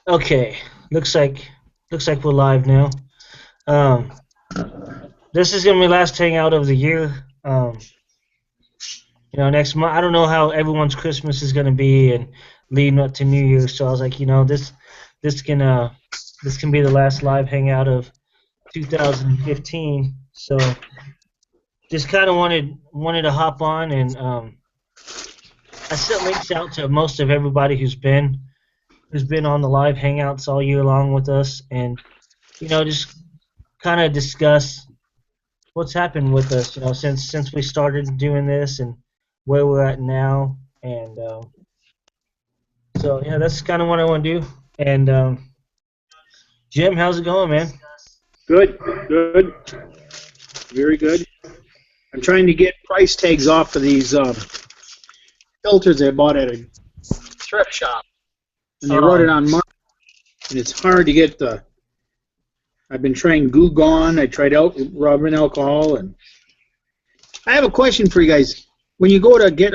Okay, looks like we're live now. Um, this is gonna be the last hangout of the year. Next month I don't know how everyone's Christmas is gonna be and leading up to New Year's. So I was like, this can uh this can be the last live hangout of 2015. So just kind of wanted to hop on and I sent links out to most of everybody who's been on the live hangouts all year long with us, and just kind of discuss what's happened with us, since we started doing this and where we're at now. And so yeah, that's kind of what I want to do. And Jim, how's it going, man? Good, good, very good. I'm trying to get price tags off of these filters I bought at a thrift shop, and they wrote it Oh, on mark, and it's hard to get the. I've been trying Goo Gone. I tried out rubbing alcohol, and I have a question for you guys. When you go to get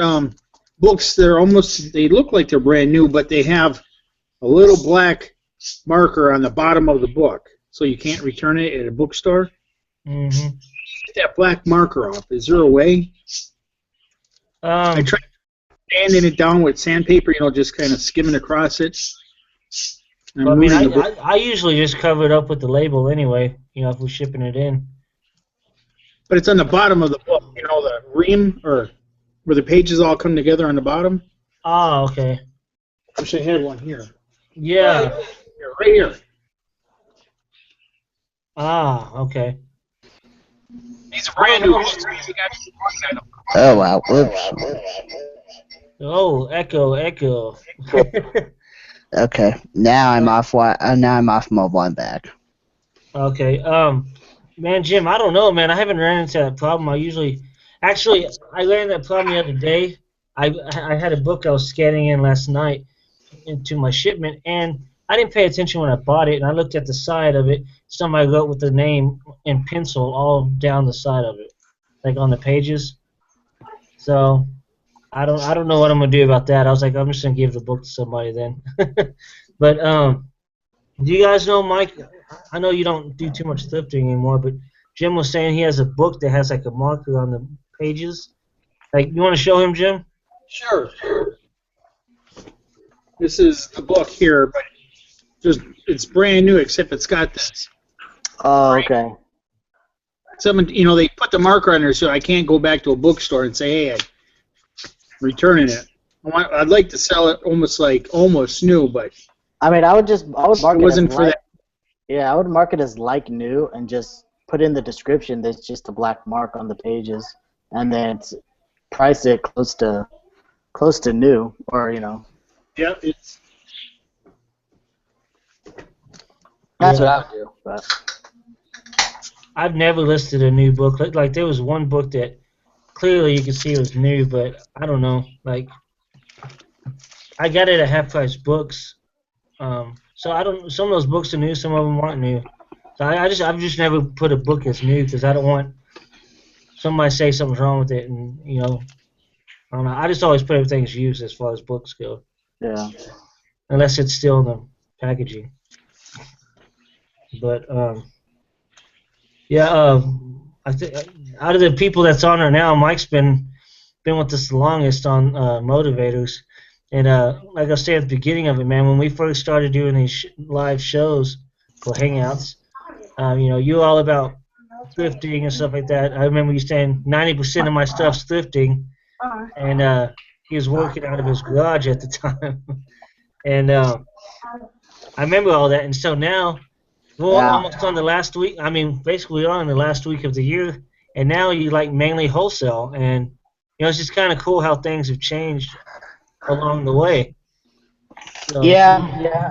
books, they look like they're brand new, but they have a little black marker on the bottom of the book, so you can't return it at a bookstore. mhm. Get that black marker off. Is there a way? I Um, tried sanding it down with sandpaper, just kind of skimming across it. well, I'm I mean, losing I, the book. I I usually just cover it up with the label anyway. If we're shipping it in. But it's on the bottom of the book, the ream, or where the pages all come together on the bottom. Oh, okay. Wish I had one here. Yeah. Right here. Ah, okay. These are I brand don't new know. books. You got to look at them. Oh wow, whoops. Oh, echo, echo. Okay, now I'm off mobile. I'm back. Okay. Man, Jim, I don't know, man. I haven't ran into that problem. Actually, I ran into that problem the other day. I had a book I was scanning in last night into my shipment, and I didn't pay attention when I bought it, and I looked at the side of it. Somebody wrote with their name in pencil all down the side of it, like on the pages. So I don't know what I'm gonna do about that. I was like, I'm just gonna give the book to somebody then. But do you guys know, Mike? I know you don't do too much thrifting anymore, but Jim was saying he has a book that has like a marker on the pages. Like, you want to show him, Jim? Sure. This is the book here, but it's brand new, except it's got this. Oh, okay. Someone, they put the marker on there, so I can't go back to a bookstore and say, "Hey, I'm returning it." I'd like to sell it almost new, but I mean, I would it mark it as wasn't for like, that. yeah, I would mark it as like new and just put in the description. There's just a black mark on the pages, and then price it close to new, or Yeah, that's what Yeah, I would do. But I've never listed a new book. Like there was one book that clearly you could see it was new, but I don't know. Like, I got it at half price books. So I don't. Some of those books are new, some of them aren't new. So I've just never put a book as new because I don't want somebody to say something's wrong with it, and I don't know. I just always put everything as used as far as books go, yeah, unless it's still in the packaging. But yeah, I think out of the people that's on there now, Mike's been with us the longest on Motivators. And like I was saying at the beginning of it, man, when we first started doing these live shows for Hangouts, you were all about thrifting and stuff like that. I remember you saying 90% of my stuff's thrifting, and he was working out of his garage at the time. And I remember all that. And so now we're yeah. almost on the last week. I mean, basically, we're on the last week of the year, and now you like mainly wholesale. And it's just kind of cool how things have changed along the way. So Yeah.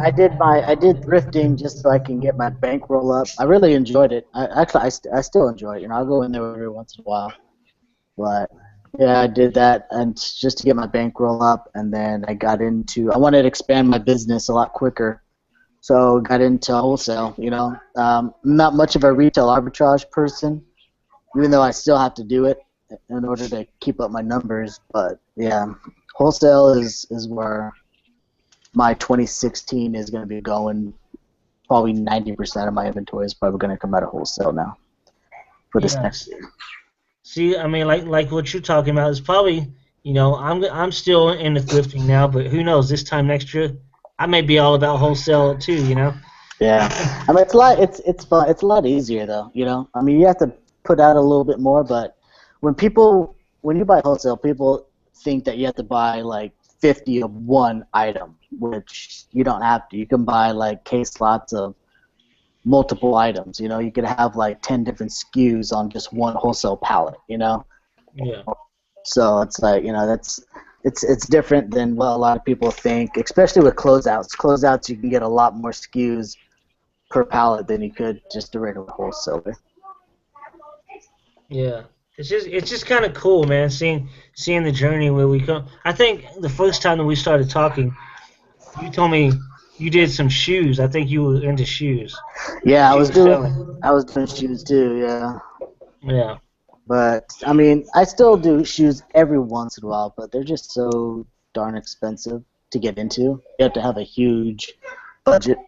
I did thrifting just so I can get my bankroll up. I really enjoyed it. I still enjoy it. I'll go in there every once in a while. But yeah, I did that and just to get my bankroll up, and then I wanted to expand my business a lot quicker, so got into wholesale. Not much of a retail arbitrage person, even though I still have to do it in order to keep up my numbers. But yeah, wholesale is where my 2016 is going to be going. Probably 90% of my inventory is probably going to come out of wholesale now for this Yeah. next year. See, I mean, like what you're talking about is probably, I'm still in the thrifting now, but who knows? This time next year, I may be all about wholesale too. Yeah, I mean it's fun. It's a lot easier though. I mean you have to put out a little bit more, but when you buy wholesale, people think that you have to buy like 50 of one item, which you don't have to. You can buy like case lots of multiple items. You could have like 10 different SKUs on just one wholesale pallet. Yeah. So it's like it's different than what a lot of people think, especially with closeouts. Closeouts you can get a lot more SKUs per pallet than you could just a regular wholesaler. Yeah. It's just kind of cool, man. Seeing the journey where we come. I think the first time that we started talking, you told me you did some shoes. I think you were into shoes. Yeah, You were selling. I was doing shoes too, yeah. Yeah. But I mean, I still do shoes every once in a while, but they're just so darn expensive to get into. You have to have a huge budget.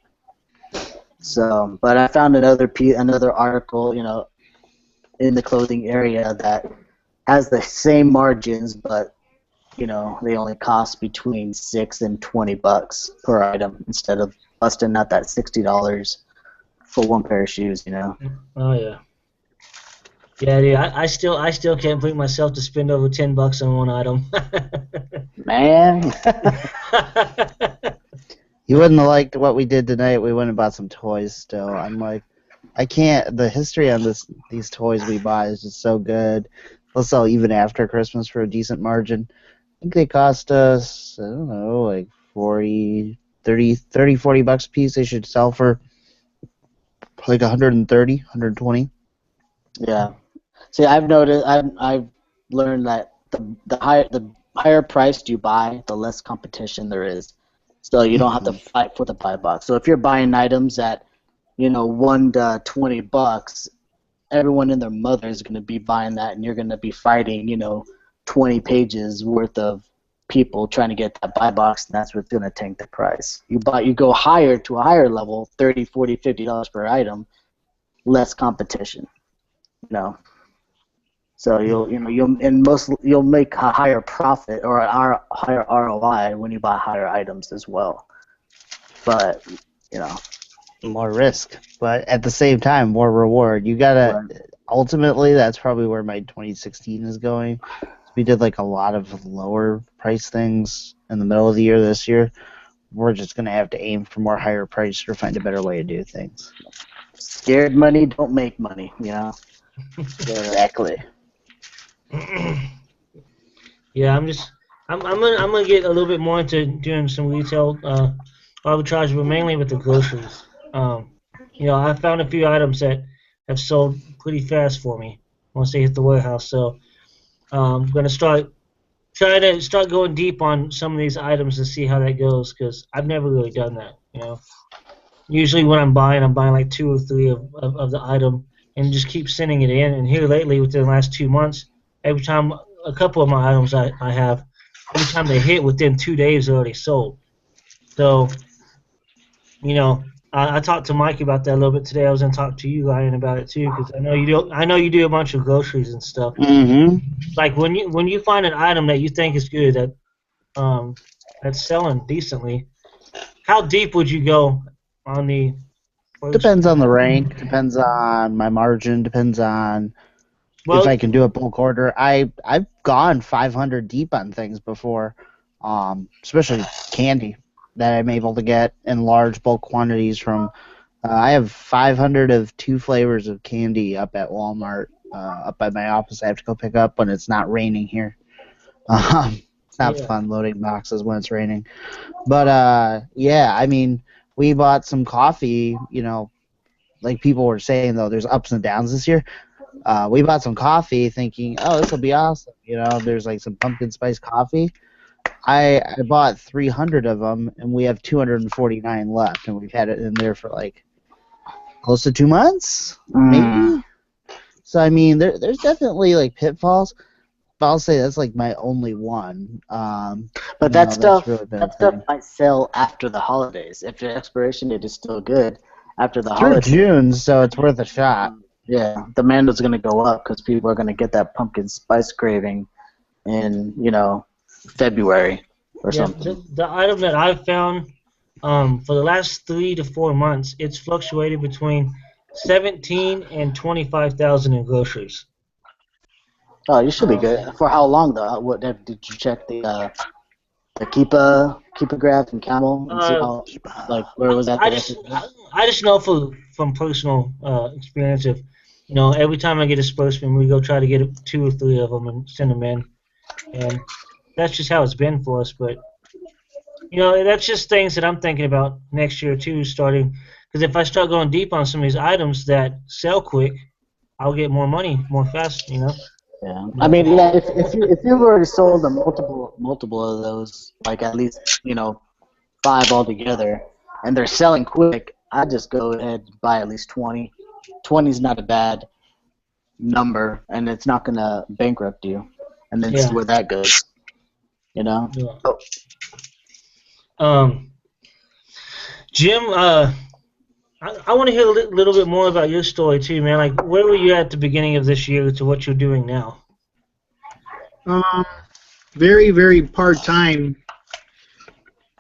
So, but I found another article, in the clothing area that has the same margins, but they only cost between $6 and $20 per item instead of busting out that $60 for one pair of shoes. Oh yeah. Yeah, dude. I still can't bring myself to spend over $10 on one item. Man. You wouldn't have liked what we did tonight. We went and bought some toys still. I'm like, I can't. The history on these toys we buy is just so good. They'll sell even after Christmas for a decent margin. I think they cost us, I don't know, like 40 bucks a piece. They should sell for like 130, 120. Yeah. See, I've learned that the higher priced you buy, the less competition there is. So you don't have to fight for the $5. So if you're buying items at, $1 to $20, everyone and their mother is going to be buying that, and you're going to be fighting, 20 pages worth of people trying to get that $5, and that's what's going to tank the price. You go higher to a higher level, 30, 40, $50 per item, less competition. So you'll make a higher profit or a higher ROI when you buy higher items as well. But More risk, but at the same time, more reward. You gotta. Right. Ultimately, that's probably where my 2016 is going. We did like a lot of lower price things in the middle of the year this year. We're just gonna have to aim for more higher price or find a better way to do things. Scared money don't make money. Exactly. Yeah, I'm gonna get a little bit more into doing some retail arbitrage, but mainly with the groceries. I found a few items that have sold pretty fast for me once they hit the warehouse. So I'm gonna try to start going deep on some of these items to see how that goes because I've never really done that. Usually when I'm buying like two or three of the item and just keep sending it in. And here lately, within the last 2 months, every time a couple of my items I have, every time they hit within 2 days, they're already sold. So, I talked to Mike about that a little bit today. I was gonna talk to you, Ryan, about it too, because I know you do. I know you do a bunch of groceries and stuff. Mm-hmm. Like when you find an item that you think is good that's selling decently, how deep would you go on the first? Depends on the rank. Depends on my margin. Depends on if I can do a bulk order. I've gone 500 deep on things before, especially candy that I'm able to get in large bulk quantities from. I have 500 of two flavors of candy up at Walmart, up by my office. I have to go pick up when it's not raining here. It's not fun loading boxes when it's raining. But yeah, I mean, we bought some coffee. Like people were saying though, there's ups and downs this year. We bought some coffee thinking, oh, this will be awesome. There's like some pumpkin spice coffee. I bought 300 of them, and we have 249 left, and we've had it in there for like close to 2 months, maybe. So I mean, there's definitely like pitfalls. I'll say that's like my only one. But That's really been a that stuff thing. might sell after the holidays. If the expiration date is still good after the Through holidays. June, so it's worth a shot. Yeah, demand is going to go up because people are going to get that pumpkin spice craving in February or Yeah, something. the item that I've found for the last 3 to 4 months, it's fluctuated between 17 and 25,000 in groceries. Oh, you should be Um, good. For how long though? What did you check the Keepa graph and Camel and see uh, how where it was at I the rest just of the day? I just know from personal experience of, every time I get a spokesman, we go try to get 2 or 3 of them and send them in, and that's just how it's been for us. But that's just things that I'm thinking about next year too, starting because if I start going deep on some of these items that sell quick, I'll get more money more fast. Yeah, I But mean, yeah. If you've already sold a multiple of those, like at least 5 altogether, and they're selling quick, I just go ahead and buy at least 20. 20 is not a bad number, and it's not gonna bankrupt you, and then see yeah, where that goes. You know. yeah. Oh, Um, Jim, I want to hear a little bit more about your story too, man. Like, where were you at the beginning of this year to what you're doing now? Um, very, very part-time.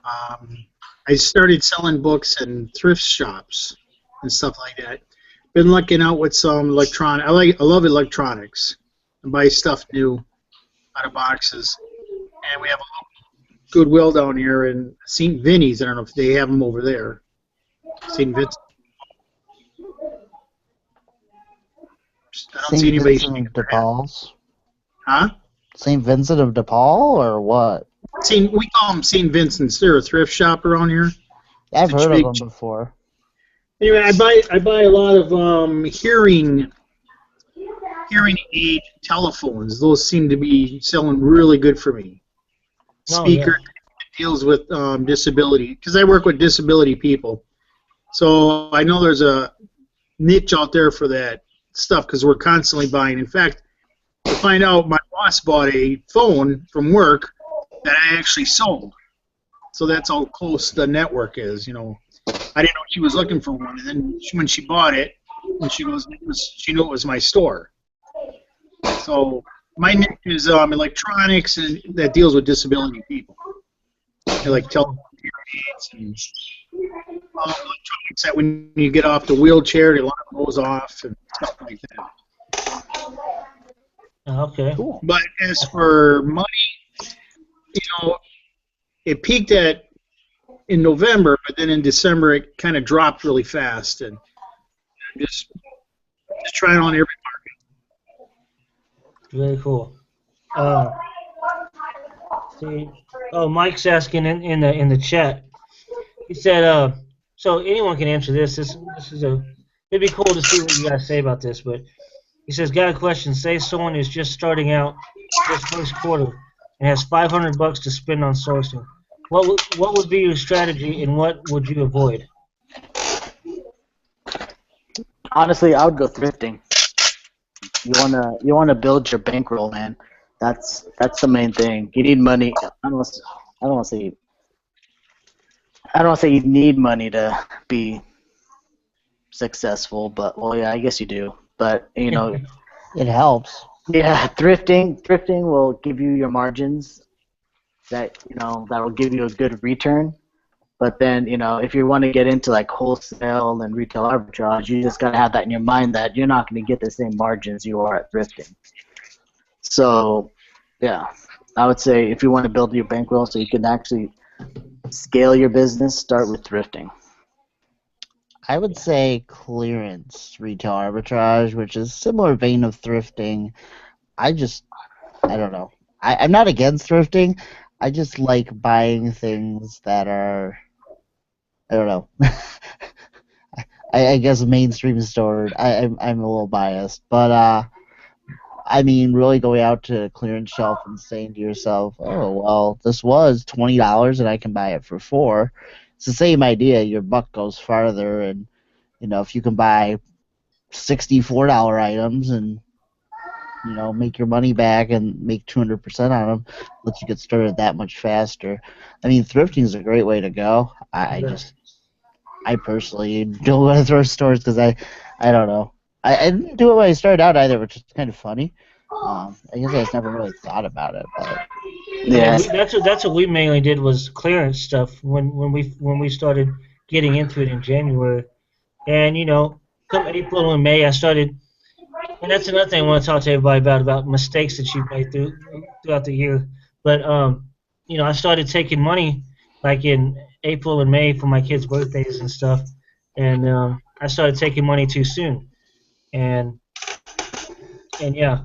Um, I started selling books in thrift shops and stuff like that. Been looking out with some electronic. I love electronics. I buy stuff new out of boxes, and we have a Goodwill down here in St. Vinny's. I don't know if they have them over there. St. Vincent. I don't see St. anybody Vincent shaking of de their head. Paul's? Huh? St. Vincent of de Paul, or what? We call them St. Vincent's. They're a thrift shop around here. I've It's a heard of big. them before. Anyway, I buy a lot of hearing aid telephones. Those seem to be selling really good for me. Oh yeah, Speaker deals with disability because I work with disability people. So I know there's a niche out there for that stuff because we're constantly buying. In fact, to find out, my boss bought a phone from work that I actually sold. So that's how close the network is. I didn't know she was looking for one, and then when she bought it, and she goes, she knew it was my store. So my niche is electronics and that deals with disability people. They're like telephone aids and electronics that when you get off the wheelchair, the alarm goes off and stuff like that. okay. Cool. But as for money, it peaked in November, but then in December it kind of dropped really fast, and I'm just trying on every. Very cool. Uh, see, oh, Mike's asking in the chat. He said, so anyone can answer this. This is it'd be cool to see what you guys say about this. But he says, got a question. Say someone is just starting out this first quarter and has $500 to spend on sourcing. What would be your strategy and what would you avoid? honestly, I would go thrifting. You wanna build your bankroll, man. That's the main thing. You need money. I don't want to say I don't want to say you need money to be successful, but well, yeah, I guess you do. But It helps. yeah, thrifting will give you your margins that will give you a good return. But then, if you want to get into like wholesale and retail arbitrage, you just gotta have that in your mind that you're not going to get the same margins you are at thrifting. So, yeah, I would say if you want to build your bankroll so you can actually scale your business, start with thrifting. I would say clearance retail arbitrage, which is similar vein of thrifting. I don't know. I'm not against thrifting. I just like buying things that are, I don't know. I guess mainstream stored. I'm a little biased, but I mean, really going out to a clearance shelf and saying to yourself, "Oh, well, this was $20 and I can buy it for 4." It's the same idea. Your buck goes farther, and if you can buy $64 items and make your money back and make 200% on them, lets you get started that much faster. I mean, thrifting is a great way to go. I personally don't go to thrift stores because I don't know. I didn't do it when I started out either, which is kind of funny. I guess I just never really thought about it, but I mean, Yes. that's what we mainly did was clearance stuff when we started getting into it in January, and come April and May, I started. And that's another thing I want to talk to everybody about mistakes that you've made throughout the year. But I started taking money like in April and May for my kids' birthdays and stuff, and I started taking money too soon, and yeah,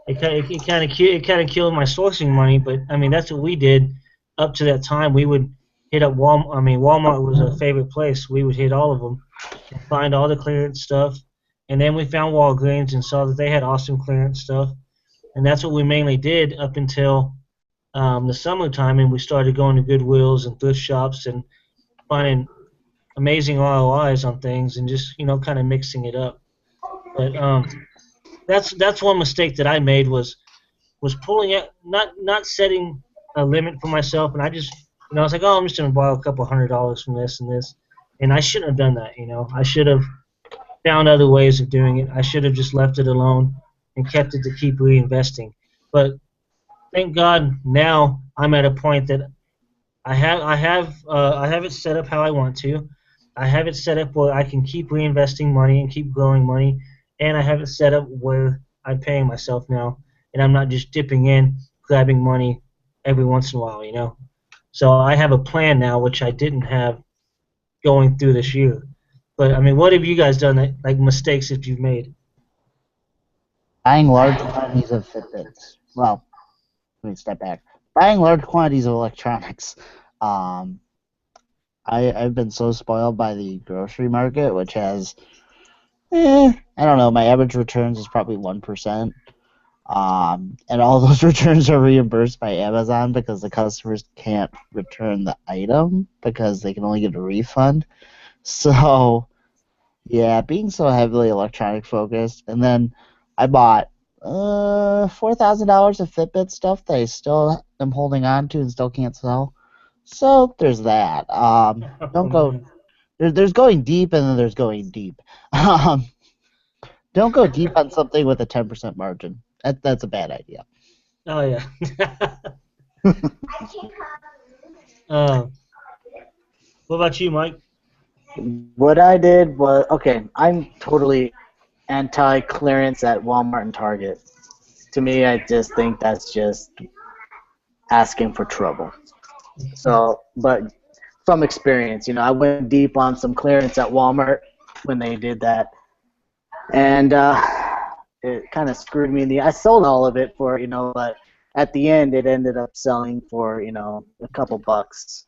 it kind of killed my sourcing money. But I mean, that's what we did up to that time. We would hit up Walmart. I mean, Walmart was a favorite place. We would hit all of them and find all the clearance stuff. And then we found Walgreens and saw that they had awesome clearance stuff. And that's what we mainly did up until the summertime. And we started going to Goodwills and thrift shops and finding amazing ROIs on things and just kind of mixing it up. But that's one mistake that I made was pulling it, not setting a limit for myself, and I just I was like, oh, I'm just gonna borrow a couple $100 from this and this, and I shouldn't have done that. I should have found other ways of doing it. I should have just left it alone and kept it to keep reinvesting. But thank God now I'm at a point that I have it set up how I want to. I have it set up where I can keep reinvesting money and keep growing money, and I have it set up where I'm paying myself now, and I'm not just dipping in, grabbing money every once in a while. So I have a plan now, which I didn't have going through this year. But I mean, what have you guys done like mistakes that you've made? buying large quantities of Fitbits. Well, let me step back. Buying large quantities of electronics. Um, I've been so spoiled by the grocery market, which has, I don't know, my average returns is probably 1%. And all those returns are reimbursed by Amazon because the customers can't return the item because they can only get a refund. So, yeah, being so heavily electronic focused, and then I bought $4,000 of Fitbit stuff that I still am holding on to and still can't sell. So there's that. Oh Don't go. man. There's going deep, and then there's going deep. Um, don't go deep on something with a 10% margin. That's a bad idea. Oh yeah. uh, what about you, Mike? What I did was, okay, I'm totally anti-clearance at Walmart and Target. To me, I just think that's just asking for trouble. So, but from experience, I went deep on some clearance at Walmart when they did that, and it kind of screwed me in the. I sold all of it for but at the end it ended up selling for a couple bucks,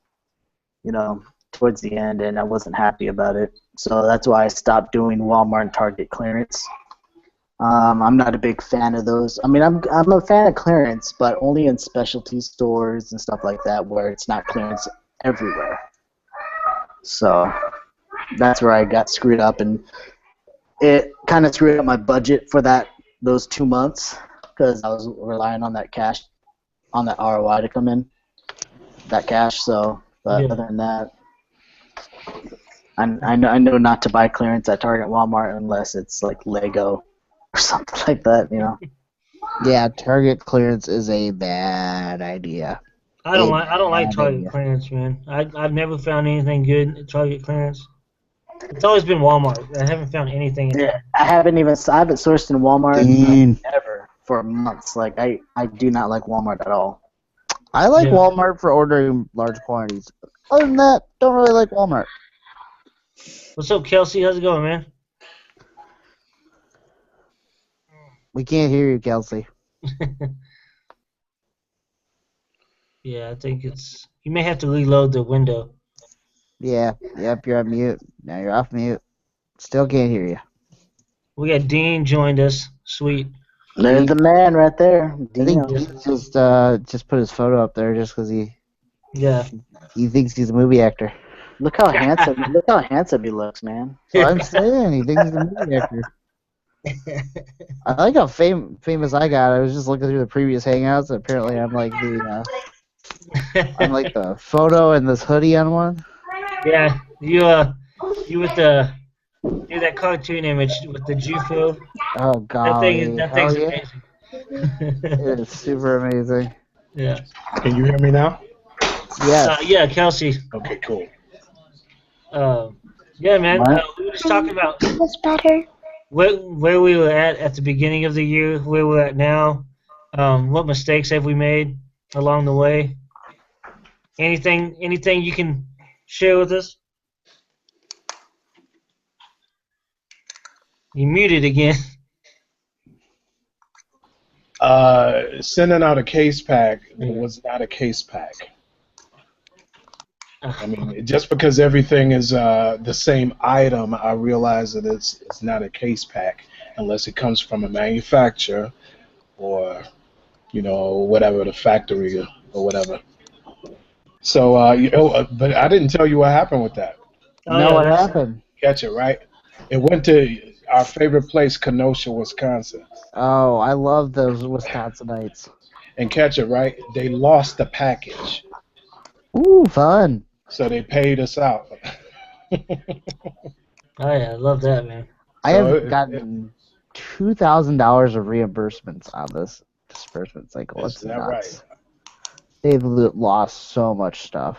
towards the end, and I wasn't happy about it. So that's why I stopped doing Walmart and Target clearance. I'm not a big fan of those. I mean, I'm a fan of clearance, but only in specialty stores and stuff like that where it's not clearance everywhere. So that's where I got screwed up, and it kind of screwed up my budget for those 2 months because I was relying on that cash, on that ROI to come in, that cash. So, but Yeah. other than that, I know not to buy clearance at Target, Walmart unless it's like Lego or something like that. Yeah, Target clearance is a bad idea. I don't like Bad Target idea. clearance, man. I've never found anything good at Target clearance. It's always been Walmart. I haven't found anything at Yeah, Target. I haven't sourced in Walmart Dean. ever for months. Like I do not like Walmart at all. I like Yeah. Walmart for ordering large quantities. Other than that, don't really like Walmart. What's up, Kelsey? How's it going, man? We can't hear you, Kelsey. Yeah, I think it's. You may have to reload the window. Yeah, yep, you're on mute. Now you're off mute. Still can't hear you. We got Dean joined us. Sweet. There's the man right there, I think Dino. Dean just put his photo up there just because Yeah. he thinks he's a movie actor. Look how handsome! Look how handsome he looks, man. So I'm saying he thinks he's a movie actor. I like how famous I got. I was just looking through the previous hangouts. And apparently, I'm like the photo in this hoodie on one. Yeah, you with the do that cartoon image with the Jufo. Oh golly, That hell thing's yeah! amazing. It is super amazing. Yeah. Can you hear me now? Yes. Yeah, Kelsey. Okay, cool. Yeah, man. What? We were just talking about That's better. where we were at the beginning of the year, where we're at now. What mistakes have we made along the way? Anything you can share with us? You muted again. Sending out a case pack was not a case pack. I mean, just because everything is the same item, I realize that it's not a case pack unless it comes from a manufacturer or whatever the factory or whatever. So but I didn't tell you what happened with that. Oh No, yeah, what that's happened? Catch it right. It went to our favorite place, Kenosha, Wisconsin, Oh, I love those Wisconsinites. and catch it right. They lost the package, Ooh, fun. so they paid us out. oh yeah, I love that, man. I So have gotten $2,000 of reimbursements on this disbursement cycle. is It's that right? nuts. They've lost so much stuff.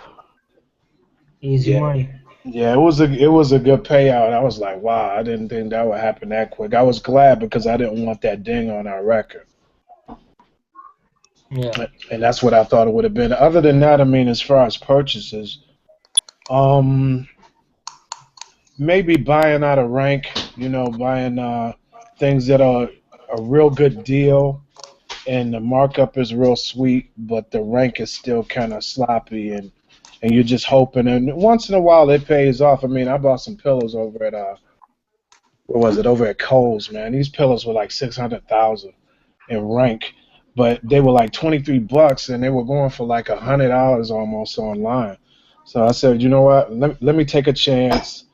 Easy Yeah. money. Yeah, it was a good payout. I was like, wow, I didn't think that would happen that quick. I was glad because I didn't want that ding on our record, Yeah. and that's what I thought it would have been. Other than that, I mean, as far as purchases, um, maybe buying out of rank, buying things that are a real good deal, and the markup is real sweet, but the rank is still kind of sloppy, and you're just hoping. And once in a while, it pays off. I mean, I bought some pillows over at where was it? Over at Kohl's, man. These pillows were like 600,000 in rank, but they were like $23, and they were going for like $100 almost online. So I said, you know what? Let me take a chance.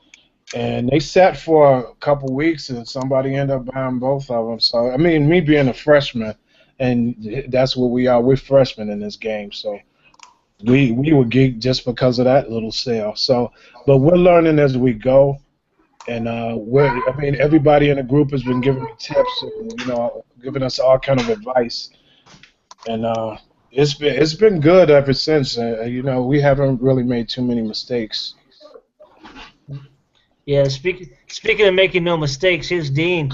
And they sat for a couple weeks, and somebody ended up buying both of them. So I mean, me being a freshman, and that's what we are. We're freshmen in this game, so we were geeked just because of that little sale. So, but we're learning as we go. And I mean, everybody in the group has been giving me tips and giving us all kind of advice, and it's been good ever since. We haven't really made too many mistakes. Yeah. Speaking of making no mistakes, here's Dean.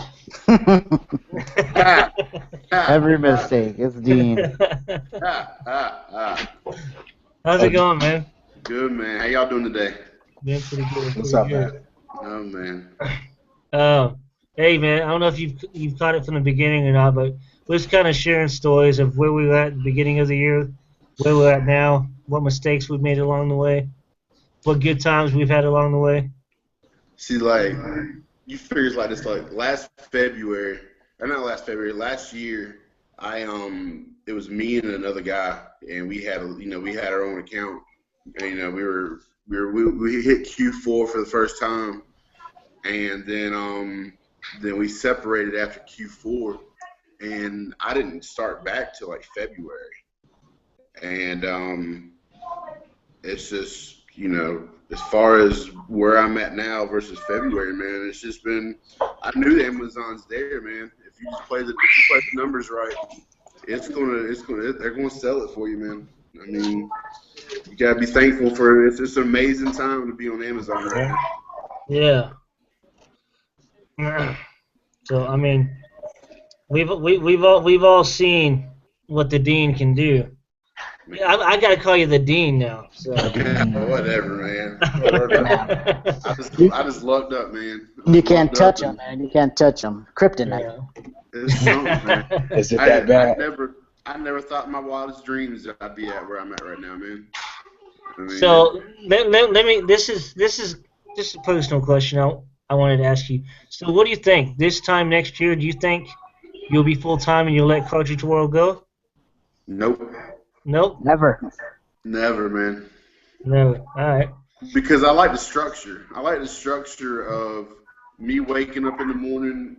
Every mistake. It's Dean. How's it going, man? Good, man. How y'all doing today? Been pretty good. What's pretty up, good. man? Oh, man. Hey, man. I don't know if you've caught it from the beginning or not, but we're just kind of sharing stories of where we were at the beginning of the year, where we're at now, what mistakes we've made along the way, what good times we've had along the way. See, like, you figure it's like this, like, last February, or not last February, last year, it was me and another guy, and we had our own account, and, we hit Q4 for the first time, and then we separated after Q4, and I didn't start back till like February, and it's just as far as where I'm at now versus February, man, it's just been. I knew Amazon's there, man. If you play the numbers right, they're gonna sell it for you, man. I mean, you gotta be thankful for it. It's an amazing time to be on Amazon right now. Yeah. So I mean, we've all seen what the dean can do. I gotta call you the dean now. So. Whatever, man. I just lucked up, man. You can't touch them, man. You can't touch them. Kryptonite. It's something, man. Is it that bad? I never thought in my wildest dreams that I'd be at where I'm at right now, man. I mean, So let me. This is just a personal question I wanted to ask you. So what do you think? This time next year, do you think you'll be full time and you'll let Cartridge World go? Nope. Nope. Never. Never, man. Never. All right. Because I like the structure. I like the structure of me waking up in the morning,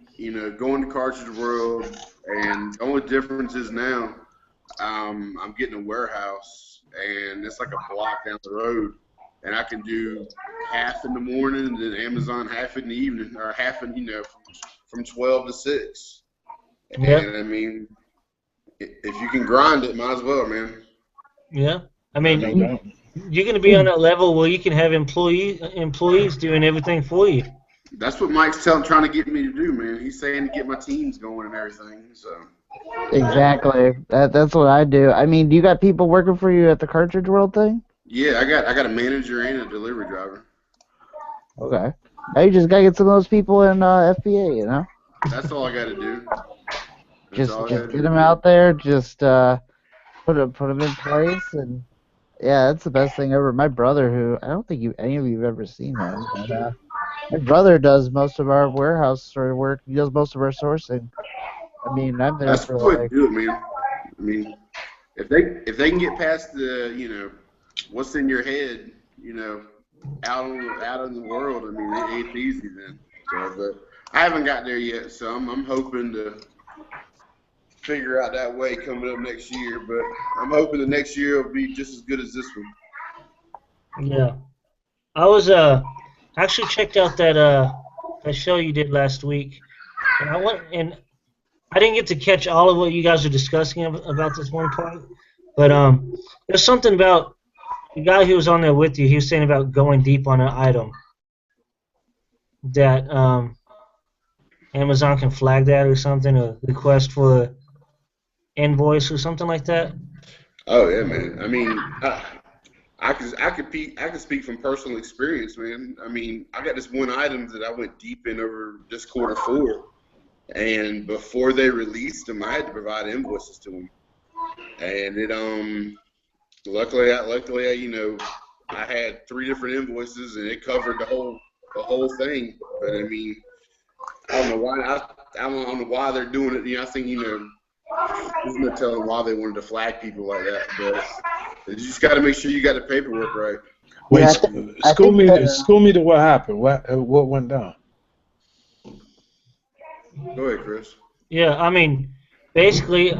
going to Cartridge World, and the only difference is now I'm getting a warehouse, and it's like a block down the road, and I can do half in the morning, and then Amazon half in the evening, or half in, from 12 to 6. Yep. And I mean, if you can grind it, might as well, man. Yeah. I No mean, doubt. you're going to be on that level where you can have employees doing everything for you. That's what Mike's trying to get me to do, man. He's saying to get my teams going and everything. So Exactly. That's what I do. I mean, do you got people working for you at the Cartridge World thing? yeah, I got a manager and a delivery driver. Okay. Now you just gotta get some of those people in FBA, you know? That's all I got to do. Just get them out there. Just put them in place, and yeah, that's the best thing ever. My brother, who I don't think any of you have ever seen him, but my brother does most of our warehouse sort of work. He does most of our sourcing. I mean, I'm there That's for the way to like. do it, man. I mean, if they can get past the what's in your head, out in the world, I mean, it's easy then. So, but I haven't got there yet, so I'm hoping to figure out that way coming up next year. But I'm hoping the next year will be just as good as this one. Yeah. I was actually checked out that show you did last week, and I didn't get to catch all of what you guys were discussing about this one part, but there's something about the guy who was on there with you. He was saying about going deep on an item that Amazon can flag that or something, a request for an invoice or something like that. Oh yeah, man. I mean, I could speak from personal experience, man. I mean, I got this one item that I went deep in over this quarter 4, and before they released them, I had to provide invoices to them, and luckily, I had 3 different invoices, and it covered the whole thing. But I mean, I don't know why I don't know why they're doing it. I think there's no telling why they wanted to flag people like that, but you just got to make sure you got the paperwork right. Wait, Yeah, school me to what happened. What went down? Go ahead, Chris. Yeah, I mean, basically,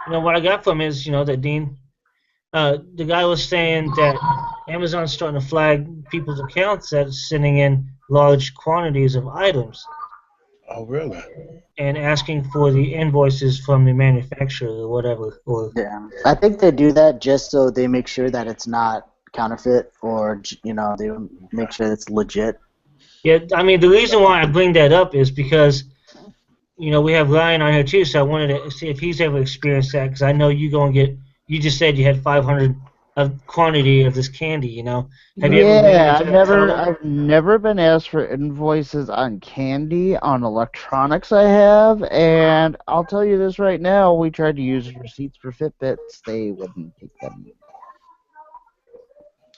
what I got from is, that Dean, the guy was saying that Amazon's starting to flag people's accounts that's sending in large quantities of items Oh, really? and asking for the invoices from the manufacturer or whatever. Yeah, I think they do that just so they make sure that it's not counterfeit, or they make sure it's legit. Yeah, I mean, the reason why I bring that up is because we have Ryan on here too, so I wanted to see if he's ever experienced that, because I know you just said you had 500 of quantity of this candy, Have you ever ran Yeah, into that problem? I've never been asked for invoices on candy. On electronics, I have, and I'll tell you this right now: we tried to use receipts for Fitbits, they wouldn't take them.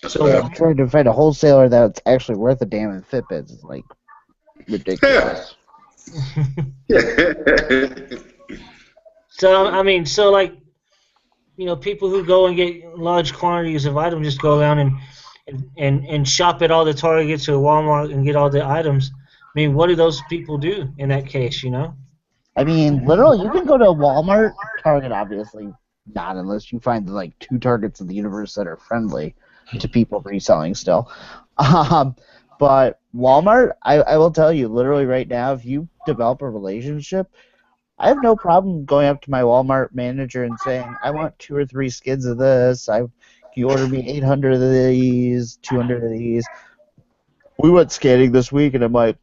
So I'm trying to find a wholesaler that's actually worth a damn in Fitbits. It's like ridiculous. So I mean, people who go and get large quantities of items just go around and shop at all the Targets or Walmart and get all the items. I mean, what do those people do in that case, I mean, literally, you can go to Walmart, Target, obviously not, unless you find like 2 Targets in the universe that are friendly to people reselling still. But Walmart, I will tell you, literally right now, if you develop a relationship, I have no problem going up to my Walmart manager and saying, I want 2 or 3 skids of this. Can you order me 800 of these, 200 of these? We went scanning this week, and I'm like,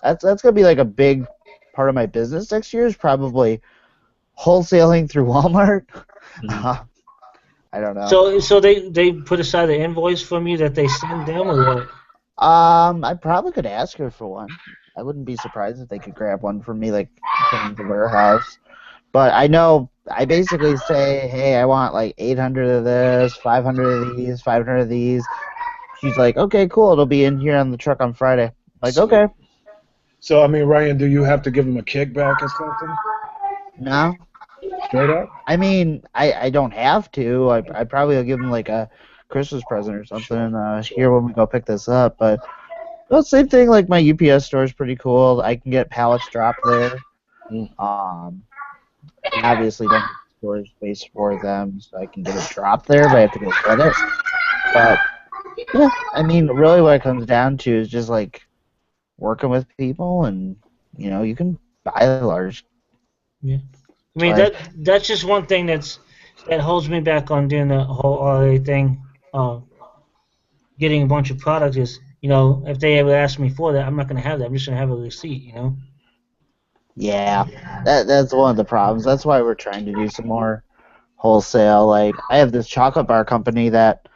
that's going to be like a big part of my business next year, is probably wholesaling through Walmart. I don't know. So they put aside the invoice from you that they send them, or what? I probably could ask her for one. I wouldn't be surprised if they could grab one from me, like from the warehouse. But I know I basically say, hey, I want like 800 of this, 500 of these, 500 of these. She's like, okay, cool. It'll be in here on the truck on Friday. Like, okay. So, I mean, Ryan, do you have to give them a kickback or something? No. Straight up? I mean, I don't have to. I probably will give them like a Christmas present or something here when we go pick this up. But Well, same thing. Like my UPS store is pretty cool. I can get pallets dropped there. Mm. I obviously don't have storage space for them, so I can get it dropped there, but I have to go get it. But yeah, I mean, really, what it comes down to is just like working with people, and you can buy large. Yeah. I mean Like, that's just one thing that holds me back on doing the whole RA thing. Getting a bunch of products is, if they ever ask me for that, I'm not going to have that. I'm just going to have a receipt. yeah, that's one of the problems. That's why we're trying to do some more wholesale. Like, I have this chocolate bar company that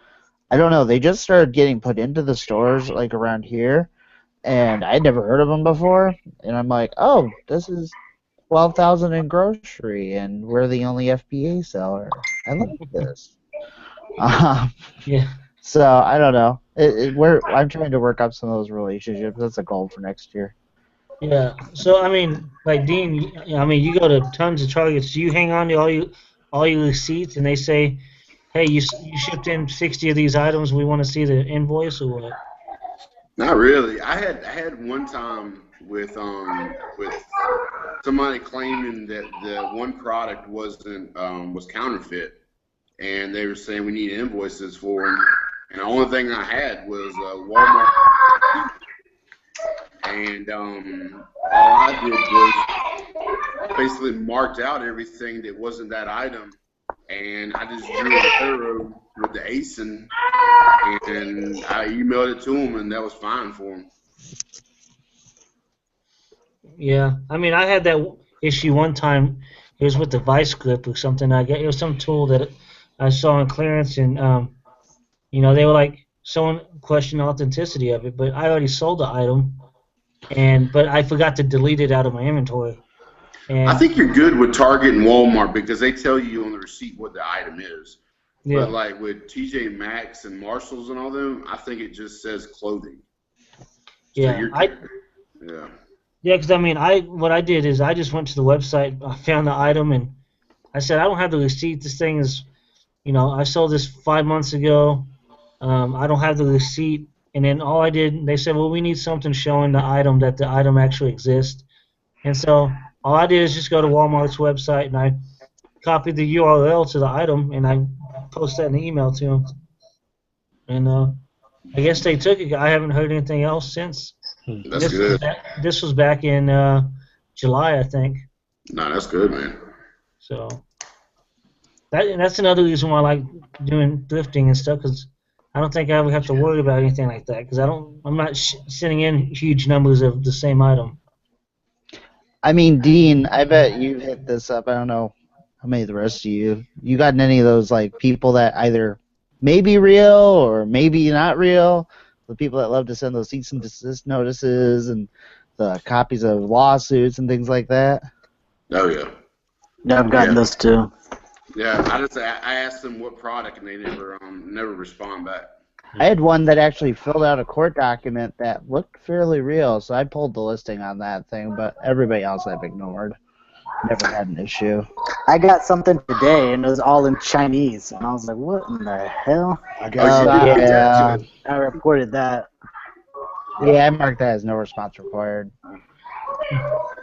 I don't know. They just started getting put into the stores like around here, and I'd never heard of them before. And I'm like, oh, this is 12,000 in grocery, and we're the only FBA seller. I like this. Um, Yeah. so I don't know. I'm trying to work up some of those relationships. That's a goal for next year. Yeah. So I mean, like Dean, I mean, you go to tons of Targets. Do you hang on to all your receipts, and they say, "Hey, you shipped in 60 of these items. We want to see the invoice," or what? Not really. I had one time with somebody claiming that the one product was counterfeit, and they were saying we need invoices for them. And the only thing I had was Walmart, and all I did was basically marked out everything that wasn't that item, and I just drew an arrow with the ASIN, and I emailed it to them, and that was fine for them. Yeah. I mean, I had that issue one time. It was with the Vice Grip or something. It was some tool that I saw on clearance, and they were like, someone questioned authenticity of it, but I already sold the item, but I forgot to delete it out of my inventory. I And think you're good with Target and Walmart because they tell you on the receipt what the item is. But yeah, like with TJ Maxx and Marshalls and all them, I think it just says clothing. So yeah, you're good. Yeah. yeah, because I mean, what I did is I just went to the website, I found the item, and I said I don't have the receipt. This thing is, I sold this 5 months ago. I don't have the receipt. And then all I did, they said, well, we need something showing that the item actually exists. And so all I did is just go to Walmart's website and I copied the URL to the item and I posted that in the email to them. And I guess they took it. I haven't heard anything else since. That's good. This was back in July, I think. No, that's good, man. So that's another reason why I like doing thrifting and stuff, because I don't think I ever have to worry about anything like that, because I'm not sending in huge numbers of the same item. I mean, Dean, I bet you hit this up. I don't know how many of the rest of you gotten any of those like people that either maybe real or maybe not real, the people that love to send those cease and desist notices and the copies of lawsuits and things like that. Oh yeah. Yeah, I've gotten those too. Yeah, I asked them what product and they never respond back. I had one that actually filled out a court document that looked fairly real, so I pulled the listing on that thing, but everybody else I've ignored. Never had an issue. I got something today, and it was all in Chinese, and I was like, what in the hell? I got Yeah. I reported that. Yeah, I marked that as no response required.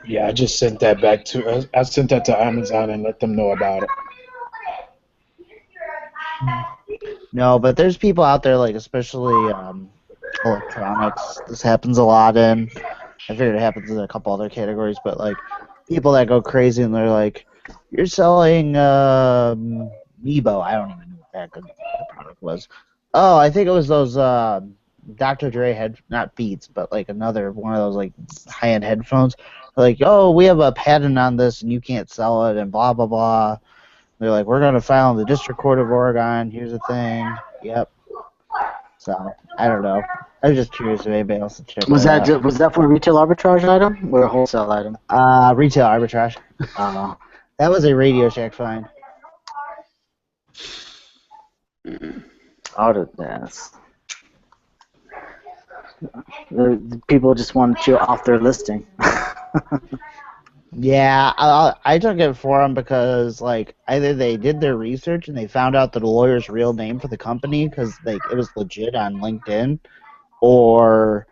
Yeah, I just sent that back to. I sent that to Amazon and let them know about it. No, but there's people out there, like especially electronics. This happens a lot in. I figured it happens in a couple other categories, but like people that go crazy and they're like, "You're selling Nebo." I don't even know what that good product was. Oh, I think it was those Dr. Dre not Beats, but like another one of those like high-end headphones. They're like, "Oh, we have a patent on this, and you can't sell it," and blah blah blah. They're like, we're going to file in the District Court of Oregon. Here's the thing. Yep. So, I don't know. I was just curious if anybody else would check Was that out. was that for a retail arbitrage item or a wholesale item? Retail arbitrage. That was a Radio Shack fine. Autodesk. The people just wanted you off their listing. Yeah, I took it for them because, like, either they did their research and they found out the lawyer's real name for the company because, like, it was legit on LinkedIn, or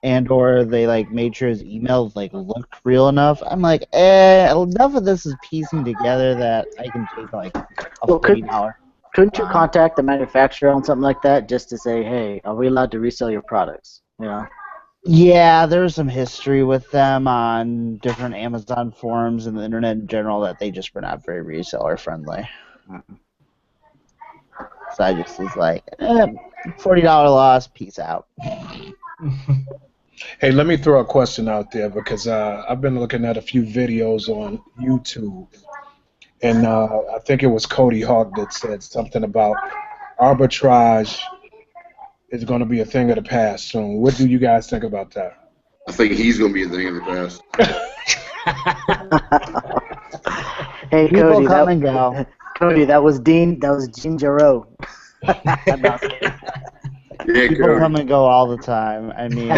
and or they like made sure his email like looked real enough. I'm like, enough of this is piecing together that I can take like a Well, $40. couldn't you contact the manufacturer on something like that just to say, hey, are we allowed to resell your products? You know? Yeah, there's some history with them on different Amazon forums and the internet in general that they just were not very reseller friendly. So I just was like, $40 loss, peace out. Hey, let me throw a question out there because I've been looking at a few videos on YouTube, and I think it was Cody Hawk that said something about arbitrage is going to be a thing of the past soon. What do you guys think about that? I think he's going to be a thing of the past. Hey, People Cody, come and go. Cody, that was Dean Jarreau. Yeah, People Cody. come and go all the time. I mean,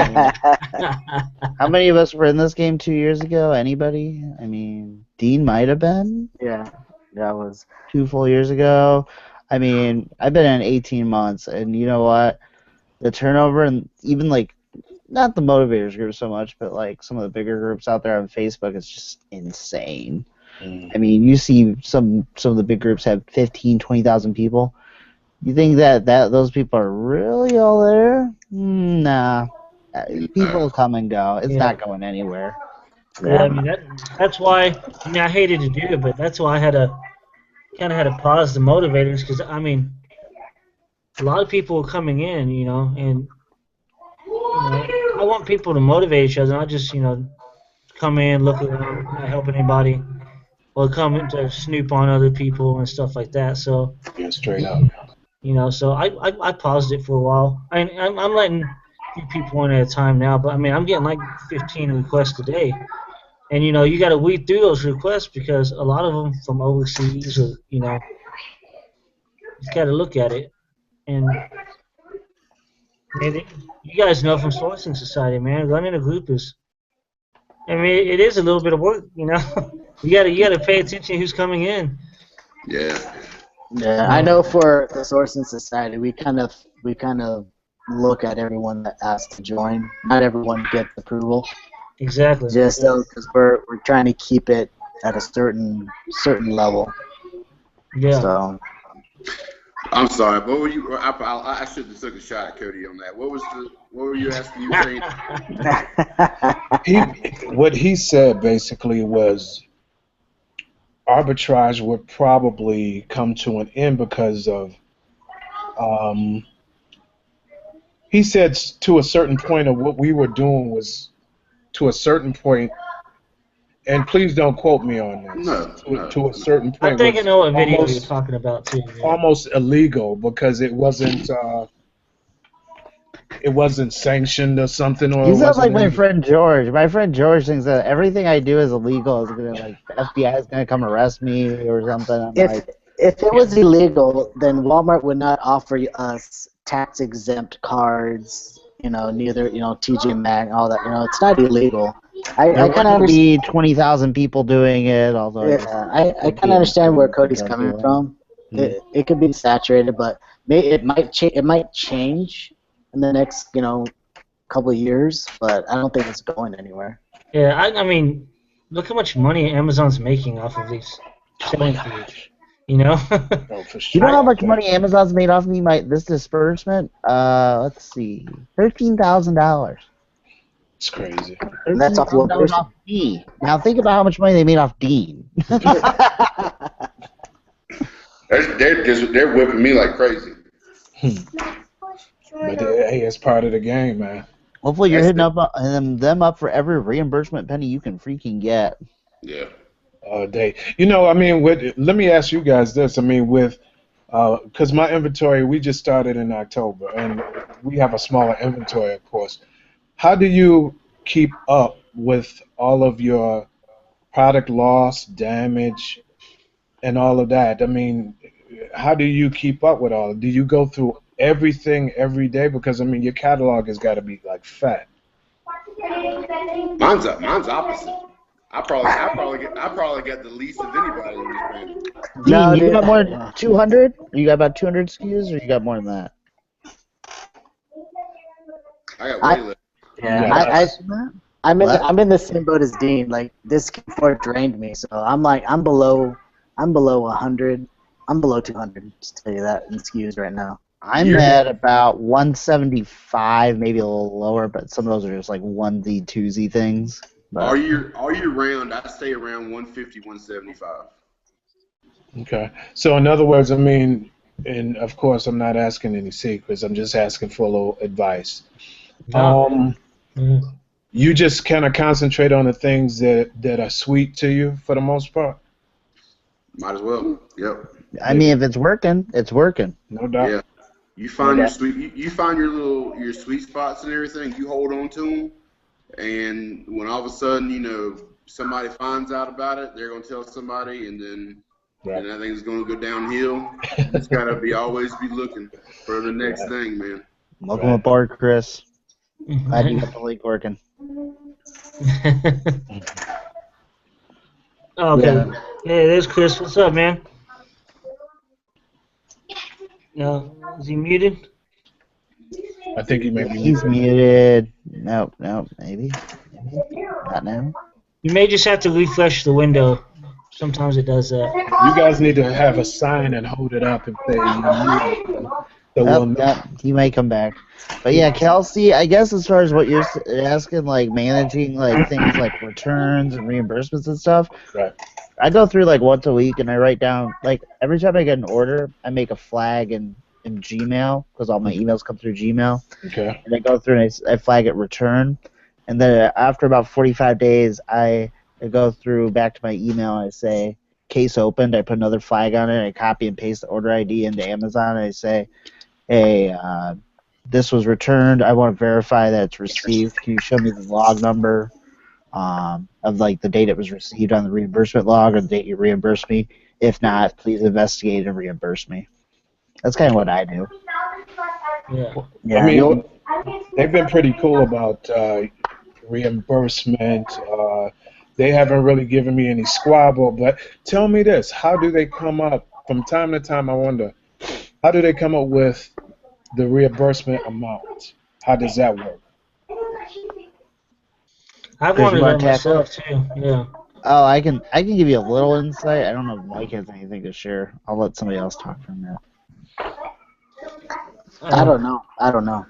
how many of us were in this game 2 years ago? Anybody? I mean, Dean might have been. Yeah, that was 2 full years ago. I mean, I've been in 18 months, and you know what? The turnover, and even like, not the motivators group so much, but like some of the bigger groups out there on Facebook is just insane. I mean, you see some of the big groups have 15, 20,000 people. You think that those people are really all there? Nah. People come and go. It's not going anywhere. Yeah, I mean that's why. I mean, I hated to do it, but that's why I had to pause the motivators because I mean, a lot of people are coming in, and I want people to motivate each other, not just come in, look around, not help anybody, or come in to snoop on other people and stuff like that. So Yeah, straight up. so I paused it for a while. I'm letting a few people in at a time now, but I mean I'm getting like 15 requests a day. And you got to weed through those requests because a lot of them from overseas, or you got to look at it. And man, you guys know from Sourcing Society, man, running a group is, I mean, it is a little bit of work. You got to pay attention to who's coming in. Yeah. Yeah, I know for the Sourcing Society, we kind of look at everyone that asks to join. Not everyone gets approval. Exactly. Just because we're trying to keep it at a certain level. Yeah. So. I'm sorry. What were you? I should have took a shot at Cody on that. What were you asking? You saying? What he said basically was arbitrage would probably come to an end because of he said to a certain point of what we were doing was to a certain point, and please don't quote me on this. To a certain point, I think I know what video you're talking about too. Yeah. Almost illegal because it wasn't sanctioned or something. Or you sound like my friend George. My friend George thinks that everything I do is illegal. Is gonna FBI is gonna come arrest me or something. If it was illegal, then Walmart would not offer us tax exempt cards. Neither TJ Maxx, all that. It's not illegal. I kind of understand. 20,000 people doing it. Although I kind of understand where Cody's coming from. It could be saturated, but it might change in the next couple of years. But I don't think it's going anywhere. Yeah, I mean, look how much money Amazon's making off of these selling fees. You know how much money Amazon's made off of me? This disbursement. Let's see, $13,000. It's crazy. That's off one person. Off me. Now think about how much money they made off Dean. They're whipping me like crazy. But hey, it's part of the game, man. Hopefully you're hitting them up for every reimbursement penny you can freaking get. Yeah. Let me ask you guys this. I mean, because my inventory, we just started in October, and we have a smaller inventory, of course. How do you keep up with all of your product loss, damage, and all of that? I mean, how do you keep up with all? Do you go through everything every day? Because your catalog has got to be like fat. Mine's opposite. I probably get the least of anybody in this band. Dean, you got more than 200? You got about 200 SKUs, or you got more than that? I got way less. Yeah, Yes. I'm in the same boat as Dean. Like this Q4 drained me, so I'm below 100. I'm below 200. Just to tell you that in SKUs right now. I'm at about 175, maybe a little lower, but some of those are just like onesie, twosie things. But All year round, I stay around 150, 175. Okay. So in other words, I mean, and of course, I'm not asking any secrets. I'm just asking for a little advice. No. Mm. You just kind of concentrate on the things that are sweet to you for the most part. Might as well. Yep. I mean, if it's working, it's working. No doubt. Yeah. You No find your doubt. sweet. You find your sweet spots and everything. You hold on to them, and when all of a sudden somebody finds out about it, they're gonna tell somebody, and then Right. everything's gonna go downhill. You just gotta always be looking for the next thing, man. Welcome Right. aboard, Chris. Glad you got the link working. Okay. Yeah. Hey, there's Chris. What's up, man? No, is he muted? I think he may be He's muted. Nope, maybe. Not now. You may just have to refresh the window. Sometimes it does that. You guys need to have a sign and hold it up and say you're muted, so we'll know. Yep, he might come back. But yeah, Kelsey, I guess as far as what you're asking, like managing like things like returns and reimbursements and stuff, Right. I go through like once a week and I write down like every time I get an order, I make a flag in Gmail because all my emails come through Gmail, Okay. and I go through and I flag it return, and then after about 45 days, I go through back to my email and I say case opened. I put another flag on it. I copy and paste the order ID into Amazon. And I say, hey, this was returned. I want to verify that it's received. Can you show me the log number of like the date it was received on the reimbursement log or the date you reimbursed me? If not, please investigate and reimburse me. That's kind of what I do. Yeah. Yeah, I mean, they've been pretty cool about reimbursement. They haven't really given me any squabble, but tell me this: how do they come up from time to time? I wonder, how do they come up with the reimbursement amount? How does that work? I've Chris, you wanted want that to tackle myself too. Yeah. Oh, I can give you a little insight. I don't know if Mike has anything to share. I'll let somebody else talk for a minute. I don't know.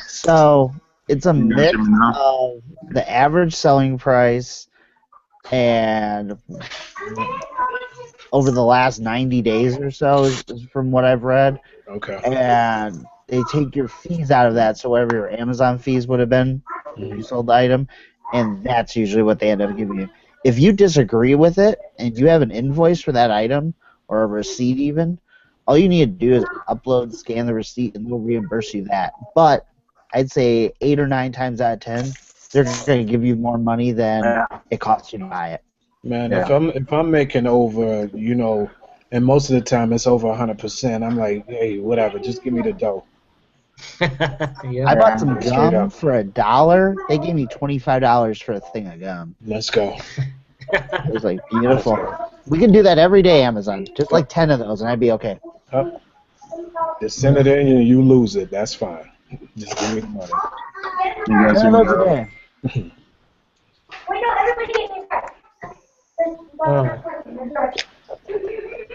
So it's a You guys mix hear me now? of the average selling price and over the last 90 days or so is from what I've read. Okay. And they take your fees out of that, so whatever your Amazon fees would have been if you sold the item, and that's usually what they end up giving you. If you disagree with it and you have an invoice for that item or a receipt even, all you need to do is upload, scan the receipt, and they'll reimburse you that. But I'd say 8 or 9 times out of 10, they're going to give you more money than it costs you to buy it. Man, Yeah. if I'm making over, and most of the time it's over 100%, I'm like, hey, whatever, just give me the dough. Yeah. I bought some Straight gum up. for $1. They gave me $25 for a thing of gum. Let's go. It was like beautiful. We can do that every day, Amazon. Just like 10 of those, and I'd be okay. Huh? Just send it in and you lose it. That's fine. Just give me the money. You guys 10 hear of me those a now? day.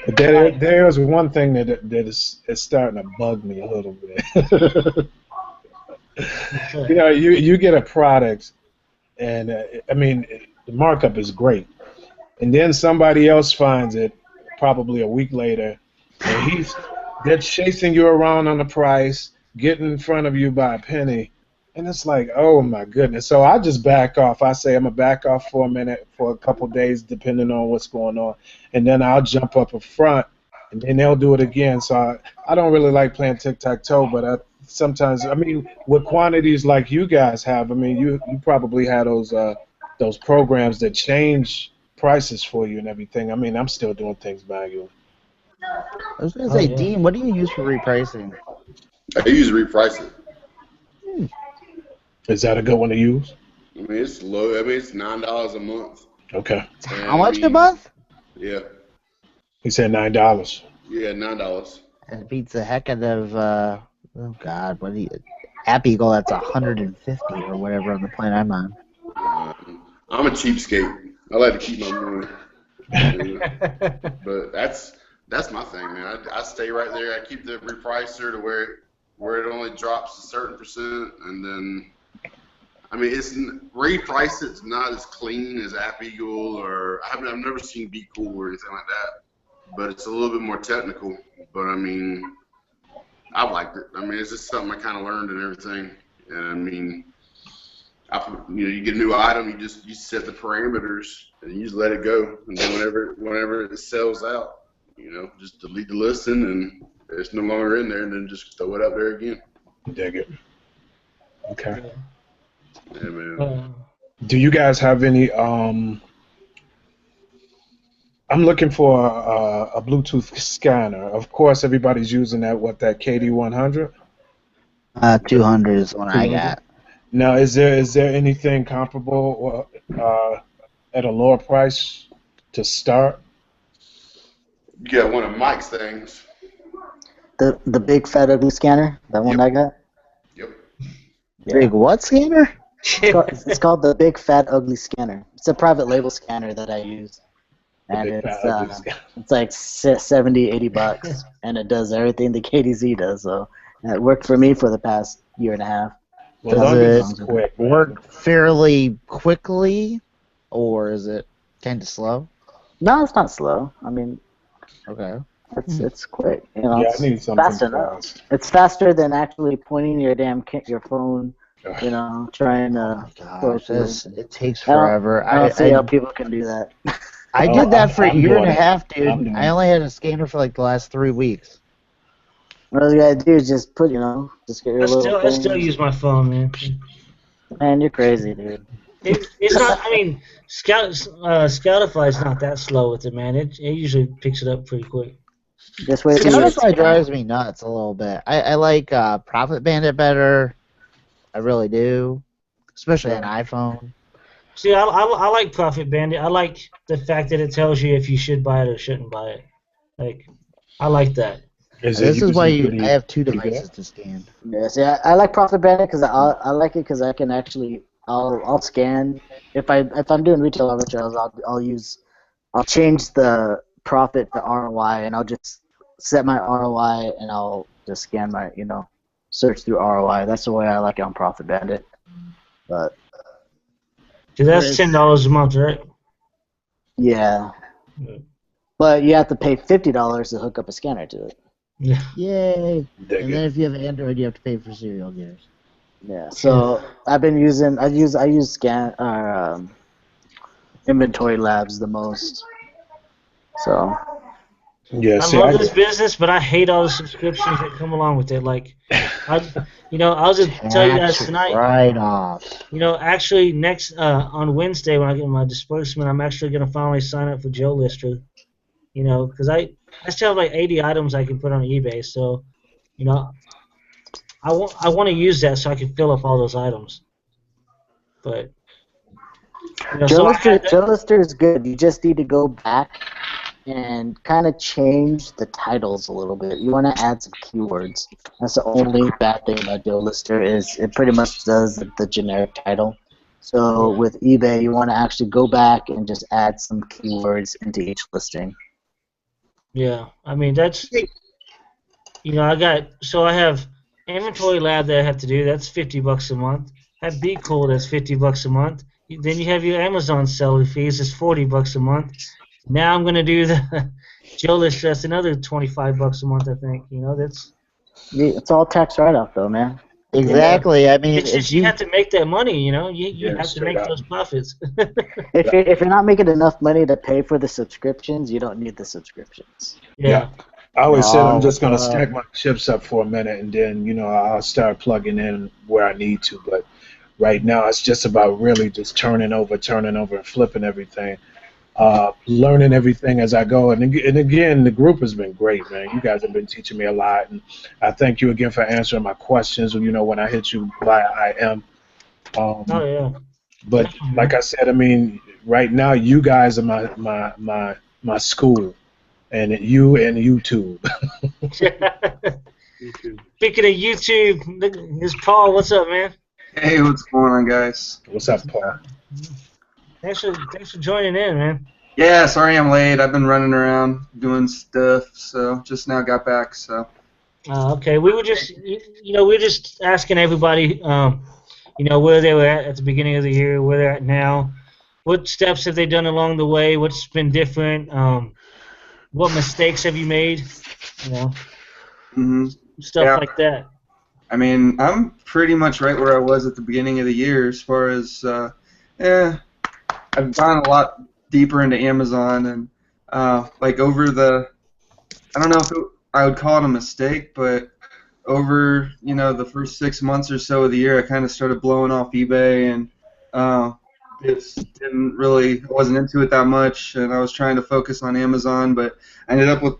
But there's one thing that is starting to bug me a little bit. You get a product, and I mean, the markup is great, and then somebody else finds it probably a week later, and they're chasing you around on the price, getting in front of you by a penny, and it's like, oh my goodness. So I just back off. I say I'm gonna back off for a minute, for a couple days, depending on what's going on, and then I'll jump up in front, and then they'll do it again. So I don't really like playing tic-tac-toe, but sometimes, I mean, with quantities like you guys have, I mean, you probably had those programs that change prices for you and everything. I mean, I'm still doing things manually. I was going to say, yeah. Dean, what do you use for repricing? I usually reprice it. Is that a good one to use? I mean, it's low. I mean, it's $9 a month. Okay. How much a month? Yeah. He said $9. Yeah, $9. It beats the heck out of, oh God, what do you, App Eagle, that's 150 or whatever on the plan I'm on. I'm a cheapskate. I like to keep my money. But that's my thing, man. I stay right there. I keep the repricer to where it only drops a certain percent, and then I mean reprice it's not as clean as App Eagle or I've never seen Be Cool or anything like that, but it's a little bit more technical. But I mean, I liked it. I mean, it's just something I kind of learned and everything, and I mean. You get a new item, you set the parameters and you just let it go, and then whenever it sells out, just delete the listing and it's no longer in there, and then just throw it up there again. Dig it. Okay. Yeah, man. Do you guys have any? I'm looking for a Bluetooth scanner. Of course, everybody's using that KD100. 200 is the one I got. Now, is there anything comparable at a lower price to start? You got one of Mike's things. The big fat ugly scanner, that one I got. Yep. Yeah. Big what scanner? It's called the big fat ugly scanner. It's a private label scanner that I use, and it's like $70-$80, and it does everything the KDZ does. So it worked for me for the past year and a half. Does it work fairly quickly, or is it kind of slow? No, it's not slow. I mean, okay, it's quick. Yeah, I need something fast enough. It's faster than actually pointing your phone. Trying to. Oh gosh, it takes forever. I don't see how people can do that. I did that for a year and a half, dude. I only had a scanner for like the last 3 weeks. What all you gotta do is just just get your little I still use my phone, man. Man, you're crazy, dude. It's not. I mean, Scoutify is not that slow with it, man. It usually picks it up pretty quick. Just wait. Scoutify drives me nuts a little bit. I like Profit Bandit better. I really do, especially on iPhone. See, I like Profit Bandit. I like the fact that it tells you if you should buy it or shouldn't buy it. Like, I like that. This is why I have 2 devices to scan. Yeah, see, I like Profit Bandit because I like it because I can actually I'll scan if I'm doing retail arbitrage I'll change the profit to ROI and I'll just set my ROI and I'll just scan my search through ROI. That's the way I like it on Profit Bandit. But that's $10 a month, right? Yeah. But you have to pay $50 to hook up a scanner to it. Yeah. Yay! And then if you have Android, you have to pay for serial gears. Yeah. So I've been using I use Inventory Labs the most. So. Yeah. I love this business, but I hate all the subscriptions that come along with it. Like, I'll just tell you guys tonight. Right off. Actually, next on Wednesday when I get my disbursement, I'm actually gonna finally sign up for Joe Lister. Because I still have like 80 items I can put on eBay, so I want to use that so I can fill up all those items. But Joe Lister is good. You just need to go back and kind of change the titles a little bit. You want to add some keywords. That's the only bad thing about Joe Lister is it pretty much does the generic title. So with eBay, you want to actually go back and just add some keywords into each listing. Yeah, I mean that's I have Inventory Lab that I have to do. That's $50 a month. I have Be Cool. That's $50 a month. Then you have your Amazon seller fees. It's $40 a month. Now I'm gonna do the Joe List. That's another $25 a month. I think. It's all tax write-off though, man. Exactly. Yeah. I mean, it's just you have to make that money. You have to make those profits. If you're not making enough money to pay for the subscriptions, you don't need the subscriptions. Yeah. I always said I'm just gonna stack my chips up for a minute and then I'll start plugging in where I need to. But right now it's just about really just turning over, and flipping everything. Learning everything as I go, and again, the group has been great, man. You guys have been teaching me a lot, and I thank you again for answering my questions. When I hit you via IM. Oh yeah. But like I said, I mean, right now you guys are my school, and you and YouTube. YouTube. Speaking of YouTube, look, here's Paul. What's up, man? Hey, what's going on, guys? What's up, Paul? Thanks for joining in, man. Yeah, sorry I'm late. I've been running around doing stuff, so just now got back. So. Okay, we were just, we were just asking everybody, where they were at the beginning of the year, where they're at now, what steps have they done along the way, what's been different, what mistakes have you made, stuff Yeah. like that. I mean, I'm pretty much right where I was at the beginning of the year as far as, I've gone a lot deeper into Amazon and, like over I don't know if I would call it a mistake, but over, the first 6 months or so of the year, I kind of started blowing off eBay and I wasn't into it that much, and I was trying to focus on Amazon, but I ended up with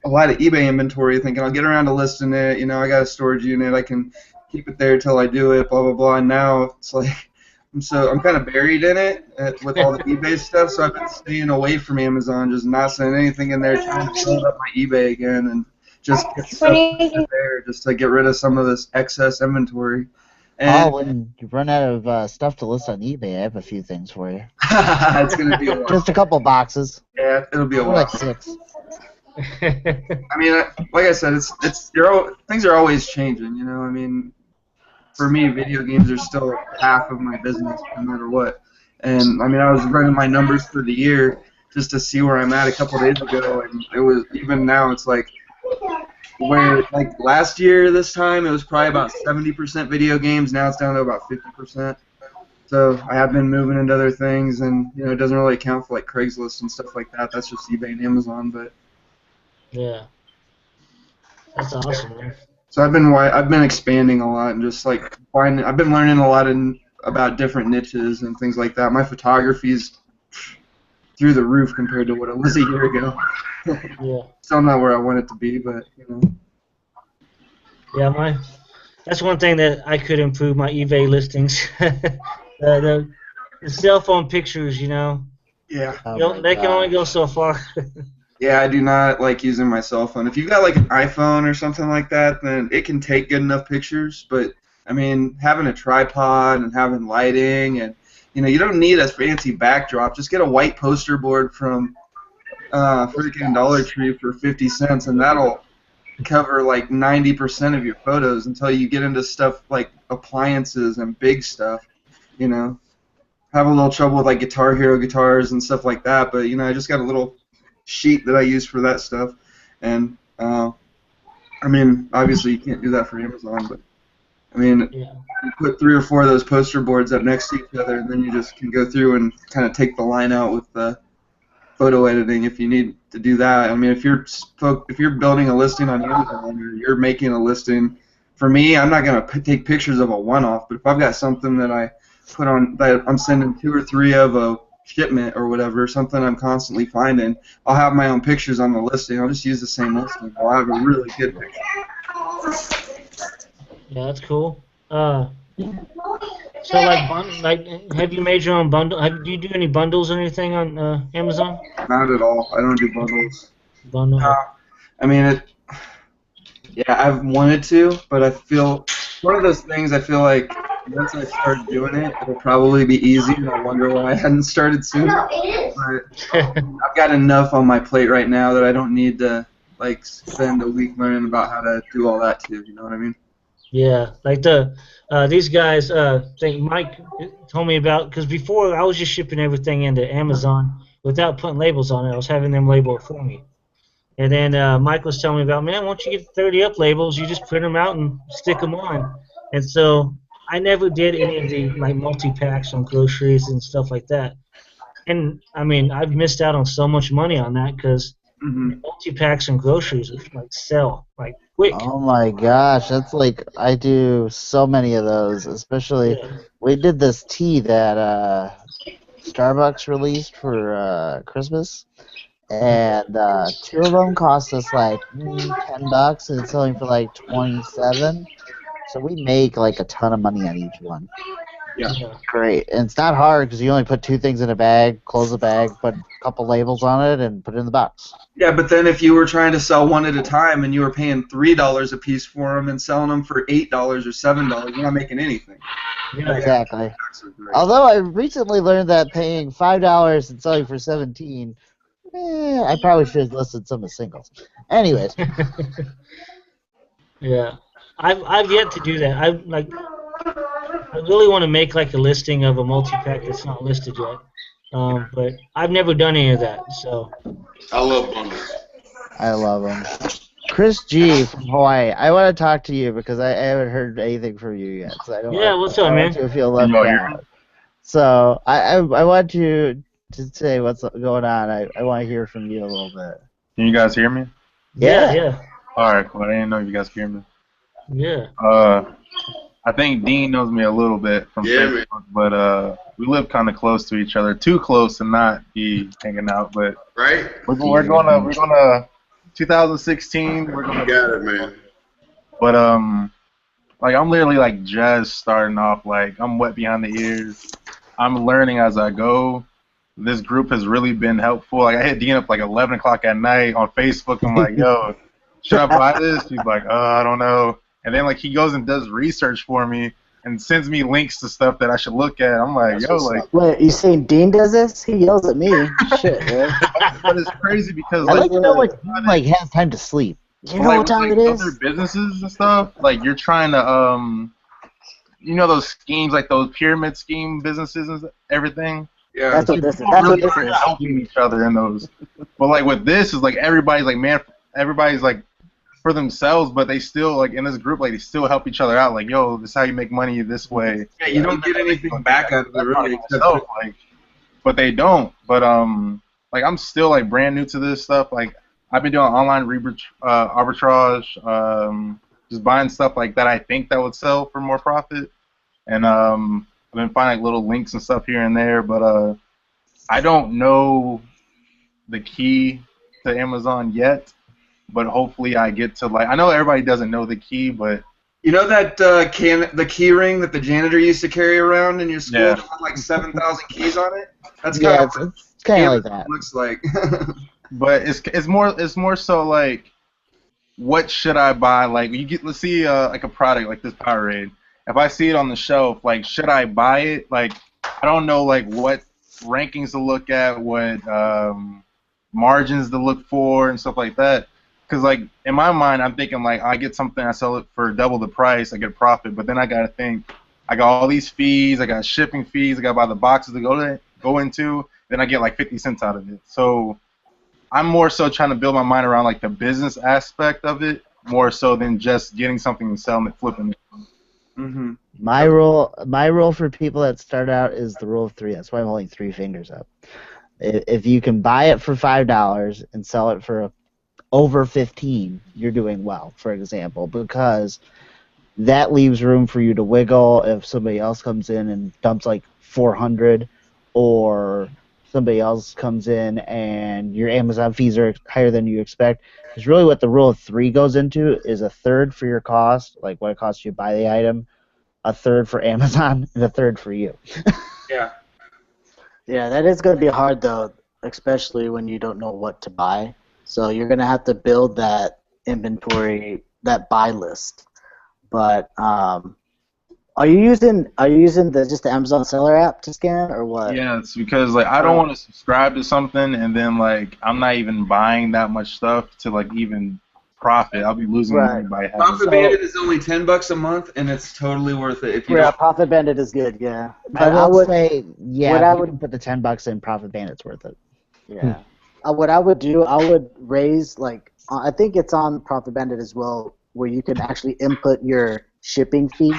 a lot of eBay inventory, thinking I'll get around to listing it. I got a storage unit, I can keep it there till I do it, blah blah blah. And now it's like I'm kind of buried in it with all the eBay stuff, so I've been staying away from Amazon, just not sending anything in there, trying to build up my eBay again, and just get stuff there, just to get rid of some of this excess inventory. And when you run out of stuff to list on eBay, I have a few things for you. It's gonna be a while. Just a couple boxes. Yeah, it'll be a while. Like 6. I mean, like I said, things are always changing. I mean, for me, video games are still half of my business, no matter what. And I mean, I was running my numbers for the year just to see where I'm at a couple days ago, and it was even now. It's like where like last year this time it was probably about 70% video games. Now it's down to about 50%. So I have been moving into other things, and it doesn't really account for like Craigslist and stuff like that. That's just eBay and Amazon, but. Yeah. That's awesome, man. So I've been expanding a lot and just like I've been learning a lot about different niches and things like that. My photography's through the roof compared to what it was a year ago. Yeah. Still not where I want it to be, but Yeah, that's one thing that I could improve my eBay listings. the cell phone pictures, Yeah. They can only go so far. Yeah, I do not like using my cell phone. If you've got like an iPhone or something like that, then it can take good enough pictures. But I mean, having a tripod and having lighting, and you don't need a fancy backdrop. Just get a white poster board from freaking Dollar Tree for 50 cents, and that'll cover like 90% of your photos until you get into stuff like appliances and big stuff. Have a little trouble with like Guitar Hero guitars and stuff like that. But I just got a little sheet that I use for that stuff, and I mean, obviously you can't do that for Amazon, but I mean, you put 3 or 4 of those poster boards up next to each other, and then you just can go through and kind of take the line out with the photo editing if you need to do that. I mean, if you're building a listing on Amazon or you're making a listing, for me, I'm not gonna take pictures of a one-off, but if I've got something that I put on that I'm sending 2 or 3 of a shipment or whatever, something I'm constantly finding, I'll have my own pictures on the listing. I'll just use the same listing. I'll have a really good picture. Yeah, that's cool. So have you made your own bundle? Do you do any bundles or anything on Amazon? Not at all. I don't do bundles. Bundle. I mean, I've wanted to, but I feel one of those things. I feel like once I start doing it, it'll probably be easy, and I'll wonder why I hadn't started sooner. But I've got enough on my plate right now that I don't need to like spend a week learning about how to do all that too. You know what I mean? Yeah, like these guys. I think Mike told me about, because before I was just shipping everything into Amazon without putting labels on it. I was having them label it for me. And then Mike was telling me about, man, once you get 30 up labels, you just print them out and stick them on. And so I never did any of the like multi-packs on groceries and stuff like that. And I mean, I've missed out on so much money on that because multi-packs and groceries like sell like quick. Oh my gosh, that's like I do so many of those. Especially we did this tea that Starbucks released for Christmas. And 2 of them cost us like $10, and it's selling for like 27. So we make like a ton of money on each one. Yeah. Great. And it's not hard because you only put 2 things in a bag, close the bag, put a couple labels on it, and put it in the box. Yeah, but then if you were trying to sell one at a time and you were paying $3 a piece for them and selling them for $8 or $7, you're not making anything. Yeah. Exactly. Although I recently learned that paying $5 and selling for 17, I probably should have listed some as singles. Anyways, Yeah. I've yet to do that. I really want to make like a listing of a multi-pack that's not listed yet. But I've never done any of that. So I love bundles. I love them. Chris G from Hawaii, I want to talk to you because I haven't heard anything from you yet. So I don't. yeah, what's up, I man? want to feel left out. So I want you to say what's going on. I want to hear from you a little bit. Can you guys hear me? Yeah. All right, cool. I didn't know you guys could hear me. Yeah. I think Dean knows me a little bit from Facebook, but we live kind of close to each other. Too close to not be hanging out, but Right? we're gonna 2016. We're gonna Got it, man. But like I'm literally like just starting off. Like I'm wet behind the ears. I'm learning as I go. This group has really been helpful. Like I hit Dean up like 11 o'clock at night on Facebook. I'm like, yo, should I buy this? He's like, I don't know. And then like he goes and does research for me and sends me links to stuff that I should look at. I'm like, yo, like. Wait, you saying Dean does this? He yells at me. Shit, man. But it's crazy because I like to know what Dean like has time to sleep. You know what time it is? Other businesses and stuff, like you're trying to you know those schemes, like those pyramid scheme businesses and everything. Yeah. That's what this is. People That's really what this is. helping each other in those. But like with this is like everybody's like everybody's like for themselves, but they still like in this group like they still help each other out. Like yo, this is how you make money this way. Yeah, you don't get anything back out of it really. Like, but they don't. But like I'm still like brand new to this stuff. Like I've been doing online arbitrage, just buying stuff like that I think that would sell for more profit, and I've been finding like little links and stuff here and there, but I don't know the key to Amazon yet, but hopefully I get to like I know everybody doesn't know the key, but you know that the key ring that the janitor used to carry around in your school that had like 7,000 keys on it? That's kind of it's kind of like that. Looks like. But it's more so like what should I buy? Like let's see like a product like this Powerade. If I see it on the shelf, like should I buy it? Like I don't know like what rankings to look at, what margins to look for and stuff like that. Because like in my mind, I'm thinking like I get something, I sell it for double the price, I get a profit. But then I gotta think, I got all these fees, I got shipping fees, I gotta buy the boxes to go into. Then I get like 50 cents out of it. So I'm more so trying to build my mind around like the business aspect of it, more so than just getting something and selling it, flipping it. Mm-hmm. My rule for people that start out is the rule of 3. That's why I'm holding 3 fingers up. If you can buy it for $5 and sell it for over 15, you're doing well, for example, because that leaves room for you to wiggle if somebody else comes in and dumps like 400, or somebody else comes in and your Amazon fees are higher than you expect. Because really what the rule of 3 goes into is a third for your cost, like what it costs you to buy the item, a third for Amazon, and a third for you. Yeah. Yeah, that is going to be hard, though, especially when you don't know what to buy. So you're going to have to build that inventory, that buy list. But are you using just the Amazon Seller app to scan, or what? Yeah, it's because like I don't want to subscribe to something and then like I'm not even buying that much stuff to like even profit. I'll be losing money by having. Profit Bandit is only $10 a month, and it's totally worth it. If you Yeah, Profit Bandit is good. Yeah, but I would say if you can put the $10 in, Profit Bandit's worth it. Yeah. What I would do, I would raise like I think it's on Profit Bandit as well, where you can actually input your shipping fee,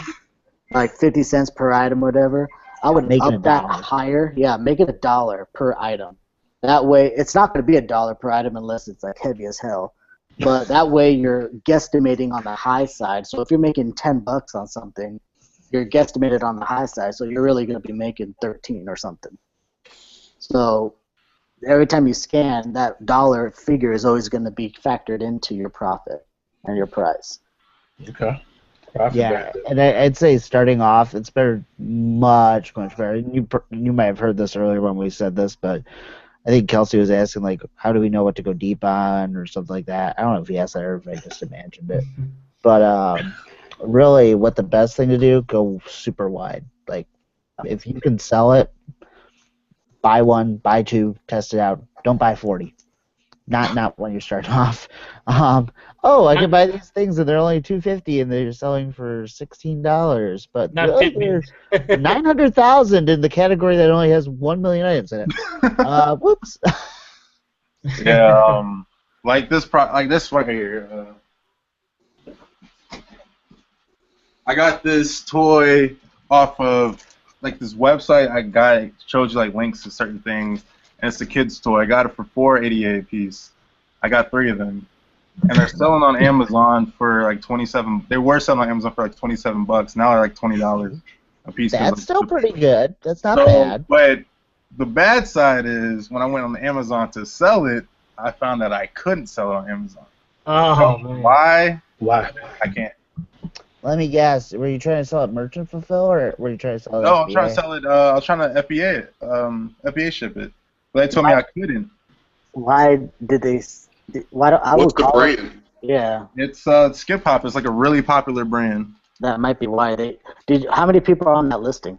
like 50 cents per item, whatever. I would Make up that higher. Yeah, make it $1 per item. That way, it's not going to be $1 per item unless it's like heavy as hell. But that way, you're guesstimating on the high side. So if you're making $10 on something, you're guesstimated on the high side. So you're really going to be making 13 or something. So every time you scan, that dollar figure is always going to be factored into your profit and your price. Okay. Yeah, and I'd say starting off, it's better, much better. And you might have heard this earlier when we said this, but I think Kelsey was asking, like, how do we know what to go deep on or something like that. I don't know if he asked that or if I just imagined it. But really, what the best thing to do, go super wide. Like, if you can sell it, buy one, buy two, test it out. Don't buy 40. Not when you're starting off. I can buy these things and they're only $250 and they're selling for $16, but Not really Fitbits. they're 900,000 in the category that only has 1 million items in it. Whoops. Yeah, like this right here. I got this toy off of like this website. I got it shows you like links to certain things, and it's a kid's toy. I got it for $4.88 a piece. I got 3 of them, and they're selling on Amazon for like 27. They were selling on Amazon for like $27. Now they're like $20 a piece. That's still pretty good. That's not so bad. But the bad side is when I went on Amazon to sell it, I found that I couldn't sell it on Amazon. Oh, man. Why? I can't. Let me guess. Were you trying to sell it merchant fulfill, or were you trying to sell it? No, I'm trying to sell it. I was trying to FBA it, FBA ship it, but they told me I couldn't. Why did they? Why don't I What's would the call brand? it? Yeah, It's Skip Hop. It's like a really popular brand. that might be why they did. How many people are on that listing?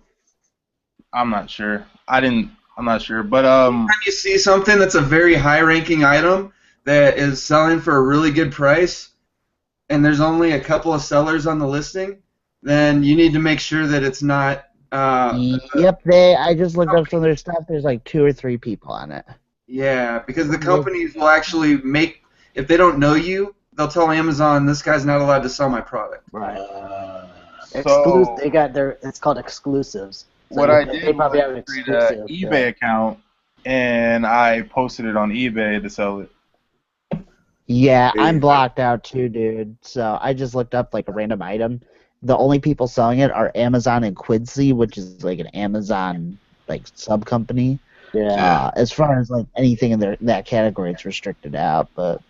I'm not sure. I'm not sure, but When you see something that's a very high-ranking item that is selling for a really good price, and there's only a couple of sellers on the listing, then you need to make sure that it's not. Yep, I just looked up some of their stuff. There's like 2 or 3 people on it. Yeah, because the companies will actually make, if they don't know you, they'll tell Amazon this guy's not allowed to sell my product. Right. So They got their. It's called exclusives. So what I they did probably have was an create an exclusive. eBay account, and I posted it on eBay to sell it. Yeah, I'm blocked out too, dude. So I just looked up like a random item. The only people selling it are Amazon and Quidsi, which is like an Amazon like sub company. Yeah. As far as like anything in that category, it's restricted out. But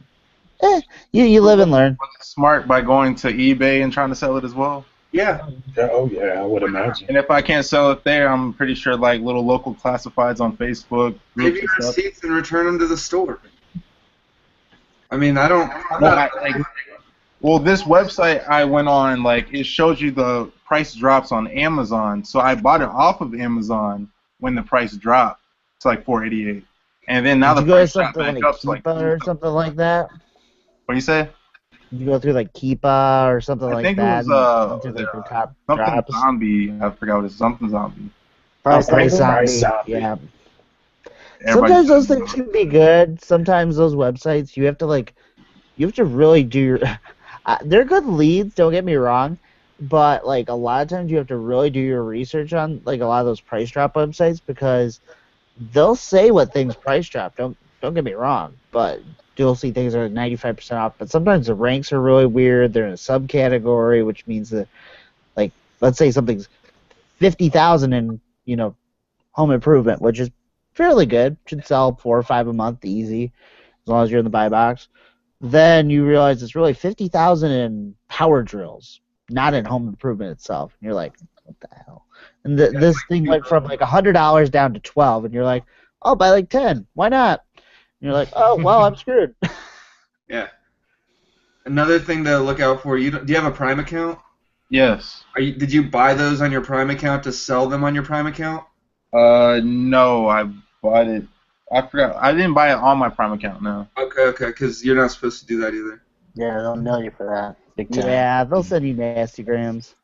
you live and learn. Was it smart by going to eBay and trying to sell it as well? Yeah. Oh yeah, I would imagine. And if I can't sell it there, I'm pretty sure like little local classifieds on Facebook Give groups your and stuff. receipts and return them to the store. I mean, I don't. Well, this website I went on, like, it shows you the price drops on Amazon. So I bought it off of Amazon when the price dropped to like $4.88, and then now Did the you go to price dropped something back like up to like. Keepa or something like that? What do you say? Did you go through like Keepa or something I like think that? it was into like the top something drops? zombie. I forgot what it's something zombie. Price Zombie. Zombie. Yeah. Everybody- Sometimes those things can be good. Sometimes those websites, you have to really do your. They're good leads. Don't get me wrong, but like a lot of times you have to really do your research on like a lot of those price drop websites because they'll say what things price drop. Don't get me wrong, but you'll see things are 95% off. But sometimes the ranks are really weird. They're in a subcategory, which means that like let's say something's 50,000 in home improvement, which is fairly good. Should sell 4 or 5 a month easy, as long as you're in the buy box. Then you realize it's really 50,000 in power drills, not in home improvement itself. And you're like, what the hell? And this thing went from like $100 down to 12, and you're like, oh, buy like 10. Why not? And you're like, oh, well, I'm screwed. Yeah. Another thing to look out for. Do you have a Prime account? Yes. Did you buy those on your Prime account to sell them on your Prime account? No, I bought it. I forgot. I didn't buy it on my Prime account. No. Okay, because you're not supposed to do that either. Yeah, they'll nail you for that. Big time. Yeah, they'll send you nasty grams.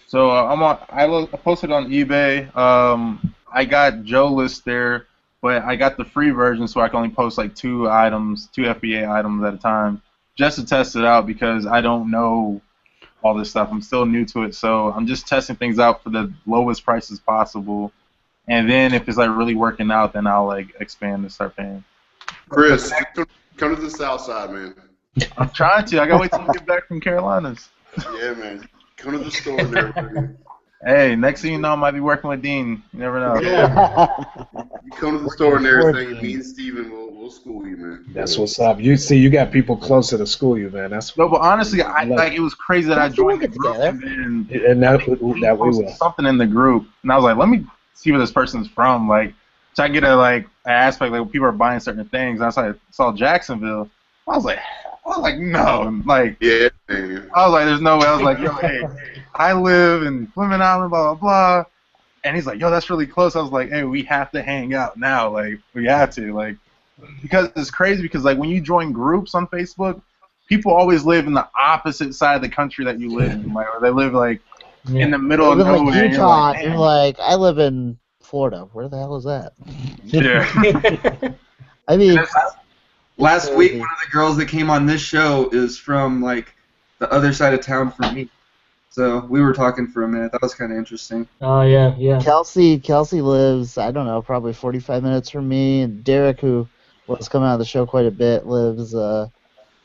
So I posted on eBay. I got Joe List there, but I got the free version, so I can only post like 2 FBA items at a time, just to test it out because I don't know all this stuff. I'm still new to it, so I'm just testing things out for the lowest prices possible. And then if it's like really working out, then I'll like expand and start paying. Chris, come to the South Side, man. I'm trying to. I gotta wait till I get back from Carolinas. Yeah, man. Come to the store there, man. Hey, next thing you know, I might be working with Dean. You never know. Yeah. You come to the store and everything, and me and Steven will We'll school you, man. That's what's up. You see, you got people closer to school you, man. That's No, but honestly, it was crazy that I Let's all joined the get group together. and then that we posted will. something in the group, and I was like, let me see where this person's from, like, so I get a an aspect like when people are buying certain things. And I saw Jacksonville. I was like, no, like, Yeah, man. I was like, there's no way. I was like, yo, hey, I live in Plymouth Island, blah blah blah. And he's like, yo, that's really close. I was like, hey, we have to hang out now. Like, we have to, like, because it's crazy because, like, when you join groups on Facebook, people always live in the opposite side of the country that you live in. Like, or they live, like, in the middle of Live in, nowhere. like and Utah, you're you're like, like, I live in Florida. Where the hell is that? yeah. I mean, Last week, one of the girls that came on this show is from, like, the other side of town from me. So we were talking for a minute. That was kind of interesting. Oh, yeah. Kelsey lives, I don't know, probably 45 minutes from me, and Derek, who was coming out of the show quite a bit, lives, I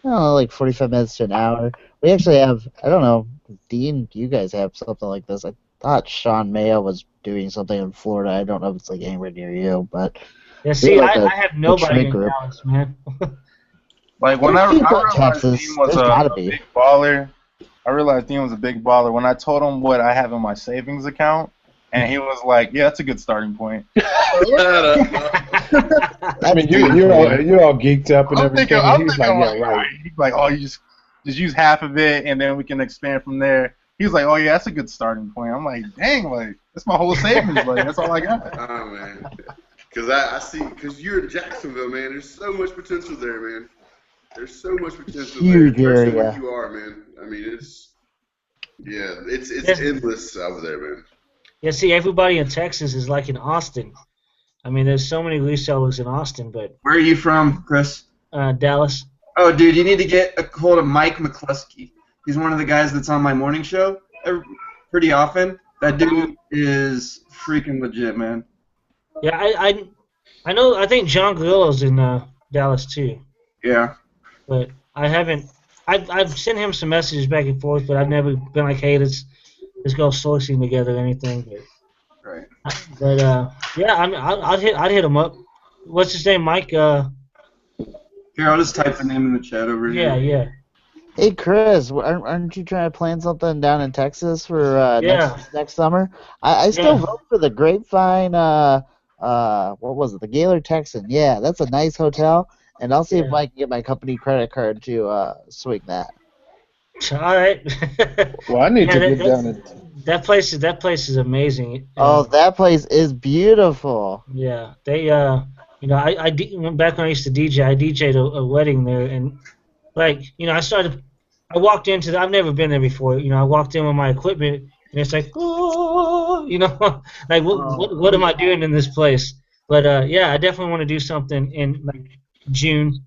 don't know, like 45 minutes to an hour. We actually have, I don't know, Dean, you guys have something like this. I thought Sean Mayo was doing something in Florida. I don't know if it's like anywhere near you, but Yeah, see, like I have nobody trade in group. Dallas, man. Like, when I People in realized Texas, Dean was there's gotta a be. big baller, I realized Dean was a big baller when I told him what I have in my savings account, and he was like, yeah, that's a good starting point. I mean, you're all geeked up and everything. He's like, yeah, right. He's like, oh, you just use half of it, and then we can expand from there. He's like, oh yeah, that's a good starting point. I'm like, dang, like that's my whole savings, like that's all I got. Oh man, because I see, because you're in Jacksonville, man. There's so much potential there, man. There's so much potential Huge there, especially area. where you are, man. I mean, it's Yes. endless over there, man. Yeah, see, everybody in Texas is like in Austin. I mean, there's so many resellers in Austin, but Where are you from, Chris? Dallas. Oh, dude, you need to get a hold of Mike McCluskey. He's one of the guys that's on my morning show pretty often. That dude is freaking legit, man. Yeah, I know. I think John Grillo's in Dallas too, Yeah. but I haven't. I've sent him some messages back and forth, but I've never been like, hey, let's go sourcing together or anything. Right. But yeah, I mean, I'd hit him up. What's his name, Mike? Here, I'll just type the name in the chat over here. Yeah. Hey Chris, aren't you trying to plan something down in Texas for next summer? I still vote for the Grapevine. What was it? The Gaylord Texan. Yeah, that's a nice hotel, and I'll see if I can get my company credit card to swing that. All right. Well, I need to get down to that place is amazing. Oh, that place is beautiful. Yeah, they back when I used to DJ, I DJ'd a wedding there, and like I walked into I've never been there before. I walked in with my equipment, and it's like, oh, like what am I doing in this place? But yeah, I definitely want to do something in like June.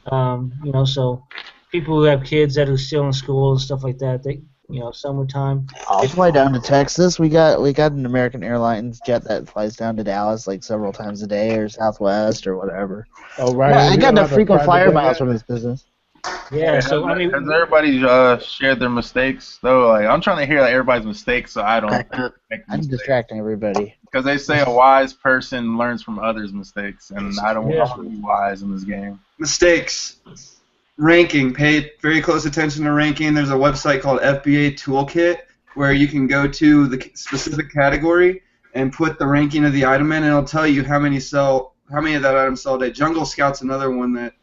So people who have kids that are still in school and stuff like that, summertime. I'll fly down to Texas. We got an American Airlines jet that flies down to Dallas like several times a day, or Southwest or whatever. Oh right. I got enough frequent flyer miles from this business. Yeah. So I mean, has everybody shared their mistakes though? Like, I'm trying to hear like everybody's mistakes, so I don't make I'm mistakes. distracting everybody. Because they say a wise person learns from others' mistakes, and I don't want to be wise in this game. Mistakes. Ranking. Pay very close attention to ranking. There's a website called FBA Toolkit where you can go to the specific category and put the ranking of the item in, and it'll tell you how many of that item sell a day. Jungle Scout's another one that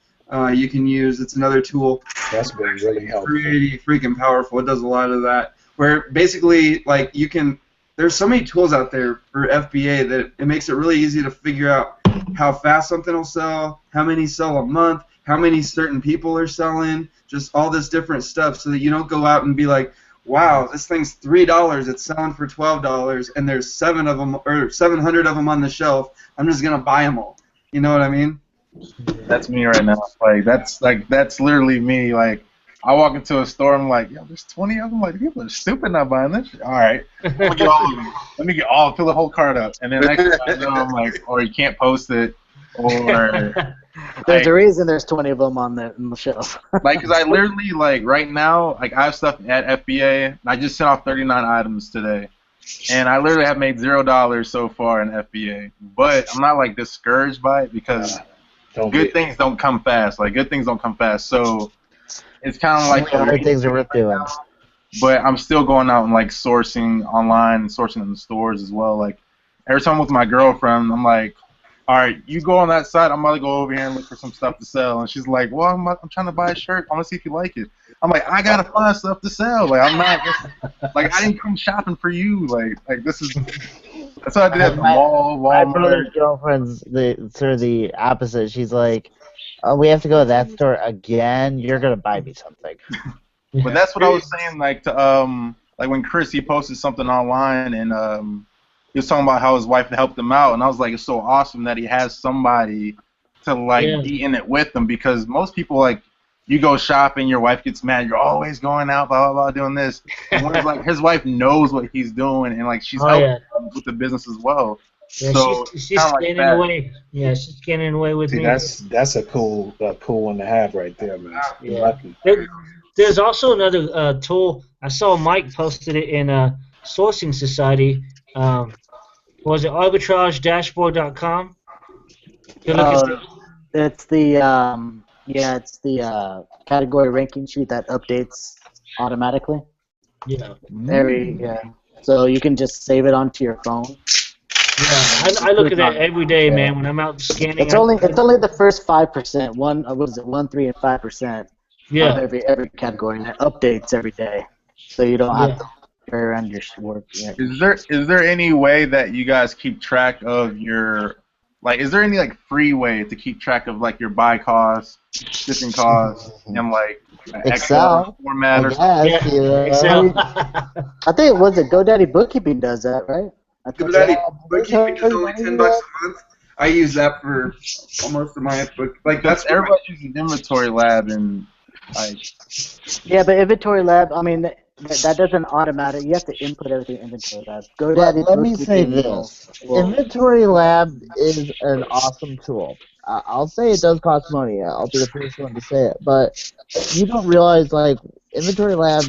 you can use. It's another tool. That's been really helpful. Pretty freaking powerful. It does a lot of that. Where basically, like, there's so many tools out there for FBA that it makes it really easy to figure out how fast something will sell, how many sell a month, how many certain people are selling, just all this different stuff, so that you don't go out and be like, wow, this thing's $3, it's selling for $12, and there's 700 of them on the shelf. I'm just gonna buy them all. You know what I mean? That's me right now. That's literally me. Like, I walk into a store, I'm like, yo, there's 20 of them. Like, people are stupid not buying this shit. All right, let me get all of them. Fill the whole cart up, and then next thing I know, I'm like, or you can't post it, or there's a reason there's 20 of them on the shelf. like, because I literally, like, right now, like, I have stuff at FBA, and I just sent off 39 items today, and I literally have made $0 so far in FBA. But I'm not, like, discouraged by it because good things don't come fast. Like good things don't come fast. So it's kind of like Hard things are worth doing. but I'm still going out and like sourcing online and sourcing in the stores as well. Like every time I'm with my girlfriend, I'm like, all right, you go on that side. I'm gonna go over here and look for some stuff to sell. And she's like, well, I'm trying to buy a shirt. I want to see if you like it. I'm like, I gotta find stuff to sell. Like I'm not like I didn't come shopping for you. Like this is that's what I did at the mall, My Walmart. brother's girlfriend's sort of the opposite. She's like, oh, we have to go to that store again. You're gonna buy me something. But that's what I was saying. Like to like when Chris he posted something online and he was talking about how his wife helped him out, and I was like, it's so awesome that he has somebody to like be in it with him because most people like you go shopping, your wife gets mad, you're always going out, blah blah blah, doing this. And whereas like his wife knows what he's doing, and like she's helping him with the business as well. Yeah, so she's scanning away. Yeah, she's scanning away with me. That's a cool one to have right there, man. Yeah. There's also another tool. I saw Mike posted it in Sourcing Society. Was it arbitragedashboard.com? It's the category ranking sheet that updates automatically. Yeah. So you can just save it onto your phone. Yeah, I look at that every day, man. When I'm out scanning. It's only the first 5%. 1, 3, and 5%. Yeah. Of every category, and it updates every day, so you don't have to carry around your work. Yeah. Is there any way that you guys keep track of your like? Is there any like free way to keep track of like your buy costs, shipping costs, and like Excel format or something? Yeah. Excel. I think it was GoDaddy Bookkeeping does that, right? GoDaddy Bookkeeping is only $10 a month. I use that for almost of my book. Like that's everybody uses Inventory Lab and like. Yeah, but Inventory Lab, I mean, that doesn't automatic. You have to input everything in Inventory Lab. GoDaddy. Let me say this: Inventory Lab is an awesome tool. I'll say it does cost money. I'll be the first one to say it, but you don't realize like Inventory Lab,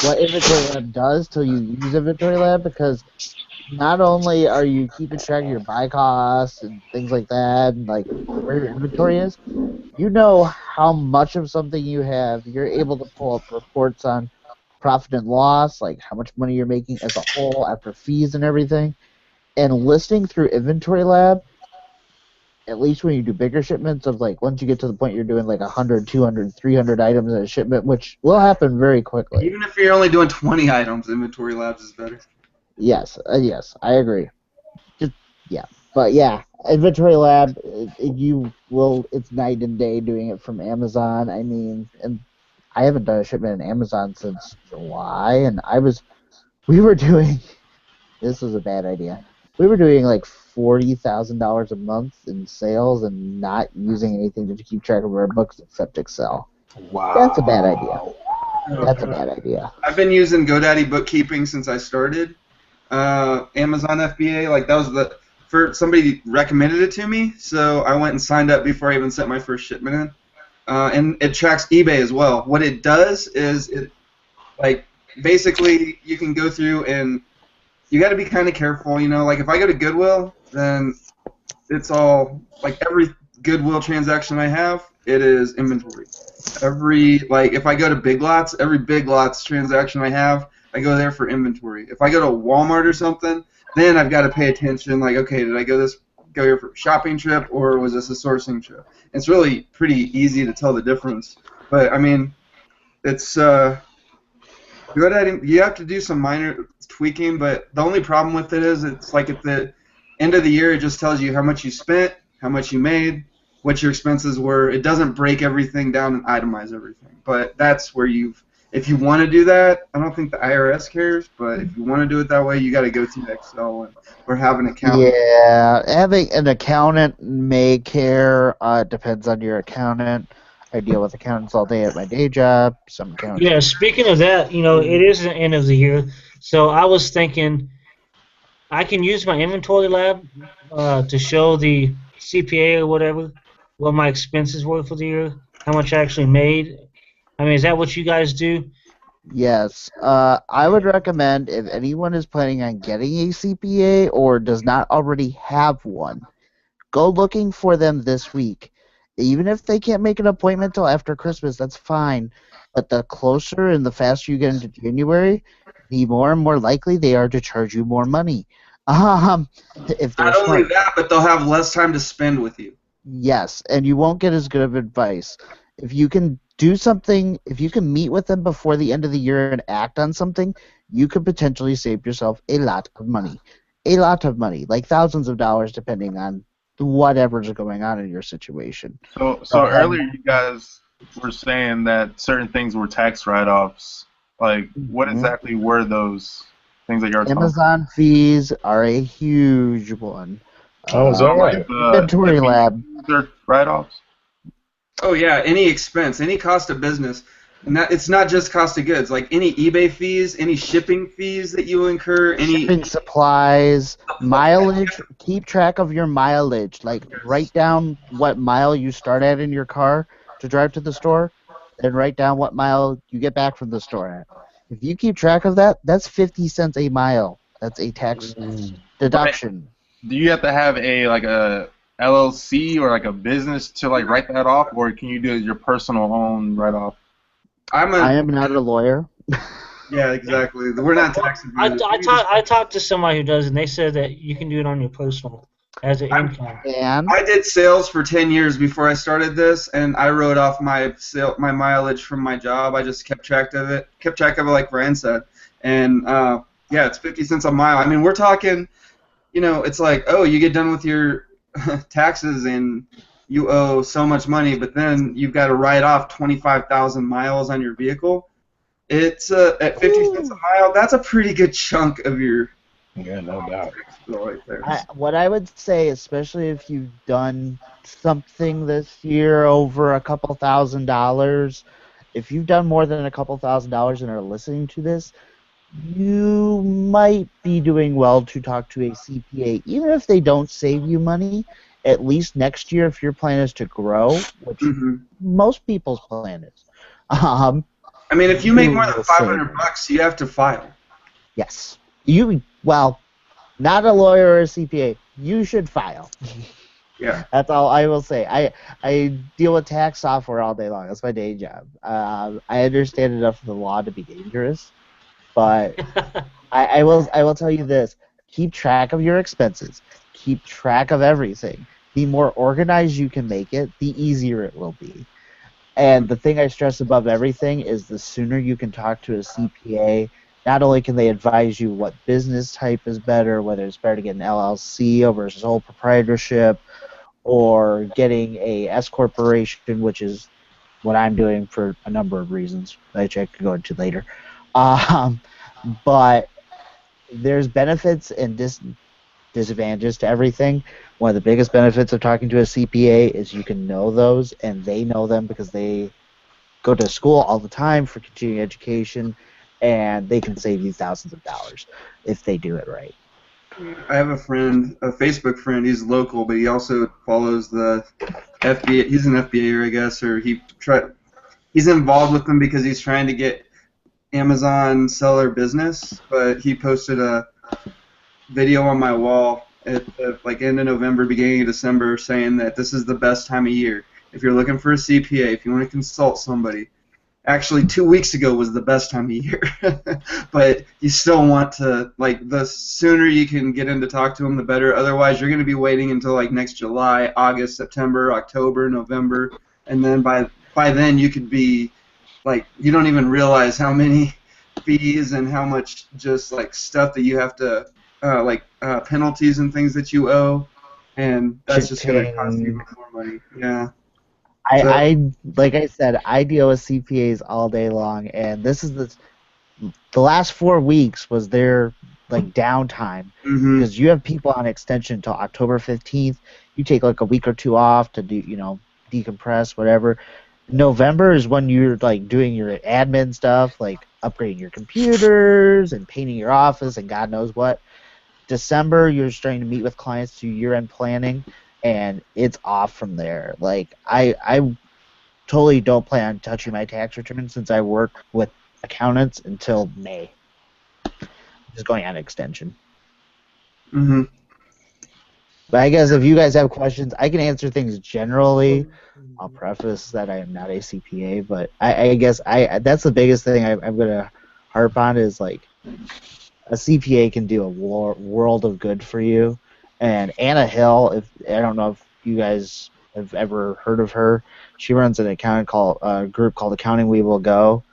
what Inventory Lab does till you use Inventory Lab because. Not only are you keeping track of your buy costs and things like that, and like where your inventory is, you know how much of something you have. You're able to pull up reports on profit and loss, like how much money you're making as a whole after fees and everything. And listing through Inventory Lab, at least when you do bigger shipments of like once you get to the point you're doing like 100, 200, 300 items in a shipment, which will happen very quickly. Even if you're only doing 20 items, Inventory Labs is better. Yes, I agree. But yeah, Inventory Lab, it's night and day doing it from Amazon. I mean, and I haven't done a shipment in Amazon since July, and we were doing, this was a bad idea. We were doing like $40,000 a month in sales and not using anything to keep track of our books except Excel. Wow. That's a bad idea. That's a bad idea. I've been using GoDaddy Bookkeeping since I started. Amazon FBA, like that was somebody recommended it to me, so I went and signed up before I even sent my first shipment in. And it tracks eBay as well. What it does is basically you can go through and you got to be kind of careful, you know. Like if I go to Goodwill, then it's all like every Goodwill transaction I have, it is inventory. If I go to Big Lots, every Big Lots transaction I have, I go there for inventory. If I go to Walmart or something, then I've got to pay attention. Like, okay, did I go here for a shopping trip or was this a sourcing trip? It's really pretty easy to tell the difference. But I mean, it's you have to do some minor tweaking. But the only problem with it is it's like at the end of the year, it just tells you how much you spent, how much you made, what your expenses were. It doesn't break everything down and itemize everything. But that's where if you want to do that, I don't think the IRS cares, but if you want to do it that way, you got to go through Excel or have an accountant. Yeah, having an accountant may care. Depends on your accountant. I deal with accountants all day at my day job. Some accountants. Yeah, speaking of that, you know, it is the end of the year, so I was thinking I can use my Inventory Lab to show the CPA or whatever what my expenses were for the year, how much I actually made. I mean, is that what you guys do? Yes. I would recommend if anyone is planning on getting a CPA or does not already have one, go looking for them this week Even if they can't make an appointment till after Christmas, that's fine. But the closer and the faster you get into January, the more and more likely they are to charge you more money. Um, if they're Not only smart. that, but they'll have less time to spend with you. Yes, and you won't get as good of advice. If you can do something, if you can meet with them before the end of the year and act on something, you could potentially save yourself a lot of money. A lot of money, like thousands of dollars, depending on whatever's going on in your situation. So earlier you guys were saying that certain things were tax write-offs. Like, what Mhm. exactly were those things that you were talking about? Amazon fees are a huge one. Oh, is that right? Like the Inventory shipping lab. fees or write-offs? Oh yeah, any expense, any cost of business, and that it's not just cost of goods. Like any eBay fees, any shipping fees that you incur, any Shipping supplies, mileage. Keep track of your mileage. Like, write down what mile you start at in your car to drive to the store, then write down what mile you get back from the store at. If you keep track of that, that's 50 cents a mile. That's a tax But deduction. do you have to have a LLC or like a business to like write that off, or can you do it your personal own write-off? I'm I a am not a lawyer. yeah, exactly. We're not Well, tax advisors. We just- I talked to somebody who does, and they said that you can do it on your personal as an I'm- income. And I did sales for 10 years before I started this, and I wrote off my mileage from my job. I just kept track of it like Brian said, and yeah, it's 50 cents a mile. I mean, we're talking, it's like, oh, you get done with your taxes and you owe so much money, but then you've got to write off 25,000 miles on your vehicle. It's at 50 cents a mile. That's a pretty good chunk of your Yeah, no doubt. bill right there. what I would say, especially if you've done something this year over a couple $1,000s, if you've done more than a couple $1,000s and are listening to this, you might be doing well to talk to a CPA. Even if they don't save you money, at least next year, if your plan is to grow, which hmm most people's plan is, um, I mean, if you make you more than will save. 500 bucks, you have to file. Yes. Well, not a lawyer or a CPA. You should file. Yeah. That's all I will say. I deal with tax software all day long. That's my day job. I understand enough of the law to be dangerous, but I will tell you this: keep track of your expenses. Keep track of everything. The more organized you can make it, the easier it will be. And the thing I stress above everything is the sooner you can talk to a CPA, not only can they advise you what business type is better, whether it's better to get an LLC over sole proprietorship, or getting a S corporation, which is what I'm doing for a number of reasons, which I could go into later. Um, but there's benefits and disadvantages to everything. One of the biggest benefits of talking to a CPA is you can know those, and they know them because they go to school all the time for continuing education, and they can save you thousands of dollars if they do it right. I have a friend, a Facebook friend. He's local, but he also follows the FBA. He's an FBA, I guess, or he's involved with them because he's trying to get Amazon seller business. But he posted a video on my wall at like end of November, beginning of December, saying that this is the best time of year. If you're looking for a CPA, if you want to consult somebody, actually 2 weeks ago was the best time of year. But you still want to, like, the sooner you can get in to talk to them, the better. Otherwise, you're going to be waiting until like next July, August, September, October, November, and then by then you could be like, you don't even realize how many fees and how much just like stuff that you have to penalties and things that you owe, and that's just going to cost you Shipping. even more money. Yeah. I, So. I like I said, I deal with CPAs all day long, and this is the last 4 weeks was their like downtime Mhm. because you have people on extension until October 15th. You take like a week or two off to do decompress, whatever. November is when you're like doing your admin stuff, like upgrading your computers and painting your office and God knows what. December, you're starting to meet with clients to year-end planning, and it's off from there. Like I totally don't plan on touching my tax return since I work with accountants until May. Just going on extension. Mhm. But I guess if you guys have questions, I can answer things generally. I'll preface that I am not a CPA, but I guess that's the biggest thing I'm gonna harp on is like a CPA can do a world of good for you. And Anna Hill, if I don't know if you guys have ever heard of her, she runs an accounting group called Accounting We Will Go.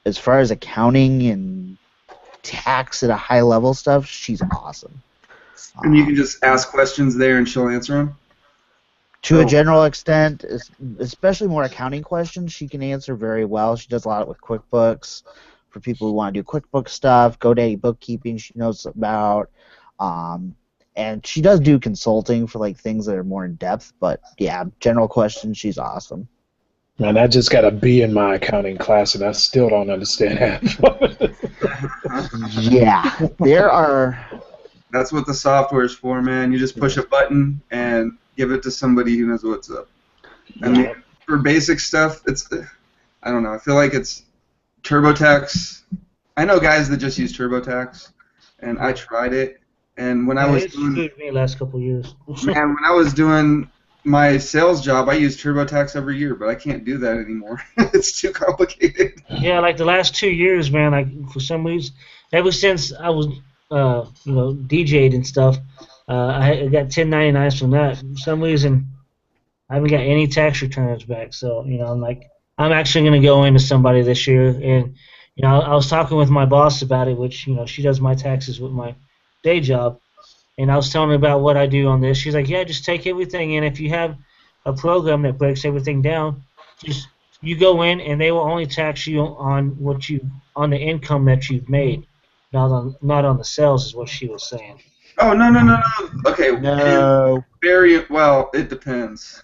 As far as accounting and tax at a high level stuff, she's awesome. And you can just ask questions there, and she'll answer them. To a general extent, especially more accounting questions, she can answer very well. She does a lot with QuickBooks for people who want to do QuickBooks stuff. GoDaddy bookkeeping, she knows about. And she does do consulting for like things that are more in depth. But yeah, general questions, she's awesome. Man, I just got a B in my accounting class, and I still don't understand half of it. Yeah, there are. That's what the software is for, man. You just push a button and give it to somebody who knows what's up. I mean, for basic stuff, I don't know. I feel like it's TurboTax. I know guys that just use TurboTax, and I tried it. And when I was doing me last couple of years. Man, when I was doing my sales job, I used TurboTax every year, but I can't do that anymore. It's too complicated. Yeah, like the last 2 years, man. Like for some reason, ever since I was, DJ'd and stuff, I got 1099s from that. For some reason, I haven't got any tax returns back. So I'm actually going to go into somebody this year, and I was talking with my boss about it, which she does my taxes with my day job. And I was telling her about what I do on this. She's like, yeah, just take everything in. If you have a program that breaks everything down, just you go in and they will only tax you on on the income that you've made, not on the sales, is what she was saying. Oh, no. Okay. No. Very well, it depends.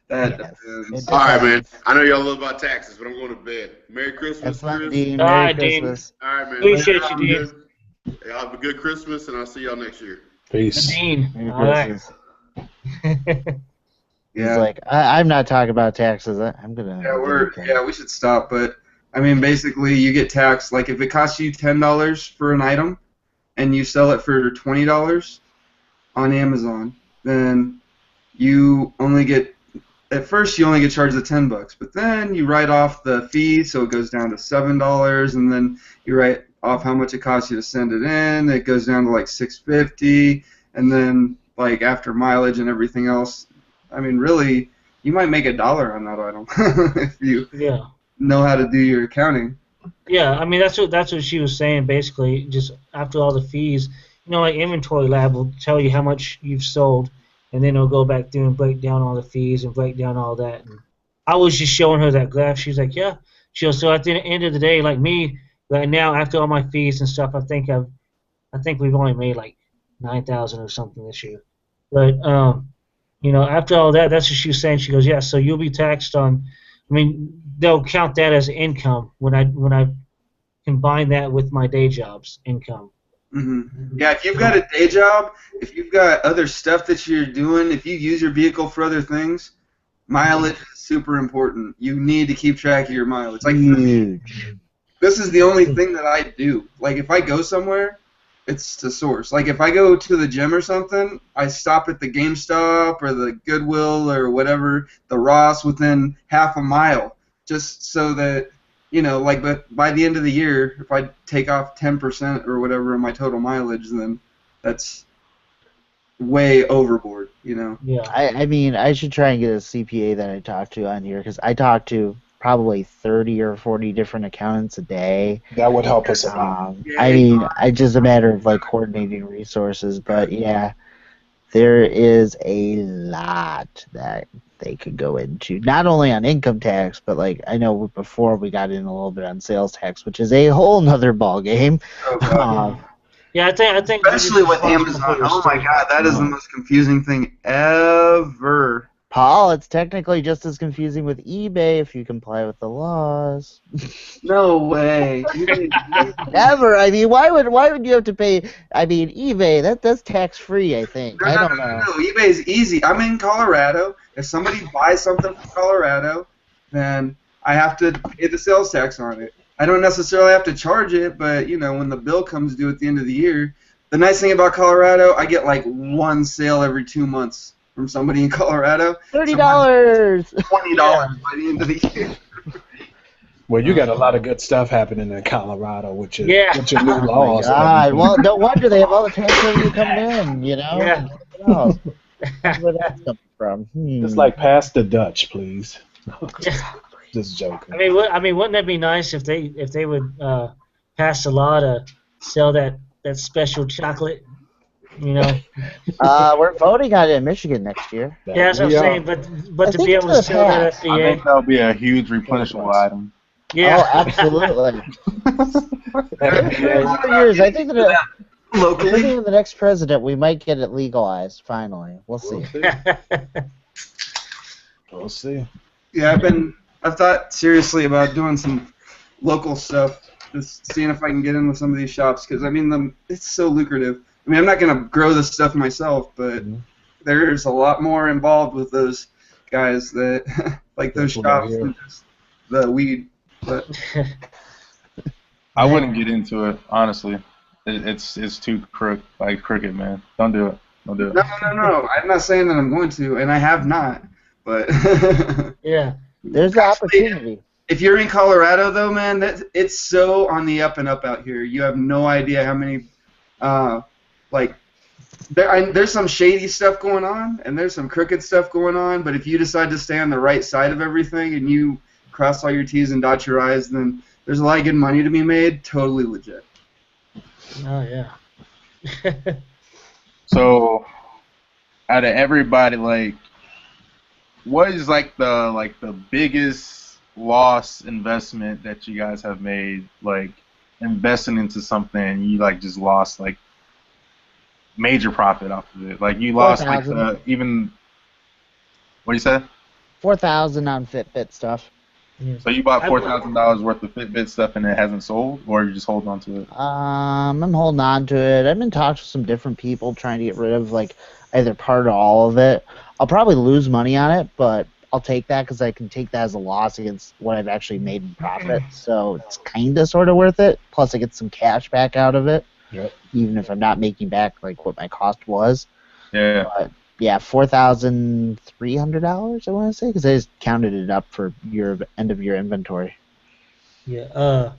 That depends. All right, man. I know y'all love about taxes, but I'm going to bed. Merry Christmas, Have fun, Chris. Dean. All Merry right, Dean. Christmas. All right, man. Appreciate you, Dean. Y'all have a good Christmas, and I'll see y'all next year. Peace. Dean. Merry All right. Christmas. He's Yeah. like, I'm not talking about taxes. I'm gonna. We should stop. But I mean, basically, you get taxed. Like if it costs you $10 for an item, and you sell it for $20 on Amazon, then you only get. At first, you only get charged the $10, but then you write off the fee, so it goes down to $7, and then you write off how much it costs you to send it in. It goes down to like $6.50, and then like after mileage and everything else, I mean, really, you might make $1 on that item if you know how to do your accounting. Yeah, I mean that's what she was saying basically. Just after all the fees, like Inventory Lab will tell you how much you've sold, and then it'll go back through and break down all the fees and break down all that. And I was just showing her that graph. She's like, yeah. So at the end of the day, like me right now, after all my fees and stuff, I think we've only made like 9,000 or something this year. But after all that, that's what she was saying. She goes, yeah. So you'll be taxed on. I mean, they'll count that as income when I combine that with my day job's income. Mm-hmm. Yeah, if you've got a day job, if you've got other stuff that you're doing, if you use your vehicle for other things, mileage is super important. You need to keep track of your mileage. Like for me, this is the only thing that I do. Like if I go somewhere, it's to source. Like if I go to the gym or something, I stop at the GameStop or the Goodwill or whatever, the Ross within half a mile, just so that but by the end of the year, if I take off 10% or whatever of my total mileage, then that's way overboard, Yeah. I mean, I should try and get a CPA that I talk to on here because I talk to probably 30 or 40 different accountants a day. That would help us a lot. I mean, it's just a matter of like coordinating resources, but yeah, there is a lot that they could go into, not only on income tax, but like I know before we got in a little bit on sales tax, which is a whole nother ball game. Yeah, I think especially with Amazon. Oh my God, that is the most confusing thing ever. Paul, it's technically just as confusing with eBay if you comply with the laws. No way. Never. I mean, why would you have to pay? I mean, eBay that's tax free. I think. I don't know. No, eBay's easy. I'm in Colorado. If somebody buys something from Colorado, then I have to pay the sales tax on it. I don't necessarily have to charge it, but when the bill comes due at the end of the year, The nice thing about Colorado, I get like one sale every 2 months from somebody in Colorado. $30. $20 by the end of the year. Well, you got a lot of good stuff happening in Colorado with your Yeah. with your new Oh my laws. and God! everything. Well, no wonder they have all the tax revenue coming in. You know, Yeah. and everything else. That's where that's coming from. It's like pass the Dutch, please. Yeah. Just joking. I mean, wouldn't that be nice if they would pass a law to sell that special chocolate? You know. We're voting on it in Michigan next year. Yeah, that's what I'm We are. saying. But I to think be it's able to gonna sell that pass. I think FBA. that'll be a huge replenishable item. Yeah. Oh, absolutely. FBA. 4 years. I think that Locally. the next president, we might get it legalized. Finally, we'll see. We'll see. Yeah, I've thought seriously about doing some local stuff, just seeing if I can get in with some of these shops, because I mean, it's so lucrative. I mean, I'm not gonna grow this stuff myself, but there's a lot more involved with those guys that like those That's what I shops hear. than just the weed. But I wouldn't get into it, honestly. It's too crooked, man. Don't do it. Don't do it. no. I'm not saying that I'm going to, and I have not. But Yeah. There's the opportunity. if you're in Colorado, though, man, it's so on the up and up out here. You have no idea how many, there's some shady stuff going on, and there's some crooked stuff going on. But if you decide to stay on the right side of everything and you cross all your T's and dot your I's, then there's a lot of good money to be made. Totally legit. Oh yeah. So, out of everybody, like, what is the biggest loss investment that you guys have made? Like, investing into something and you just lost major profit off of it. Like you lost 4,000. even. What do you say? 4,000 on Fitbit stuff. So you bought $4,000 worth of Fitbit stuff and it hasn't sold, or you're just holding on to it? I'm holding on to it. I've been talking to some different people trying to get rid of either part or all of it. I'll probably lose money on it, but I'll take that because I can take that as a loss against what I've actually made in profit. So it's kind of sort of worth it. Plus I get some cash back out of it, even if I'm not making back what my cost was. Yeah. But yeah, $4,300 I want to say, because I just counted it up for your end of your inventory. Yeah.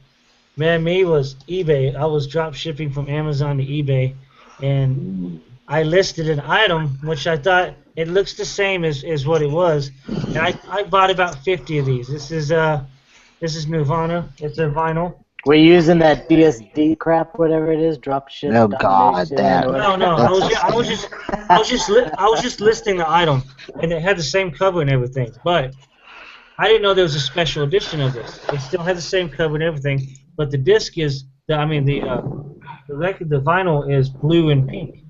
Man, me was eBay. I was drop shipping from Amazon to eBay, and I listed an item which I thought it looks the same as what it was, and I bought about 50 of these. This is Nirvana. It's a vinyl. We're using that DSD crap, whatever it is, drop ship. Oh God, that. No. I was just listing the item, and it had the same cover and everything. But I didn't know there was a special edition of this. It still had the same cover and everything, but the disc is the vinyl is blue and pink.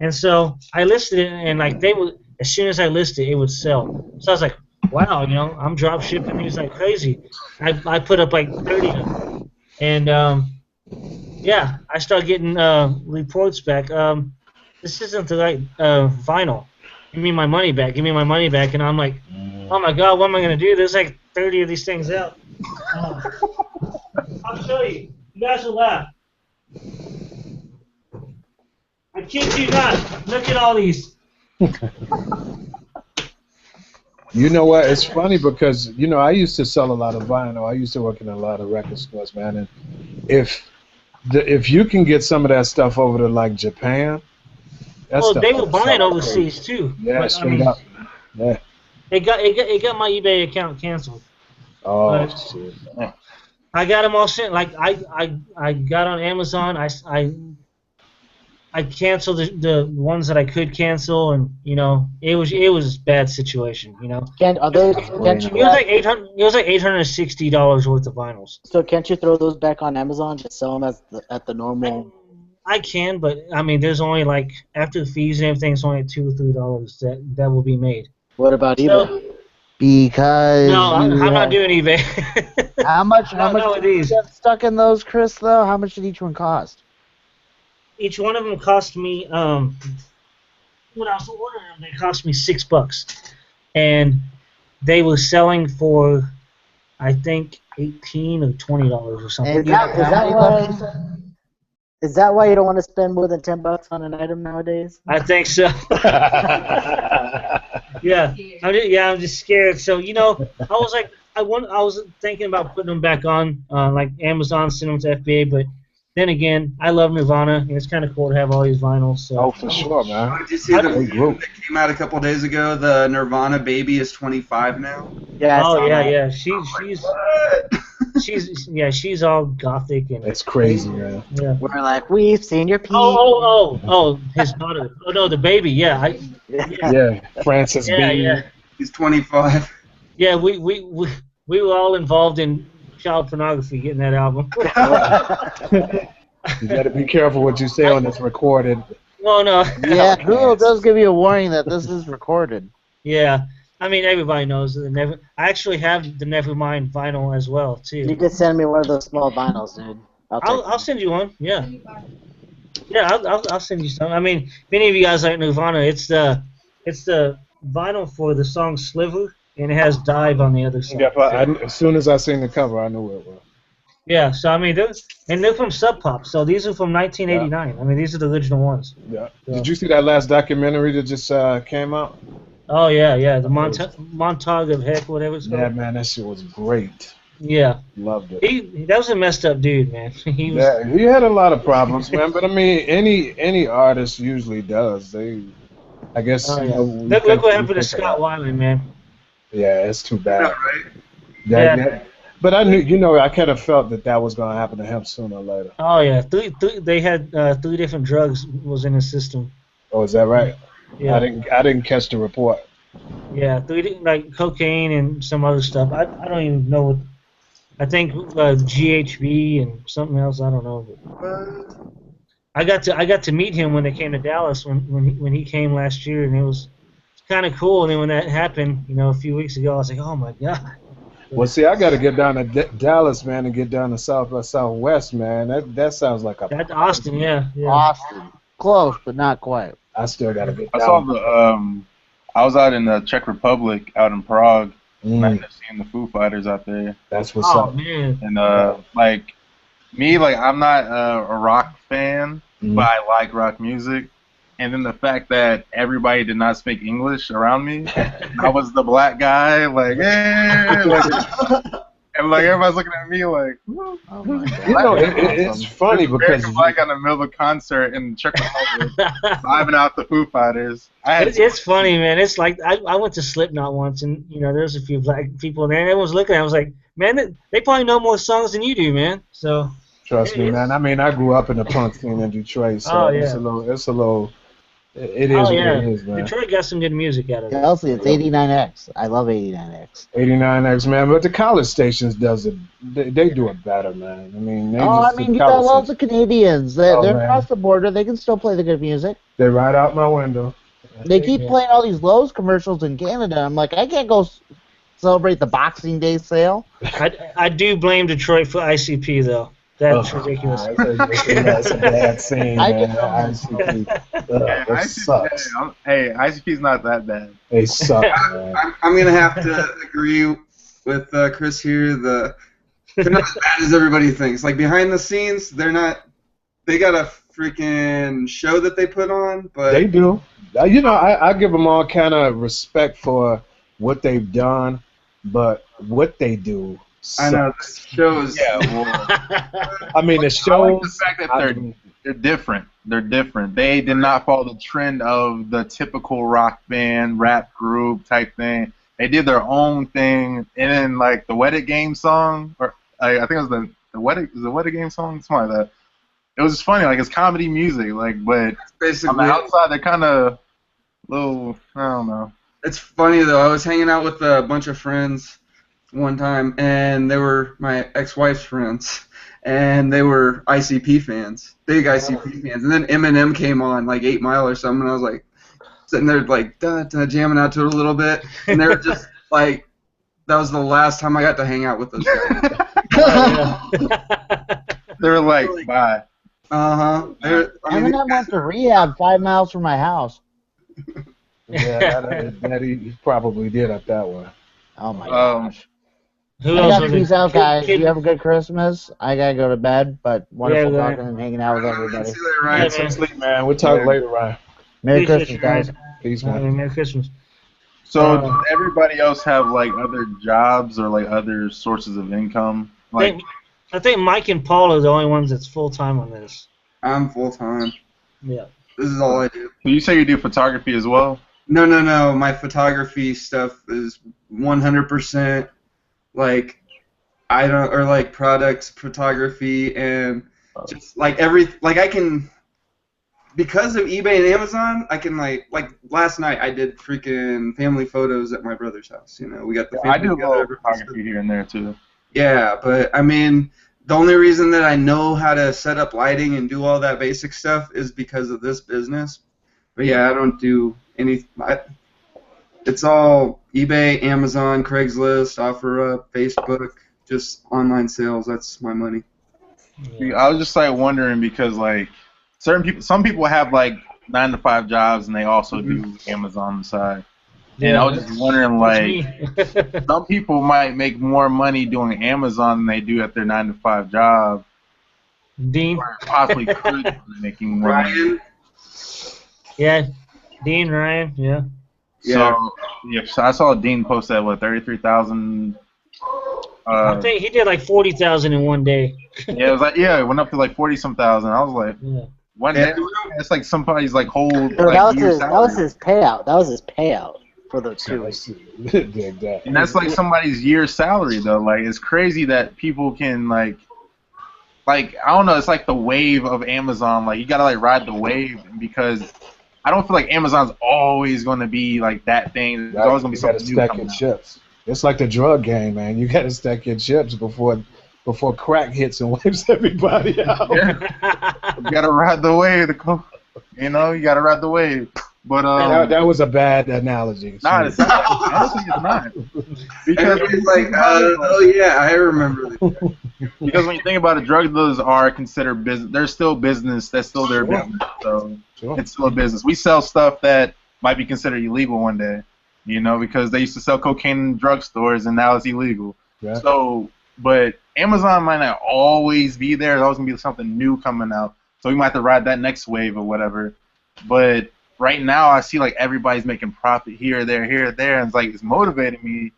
And so I listed it, and as soon as I listed it, it would sell. So I was like, wow, I'm drop shipping these like crazy. I put up 30 of them. And yeah, I started getting reports back. This isn't the right vinyl. Give me my money back. Give me my money back. And I'm like, oh my God, what am I going to do? There's 30 of these things out. I'll show you. You guys will laugh. I kid you not. Look at all these. You know what? It's funny because I used to sell a lot of vinyl. I used to work in a lot of record stores, man. And if you can get some of that stuff over to Japan, they were buying overseas too. Yeah, straight up. Yeah. It got my eBay account canceled. Oh shit. I got them all sent. I got on Amazon. I canceled the ones that I could cancel, and it was a bad situation. Can't you? It was like $860 worth of vinyls. So can't you throw those back on Amazon? Just sell them at the normal. I can, but I mean, there's only after the fees and everything, it's only $2 or $3 that will be made. What about eBay? Because no, I'm not doing eBay. How much did you get stuck in those, Chris? Though, how much did each one cost? Each one of them cost me when I was ordering them, they cost me $6, and they were selling for I think $18 or $20 or something. Is that Is that why you don't want to spend more than $10 on an item nowadays? I think so. Yeah, I'm just scared. So I was like, I was thinking about putting them back on, like Amazon, send them to FBA, but then again, I love Nirvana, and it's kind of cool to have all these vinyls. So. Oh, for sure, man. Did you see the Great group. that came out a couple days ago? The Nirvana baby is 25 now. Yeah. Oh yeah, that. yeah. What? She's all gothic and. It's crazy, man. Yeah. We're like, we've seen your peak. Oh, his daughter. Oh no, the baby. Yeah, Yeah, Francis yeah, B. yeah. He's 25. Yeah, we were all involved in child pornography getting that album. You got to be careful what you say on this recorded. Well, no. Yeah, Google does give you a warning that this is recorded. Yeah, I mean everybody knows the I actually have the Nevermind vinyl as well too. You could send me one of those small vinyls, dude. I'll send you one. Yeah. Yeah, I'll send you some. I mean, if any of you guys like Nirvana, it's the vinyl for the song Sliver, and it has Dive on the other side. Yeah, as soon as I seen the cover, I knew it was. Yeah, so I mean, they're from Sub Pop, so these are from 1989. Yeah. I mean, these are the original ones. Yeah. So. Did you see that last documentary that just came out? Oh yeah, the Montauk of Heck, whatever it's called. Yeah, man, that shit was great. Yeah. Loved it. That was a messed up dude, man. He had a lot of problems, man. But I mean, any artist usually does. I guess. Oh, yeah. Look what happened to Scott Weiland, man. Yeah, it's too bad. Right? Yeah. But I knew, I kind of felt that was going to happen to him sooner or later. Oh yeah, they had 3 different drugs was in his system. Oh, is that right? Yeah. I didn't catch the report. Yeah, 3 like cocaine and some other stuff. I don't even know what. I think GHB and something else. I don't know. But I got to meet him when they came to Dallas when he came last year, and it was kind of cool. And then when that happened, a few weeks ago, I was like, oh my god. Well, see, I got to get down to Dallas, man, and get down to Southwest, man. That sounds like a. That's Austin, yeah. Austin, close but not quite. I still got to get down. I saw I was out in the Czech Republic, out in Prague, and I ended up seeing the Foo Fighters out there. That's what's up. Man. And I'm not a rock fan, but I like rock music. And then the fact that everybody did not speak English around me, I was the black guy, like, hey, and everybody's looking at me like, oh my God. It's funny because black guy in the middle of a concert in the Czech Republic, vibing out the Foo Fighters. It's funny, man. It's like I went to Slipknot once, and there's a few black people there, and everyone's looking at me. I was like, man, they probably know more songs than you do, man. So trust me, man. I mean, I grew up in the punk scene in Detroit, so it's a little. It is what it is, man. Detroit got some good music out of it. Kelsey, it's 89X. I love 89X. 89X, man. But the college stations does it. They do it better, man. I mean, you got lots of Canadians. They're across the border. They can still play the good music. They're right out my window. They keep playing all these Lowe's commercials in Canada. I'm like, I can't go celebrate the Boxing Day sale. I do blame Detroit for ICP, though. That's ridiculous. That's a bad scene, man. ICP. It sucks. Hey, ICP's not that bad. They suck, man. I'm going to have to agree with Chris here. They're not as bad as everybody thinks. Like, behind the scenes, they're not. They got a freaking show that they put on, but. They do. I give them all kind of respect for what they've done, but what they do. I know the shows. Yeah, well, I mean the shows. I like the fact that they're different. They're different. They did not follow the trend of the typical rock band, rap group type thing. They did their own thing, and then the Wedded Game song, or I think it was the Wedded Game song, something like that. It was just funny, it's comedy music, but basically on the outside they're kind of little. I don't know. It's funny though. I was hanging out with a bunch of friends one time, and they were my ex-wife's friends, and they were ICP fans, big ICP fans. And then Eminem came on, 8 Mile or something, and I was sitting there jamming out to it a little bit, and they were just that was the last time I got to hang out with those guys. They were like, bye. Eminem went to rehab 5 miles from my house. Yeah, that he probably did up that way. Oh my gosh. Who I else gotta was peace it? out, guys. Kid. You have a good Christmas. I gotta go to bed, but Yeah, wonderful talking Ryan. and hanging out with All right, man. everybody. See you later, Yeah, Ryan. Get some man. sleep, man. We'll talk Yeah. later, Ryan. Merry Appreciate Christmas, you, guys. Ryan. Peace, All man. right, Merry Christmas. So does everybody else have like other jobs or like other sources of income? Like, I think Mike and Paul are the only ones that's full time on this. I'm full time. Yeah. This is all I do. so you say you do photography as well? No, no, no. My photography stuff is 100% like I don't or like products photography and just like I can because of eBay and Amazon I can like last night I did freaking family photos at my brother's house. You know, we got the I family do a little together. photography here and there too. Yeah, but I mean, the only reason that I know how to set up lighting and do all that basic stuff is because of this business. But yeah, I don't do any. It's all eBay, Amazon, Craigslist, OfferUp, Facebook, just online sales. That's my money. See, I was just like wondering because like some people have like 9 to 5 jobs and they also do Amazon on the side. And I was just wondering like some people might make more money doing Amazon than they do at their 9 to 5 job. Dean. Or possibly could be making more money. Ryan? Yeah. Dean, Ryan, yeah. So, yeah, so I saw Dean post that, what, 33,000? I think he did like 40,000 in one day. Yeah, it was like, it went up to like 40-some thousand. I was like, one day, it's like somebody's like whole No, like, that was his payout. That was his payout for the 2 weeks. And that's like somebody's year's salary though. Like it's crazy that people can like I don't know. It's like the wave of Amazon. Like you gotta like ride the wave because I don't feel like Amazon's always going to be like that thing. There's always going to be something new coming out. Chips. It's like the drug game, man. You got to stack your chips before crack hits and wipes everybody out. Yeah. You got to ride the wave. You know, you got to ride the wave. But that was a bad analogy. Nah, it's not. Honestly, it's not. Because everybody's like, oh yeah, I remember that. Because when you think about it, drug dealers are considered business. They're still business. That's still their business. So it's still a business. We sell stuff that might be considered illegal one day, you know, because they used to sell cocaine in drugstores and now it's illegal. Yeah. So, but Amazon might not always be there. There's always gonna be something new coming out. So we might have to ride that next wave or whatever. But right now, I see like everybody's making profit here, there, and it's like it's motivating me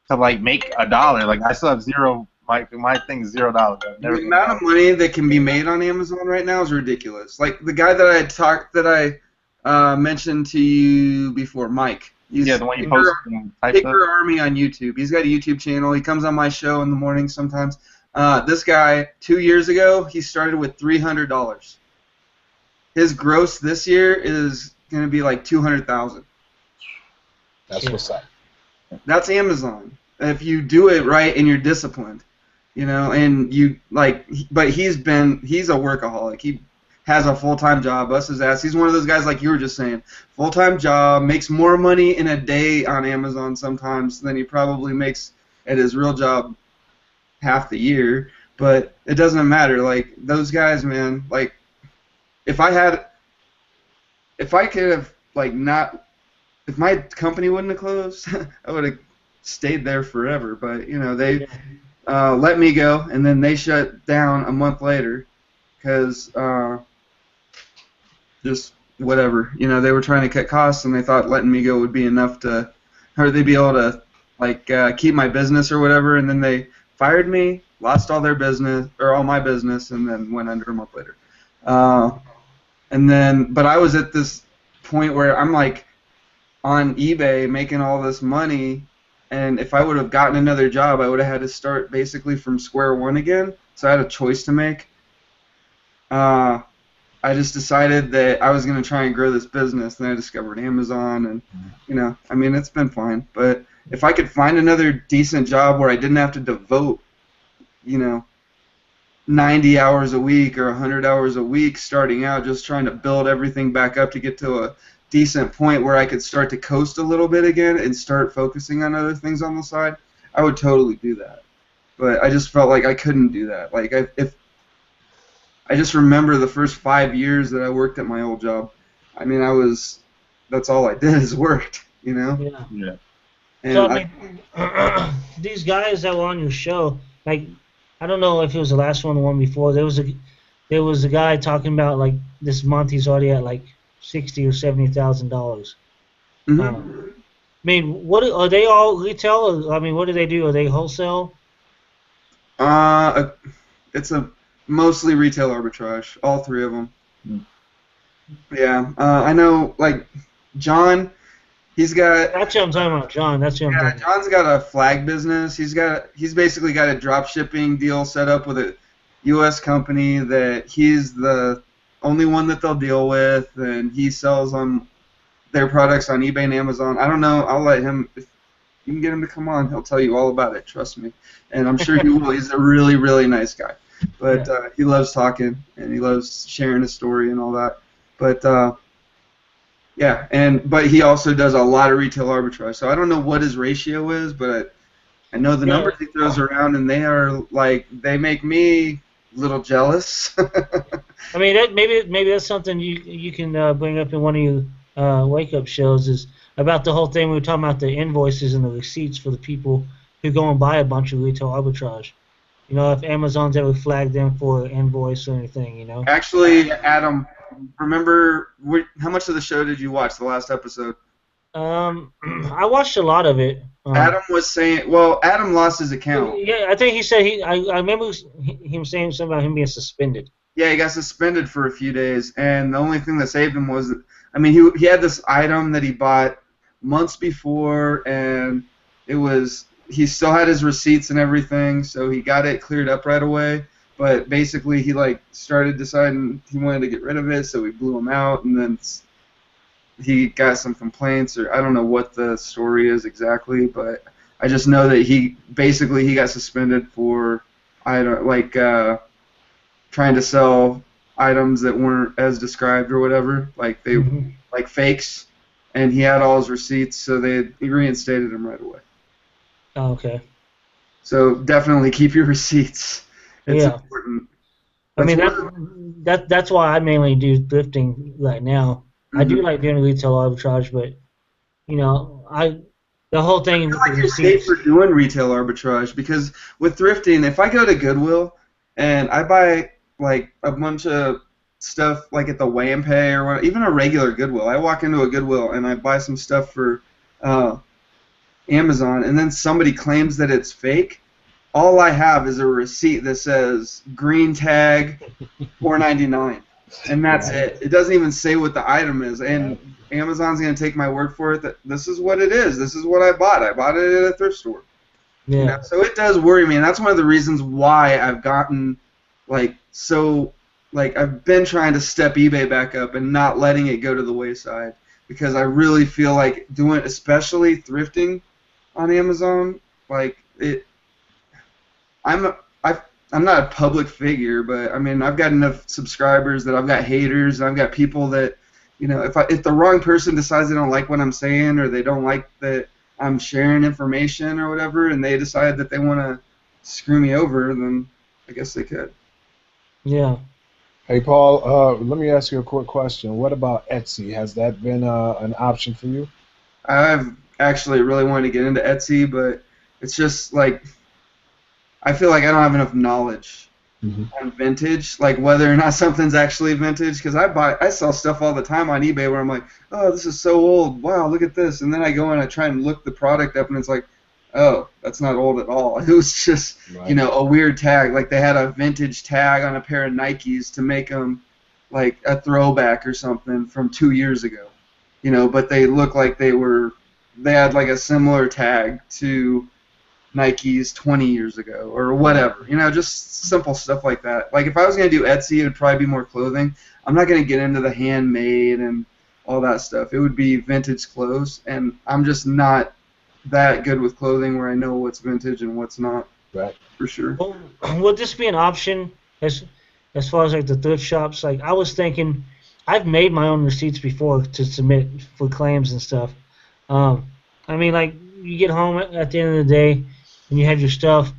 to like make $1. Like I still have zero. My thing's $0. The amount of money that can be made on Amazon right now is ridiculous. Like the guy that I mentioned to you before, Mike. Yeah, the one you posted. Picker Army on YouTube. He's got a YouTube channel. He comes on my show in the morning sometimes. This guy, 2 years ago, he started with $300. His gross this year is going to be like $200,000. That's what's up. That's Amazon. If you do it right and you're disciplined, you know, and you like, but he's a workaholic. He has a full-time job, busts his ass. He's one of those guys like you were just saying, full-time job, makes more money in a day on Amazon sometimes than he probably makes at his real job half the year. But it doesn't matter. Like those guys, man. Like if I could have like not, if my company wouldn't have closed, I would have stayed there forever. But you know they let me go, and then they shut down a month later because just whatever. You know they were trying to cut costs, and they thought letting me go would be enough to, or they'd be able to like keep my business or whatever. And then they fired me, lost all their business or all my business, and then went under a month later. And then, but I was at this point where I'm like on eBay making all this money, and if I would have gotten another job, I would have had to start basically from square one again. So I had a choice to make. I just decided that I was going to try and grow this business, and I discovered Amazon, and you know, I mean, it's been fine. But if I could find another decent job where I didn't have to devote, you know, 90 hours a week or 100 hours a week starting out, just trying to build everything back up to get to a decent point where I could start to coast a little bit again and start focusing on other things on the side, I would totally do that. But I just felt like I couldn't do that. Like if I just remember the first 5 years that I worked at my old job. I mean, that's all I did is worked, you know? Yeah. So And I mean, these guys that were on your show, like, I don't know if it was the last one or the one before. There was a guy talking about like this month he's already at like $60,000 or $70,000. mhm. I mean, what are they all retail? Or, I mean, what do they do? Are they wholesale? uh, it's a mostly retail arbitrage, all three of them. Hmm. Yeah, I know. Like John, he's got That's what I'm talking about, John. That's what I'm yeah, talking about. John's got a flag business. He's basically got a drop shipping deal set up with a U.S. company that he's the only one that they'll deal with, and he sells on their products on eBay and Amazon. I don't know. I'll let him. If you can get him to come on, he'll tell you all about it. Trust me, and I'm sure he will. He's a really, really nice guy, but Yeah. he loves talking and he loves sharing his story and all that. But yeah, but he also does a lot of retail arbitrage. So I don't know what his ratio is, but I know the Yeah. numbers he throws around, and they are like they make me a little jealous. I mean, maybe that's something you can bring up in one of your wake up shows is about the whole thing we were talking about, the invoices and the receipts for the people who go and buy a bunch of retail arbitrage. You know, if Amazon's ever flagged them for an invoice or anything, you know. Actually, Adam, remember how much of the show did you watch? The last episode. I watched a lot of it. Adam was saying, well, Adam lost his account. Yeah, I think he said I remember him saying something about him being suspended. Yeah, he got suspended for a few days, and the only thing that saved him was, I mean, he had this item that he bought months before, and he still had his receipts and everything, so he got it cleared up right away. But basically, he like started deciding he wanted to get rid of it, so we blew him out, and then he got some complaints, or I don't know what the story is exactly, but I just know that he got suspended for trying to sell items that weren't as described or whatever, like fakes, and he had all his receipts, so he reinstated him right away. Oh, okay. So definitely keep your receipts. It's Yeah. important. I mean That's that's why I mainly do thrifting right now. I do like doing retail arbitrage, but you know, the whole thing with like the you're safe receipts. for doing retail arbitrage because with thrifting, if I go to Goodwill and I buy like a bunch of stuff like at the Weigh and Pay or what, even a regular Goodwill, I walk into a Goodwill and I buy some stuff for Amazon, and then somebody claims that it's fake. All I have is a receipt that says green tag, $4.99, and that's it. It doesn't even say what the item is, and Amazon's gonna take my word for it that this is what it is. This is what I bought. I bought it at a thrift store. Yeah. You know? So it does worry me, and that's one of the reasons why I've gotten I've been trying to step eBay back up and not letting it go to the wayside because I really feel like doing, especially thrifting on Amazon, like it. I'm not a public figure, but I mean I've got enough subscribers that I've got haters and I've got people that, you know, if the wrong person decides they don't like what I'm saying or they don't like that I'm sharing information or whatever, and they decide that they want to screw me over, then I guess they could. Yeah. Hey, Paul, let me ask you a quick question. What about Etsy? Has that been an option for you? I've actually really wanted to get into Etsy, but it's just like I feel like I don't have enough knowledge on vintage, like whether or not something's actually vintage. Because I sell stuff all the time on eBay where I'm like, oh, this is so old. Wow, look at this. And then I go and I try and look the product up, and it's like, oh, that's not old at all. It was just, you know, a weird tag. Like they had a vintage tag on a pair of Nikes to make them like a throwback or something from 2 years ago. You know, but they look like they had like a similar tag to Nikes 20 years ago or whatever, you know, just simple stuff like that. Like if I was going to do Etsy, it would probably be more clothing. I'm not going to get into the handmade and all that stuff. It would be vintage clothes, and I'm just not that good with clothing where I know what's vintage and what's not. Right. For sure. Well, would this be an option as far as like the thrift shops? Like I was thinking, I've made my own receipts before to submit for claims and stuff. I mean, like you get home at the end of the day and you have your stuff,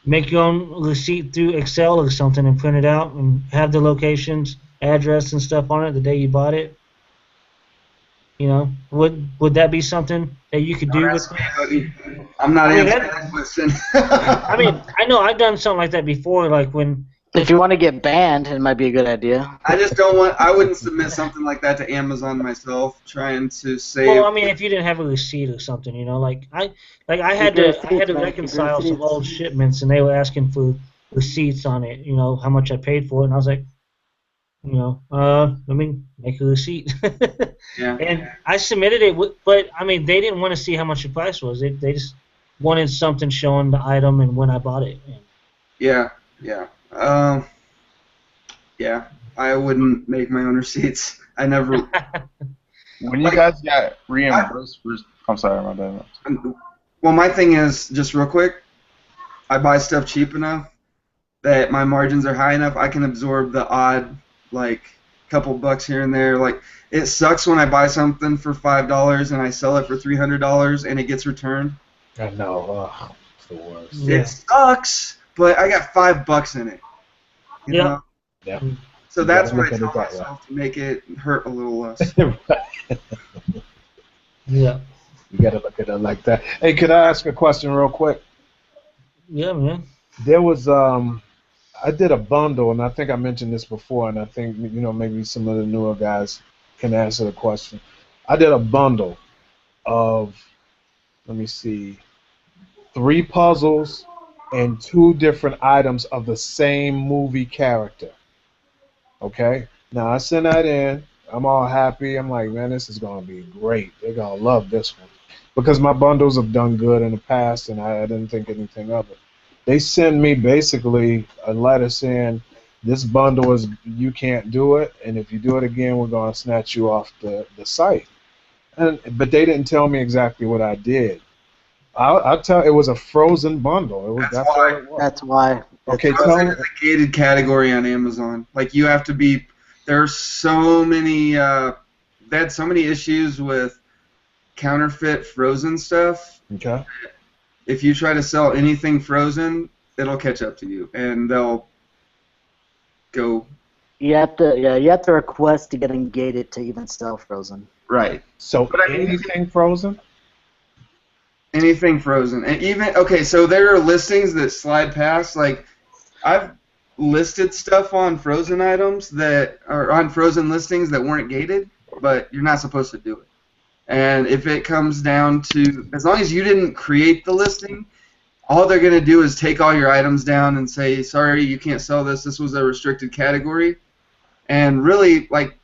make your own receipt through Excel or something and print it out and have the locations, address and stuff on it the day you bought it. You know, would that be something that you could Don't do with? ask me, buddy. I'm not I mean, answering that question. I mean, I know I've done something like that before, like when. If you want to get banned, it might be a good idea. I just don't want. I wouldn't submit something like that to Amazon myself, trying to save. Well, I mean, if you didn't have a receipt or something, you know, I Keep had your to receipts, man. Keep your reconcile some receipts. old shipments, and they were asking for receipts on it, you know, how much I paid for it, and I was like, you know, let me make a receipt. Yeah. And I submitted it, but I mean, they didn't want to see how much the price was. They just wanted something showing the item and when I bought it. Yeah. Yeah. Yeah. I wouldn't make my own receipts. I never. When you guys got reimbursed for, I'm sorry, my bad. Well, my thing is just real quick. I buy stuff cheap enough that my margins are high enough. I can absorb the odd, like, couple bucks here and there. Like, it sucks when I buy something for $5 and I sell it for $300 and it gets returned. I know. It's the worst. Yeah. It sucks, but I got $5 in it. You Yep. know? Yeah. So You that's gotta what I look at tell it that way. myself to make it hurt a little less. Yeah. You got to look at it like that. Hey, could I ask a question real quick? Yeah, man. There was I did a bundle, and I think I mentioned this before, and I think maybe some of the newer guys can answer the question. I did a bundle of, let me see, 3 puzzles and 2 different items of the same movie character. Okay? Now I sent that in. I'm all happy. I'm like, man, this is gonna be great. They're gonna love this one because my bundles have done good in the past, and I didn't think anything of it. They send me basically a letter saying this bundle is you can't do it, and if you do it again, we're gonna snatch you off the site. But they didn't tell me exactly what I did. I'll tell. It was a frozen bundle. That's all it was. That's why. Okay, tell Frozen me. is a gated category on Amazon. Like, you have to be. There's so many. They had so many issues with counterfeit frozen stuff. Okay. If you try to sell anything frozen, it'll catch up to you, and they'll go You have to request to get gated to even sell frozen. right. So But I mean, anything frozen? Anything frozen, and even okay. So there are listings that slide past. Like, I've listed stuff on frozen items that are on frozen listings that weren't gated, but you're not supposed to do it. And if it comes down to, as long as you didn't create the listing, all they're going to do is take all your items down and say, sorry, you can't sell this. This was a restricted category. And really, like,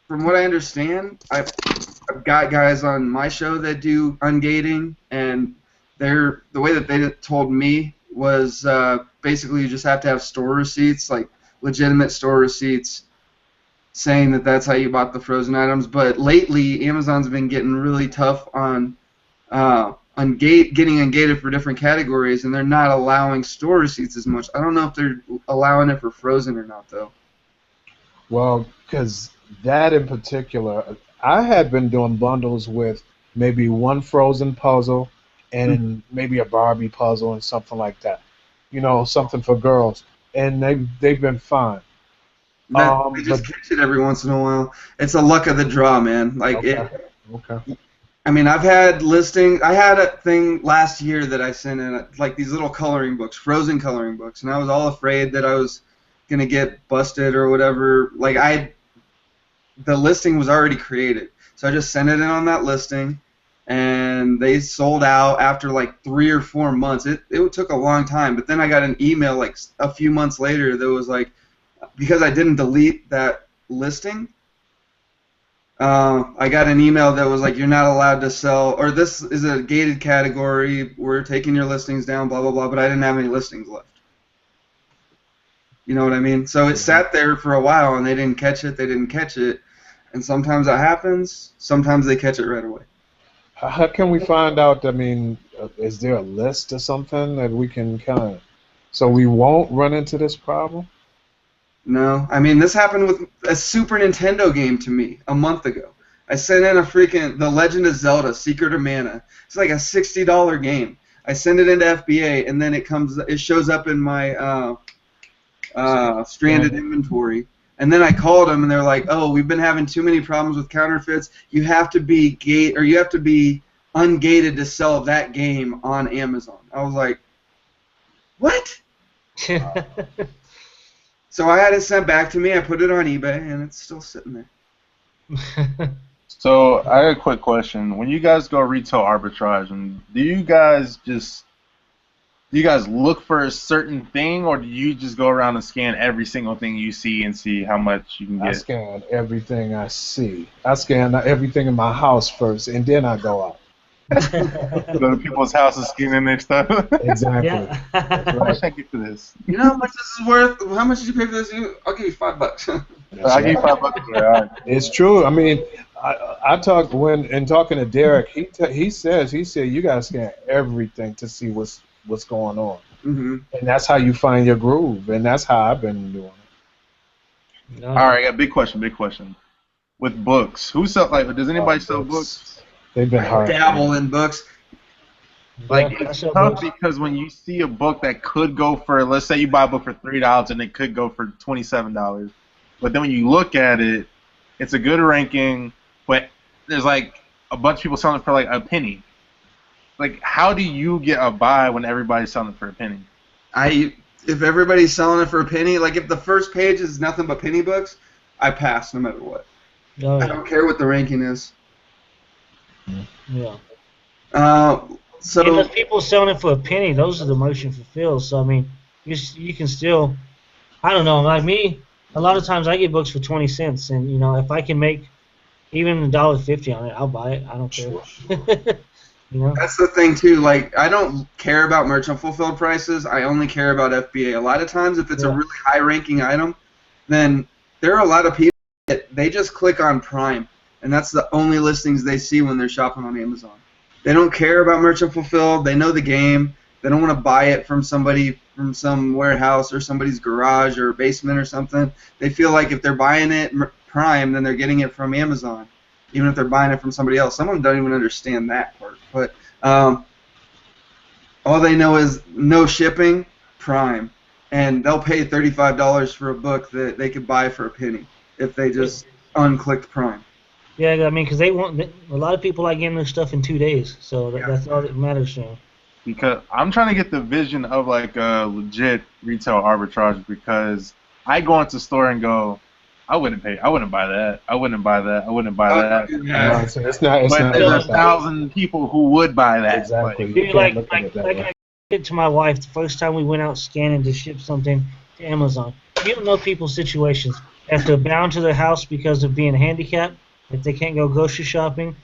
from what I understand, I've got guys on my show that do ungating, and the way that they told me was basically you just have to have store receipts, like legitimate store receipts, saying that that's how you bought the frozen items. But lately, Amazon's been getting really tough on getting ungated for different categories, and they're not allowing store receipts as much. I don't know if they're allowing it for frozen or not, though. Well, because that in particular, I had been doing bundles with maybe one frozen puzzle and maybe a Barbie puzzle and something like that. Something for girls, and they've been fine. They just catch it every once in a while. It's a luck of the draw, man. Like Okay. I mean, I've had listings. I had a thing last year that I sent in, like these little coloring books, frozen coloring books, and I was all afraid that I was gonna get busted or whatever. Like, the listing was already created, so I just sent it in on that listing, and they sold out after like 3 or 4 months. It took a long time, but then I got an email like a few months later that was like, because I didn't delete that listing, I got an email that was like, you're not allowed to sell, or this is a gated category, we're taking your listings down, blah, blah, blah, but I didn't have any listings left. You know what I mean? So it sat there for a while, and they didn't catch it, and sometimes that happens, sometimes they catch it right away. How can we find out? I mean, is there a list or something that we can kind of, so we won't run into this problem? No, I mean, this happened with a Super Nintendo game to me a month ago. I sent in The Legend of Zelda: Secret of Mana. It's like a $60 game. I send it into FBA, and then it shows up in my stranded inventory, And then I called them, and they're like, "Oh, we've been having too many problems with counterfeits. You have to be you have to be ungated to sell that game on Amazon." I was like, "What?" So I had it sent back to me. I put it on eBay, and it's still sitting there. So I got a quick question. When you guys go retail arbitrage, and do you guys look for a certain thing, or do you just go around and scan every single thing you see and see how much you can get? I scan everything I see. I scan everything in my house first, and then I go out. Go to people's houses scanning their stuff. Exactly. Yeah. How much should I get for this? You know how much this is worth? How much did you pay for this? I'll give you $5. I'll give you $5 for it. All right. It's true. I mean, I talked talking to Derek. He said you gotta scan everything to see what's going on, Mm-hmm. and that's how you find your groove, and that's how I've been doing it. All right, I got a big question. With books, who sell? Like, does anybody sell books? They've been hard. Dabble in books. Like, it's tough because when you see a book that could go for, let's say you buy a book for $3 and it could go for $27, but then when you look at it, it's a good ranking, but there's like a bunch of people selling it for like a penny. Like, how do you get a buy when everybody's selling it for a penny? If everybody's selling it for a penny, like if the first page is nothing but penny books, I pass no matter what. Oh, yeah. I don't care what the ranking is. Yeah. So And those people selling it for a penny, those are the motion fulfilled. So I mean, you can still, I don't know, like me, a lot of times I get books for 20 cents, and if I can make even $1.50 on it, I'll buy it. I don't care. That's the thing too. Like, I don't care about merchant fulfilled prices. I only care about FBA. A lot of times, if it's a really high ranking item, then there are a lot of people that they just click on Prime, and that's the only listings they see when they're shopping on Amazon. They don't care about merchant fulfilled. They know the game. They don't want to buy it from somebody from some warehouse or somebody's garage or basement or something. They feel like if they're buying it Prime, then they're getting it from Amazon, even if they're buying it from somebody else. Some of them don't even understand that part. But all they know is no shipping, Prime, and they'll pay $35 for a book that they could buy for a penny if they just unclicked Prime. Yeah, I mean, because a lot of people like getting their stuff in 2 days, so that's all that matters to them. Because I'm trying to get the vision of like a legit retail arbitrage, because I go into the store and go, I wouldn't buy that. I wouldn't buy that. I wouldn't buy that. No, it's not. But there's 1,000 people who would buy that. Exactly. Dude, like I did to my wife the first time we went out scanning to ship something to Amazon. You don't know people's situations. If they're bound to their house because of being handicapped, if they can't go grocery shopping,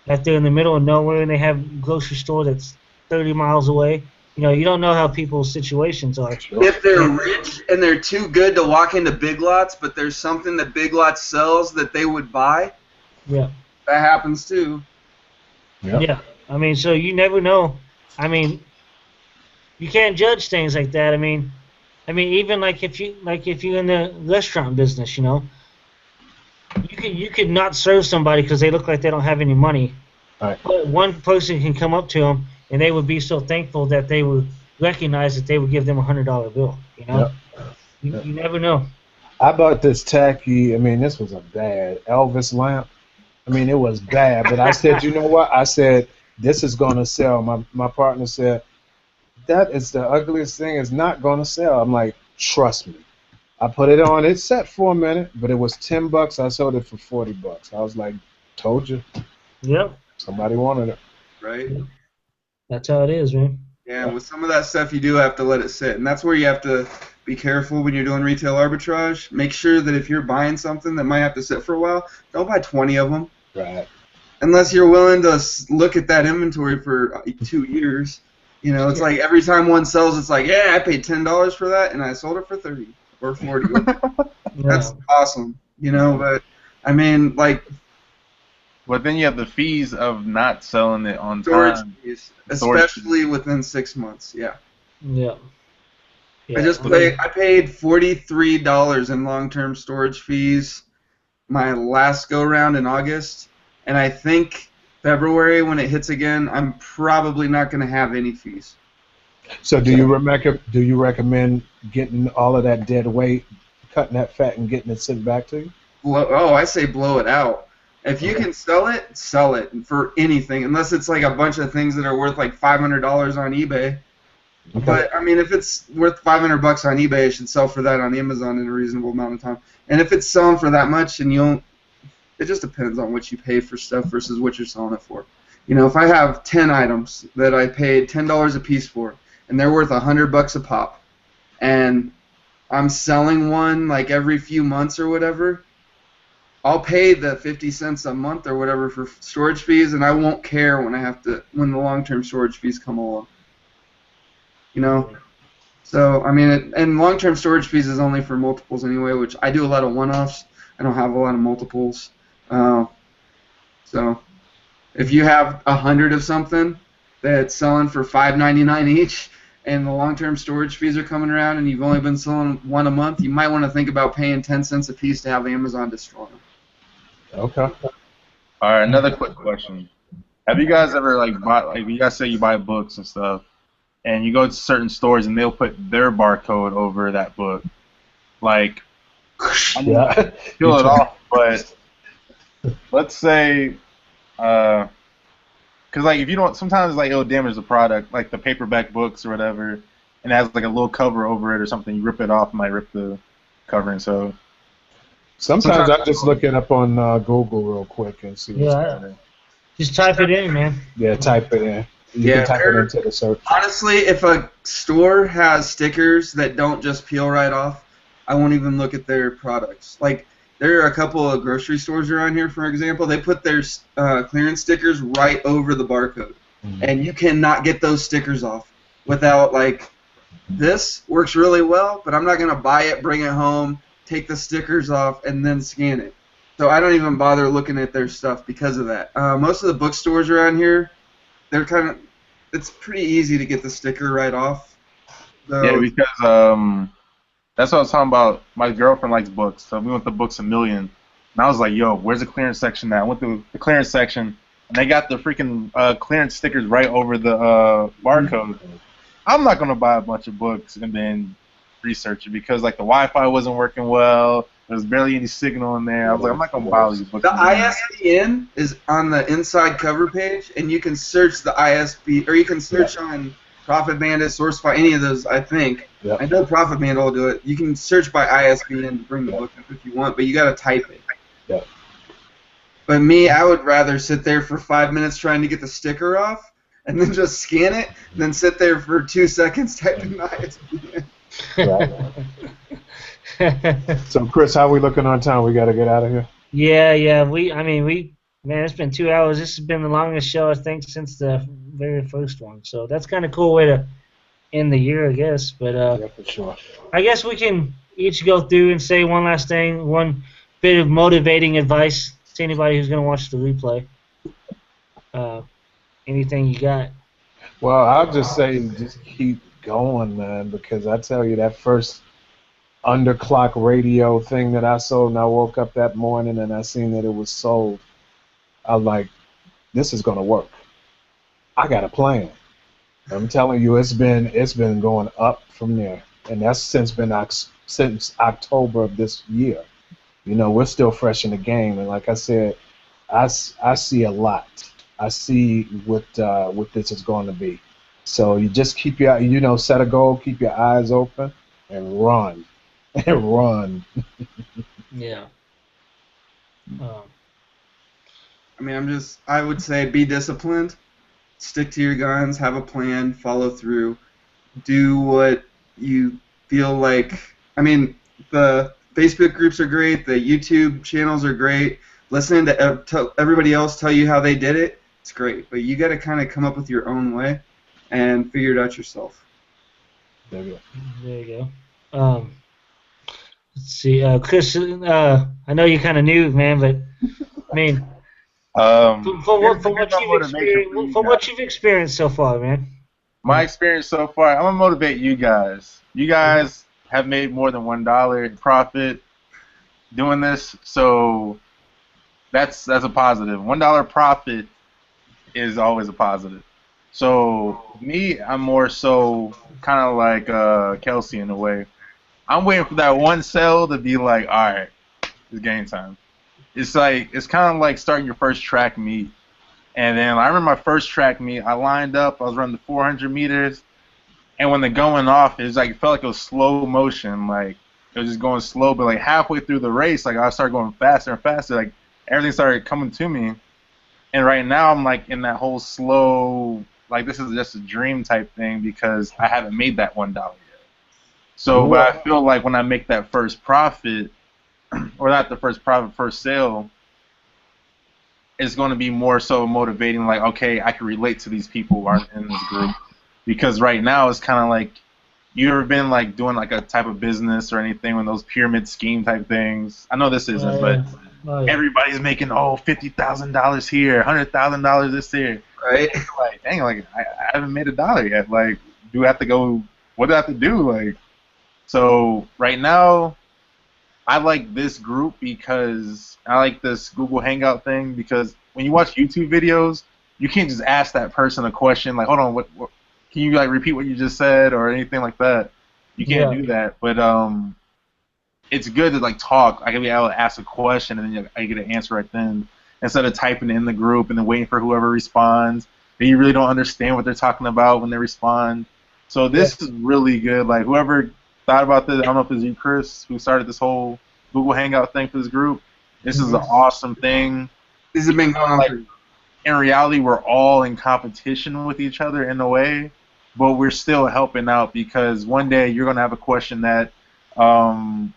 if they're in the middle of nowhere and they have a grocery store that's 30 miles away, you don't know how people's situations are. If they're rich and they're too good to walk into Big Lots, but there's something that Big Lots sells that they would buy, yeah, that happens too. Yep. Yeah, I mean, so you never know. I mean, you can't judge things like that. I mean, even if you're in the restaurant business, you could not serve somebody because they look like they don't have any money. Right. But one person can come up to them and they would be so thankful that they would recognize that they would give them $100 bill. Yep. You never know. I bought this tacky. I mean, this was a bad Elvis lamp. I mean, it was bad. But I said, you know what? I said, this is going to sell. My partner said, that is the ugliest thing. It's not going to sell. I'm like, trust me. I put it on. It sat for a minute, but it was $10. I sold it for $40. I was like, told you. Yep. Somebody wanted it. Right? That's how it is, man. Yeah, with some of that stuff, you do have to let it sit. And that's where you have to be careful when you're doing retail arbitrage. Make sure that if you're buying something that might have to sit for a while, don't buy 20 of them. Right. Unless you're willing to look at that inventory for 2 years. It's like every time one sells, it's like, yeah, I paid $10 for that, and I sold it for 30 or 40. That's awesome, But I mean, like. But then you have the fees of not selling it on storage time. Fees, especially within 6 months. Yeah. Yeah. I paid $43 in long-term storage fees my last go-round in August, and I think February, when it hits again, I'm probably not going to have any fees. So do you recommend getting all of that dead weight cutting that fat and getting it sent back to you? I say blow it out. If you can sell it for anything, unless it's like a bunch of things that are worth like $500 on eBay. Okay. But I mean, if it's worth $500 on eBay, it should sell for that on Amazon in a reasonable amount of time. And if it's selling for that much, and it just depends on what you pay for stuff versus what you're selling it for. You know, if I have 10 items that I paid $10 a piece for, and they're worth $100 a pop, and I'm selling one like every few months or whatever, I'll pay the 50 cents a month or whatever for storage fees, and I won't care when when the long-term storage fees come along. You know, so I mean, and long-term storage fees is only for multiples anyway, which I do a lot of one-offs. I don't have a lot of multiples. So if you have 100 of something that's selling for $5.99 each, and the long-term storage fees are coming around, and you've only been selling one a month, you might want to think about paying 10 cents a piece to have Amazon destroy them. Okay. All right, another quick question. Have you guys ever you guys say you buy books and stuff, and you go to certain stores and they'll put their barcode over that book, like, Yeah. kill it off, but let's say, because like if you don't, sometimes like it'll damage the product, like the paperback books or whatever, and it has like a little cover over it or something. You rip it off, it might rip the cover, and so. Sometimes I just look it up on Google real quick and see what's happening. Just type it in, man. Yeah, type it in. You can type it into the search. Honestly, if a store has stickers that don't just peel right off, I won't even look at their products. Like, there are a couple of grocery stores around here, for example, they put their clearance stickers right over the barcode. Mm-hmm. And you cannot get those stickers off without, like, this works really well, but I'm not going to buy it, bring it home, take the stickers off, and then scan it. So I don't even bother looking at their stuff because of that. Most of the bookstores around here, it's pretty easy to get the sticker right off. So, yeah, because that's what I was talking about. My girlfriend likes books, so we went to Books A Million, and I was like, yo, where's the clearance section at? I went to the clearance section, and they got the freaking clearance stickers right over the barcode. I'm not going to buy a bunch of books and then research it because like the Wi-Fi wasn't working well. There was barely any signal in there. I was like, I'm not going to buy all these books. The ISBN is on the inside cover page, and you can search the ISB, or you can search on Profit Bandit, SourceFi, any of those, I think. Yep. I know Profit Bandit will do it. You can search by ISBN to bring the book up if you want, but you got to type it. Yep. But me, I would rather sit there for 5 minutes trying to get the sticker off, and then just scan it, than sit there for 2 seconds typing the ISBN. So, Chris, how are we looking on time? We got to get out of here. Yeah. Man, it's been 2 hours. This has been the longest show, I think, since the very first one. So that's kind of a cool way to end the year, I guess. But yeah, for sure. I guess we can each go through and say one last thing, one bit of motivating advice to anybody who's going to watch the replay. Anything you got? Well, I'll just say just keep going, man, because I tell you, that first underclock radio thing that I sold, and I woke up that morning and I seen that it was sold, I was like, this is going to work. I got a plan. I'm telling you, it's been going up from there, and that's since October of this year. You know, we're still fresh in the game, and like I said, I see a lot. I see what this is going to be. So you just keep set a goal, keep your eyes open, and run, and run. Yeah. I would say be disciplined, stick to your guns, have a plan, follow through, do what you feel like. I mean, the Facebook groups are great, the YouTube channels are great, listening to everybody else tell you how they did it, it's great, but you got to kind of come up with your own way and figure it out yourself. There you go. Let's see, Chris. I know you're kind of new, man, but I mean, from what you've experienced so far, man. My experience so far, I'm gonna motivate you guys. You guys have made more than $1 in profit doing this, so that's a positive. $1 profit is always a positive. So me, I'm more so kind of like Kelsey in a way. I'm waiting for that one sale to be like, all right, it's game time. It's like it's kind of like starting your first track meet. And then I remember my first track meet. I lined up. I was running the 400 meters, and when the going off, it was like it felt like it was slow motion. Like it was just going slow, but like halfway through the race, like I started going faster and faster. Like everything started coming to me. And right now I'm like in that whole slow, like this is just a dream type thing because I haven't made that $1 yet. So, but I feel like when I make that first profit, or not the first profit, first sale, it's going to be more so motivating. Like, okay, I can relate to these people who aren't in this group because right now it's kind of like you ever been like doing like a type of business or anything when those pyramid scheme type things. I know this isn't, but everybody's making $50,000 here, $100,000 this year. Right? Like, dang, like I haven't made $1 yet. Like, do I have to go? What do I have to do? Like, so right now, I like this group because I like this Google Hangout thing because when you watch YouTube videos, you can't just ask that person a question like, hold on, what can you like repeat what you just said or anything like that? You can't do that, but it's good to like talk. I can be able to ask a question and then I get an answer right then instead of typing in the group and then waiting for whoever responds. And you really don't understand what they're talking about when they respond. So this is really good. Like whoever thought about this, I don't know if it's you, Chris, who started this whole Google Hangout thing for this group. This is an awesome thing. This has been going on. Like, in reality, we're all in competition with each other in a way, but we're still helping out because one day you're going to have a question that Paul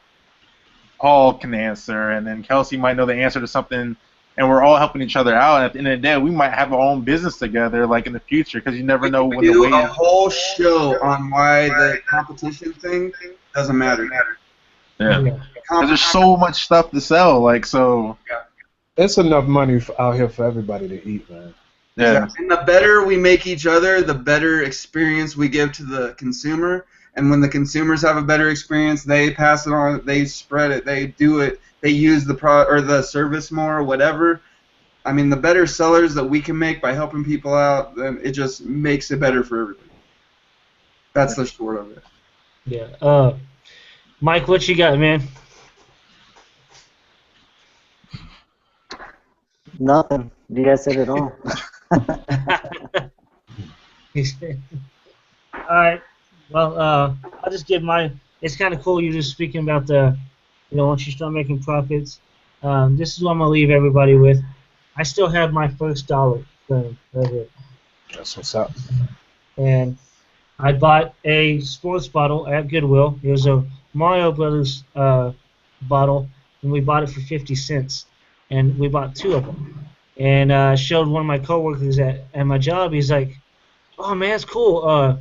can answer, and then Kelsey might know the answer to something, and we're all helping each other out. And at the end of the day, we might have our own business together, like in the future, because you never know when the way. A whole show on why the competition thing doesn't matter. Yeah, because there's so much stuff to sell, like so. It's enough money out here for everybody to eat, man. Yeah. And the better we make each other, the better experience we give to the consumer. And when the consumers have a better experience, they pass it on, they spread it, they do it, they use the product or the service more, whatever. I mean, the better sellers that we can make by helping people out, then it just makes it better for everybody. That's the short of it. Yeah. Mike, what you got, man? Nothing. You guys said it all. All right. Well, I'll just give my. It's kind of cool. You're just speaking about the, once you start making profits. This is what I'm gonna leave everybody with. I still have my first dollar. Right here. That's what's up. And I bought a sports bottle at Goodwill. It was a Mario Brothers bottle, and we bought it for 50 cents. And we bought 2 of them. And I showed one of my coworkers at my job. He's like, "Oh man, it's cool.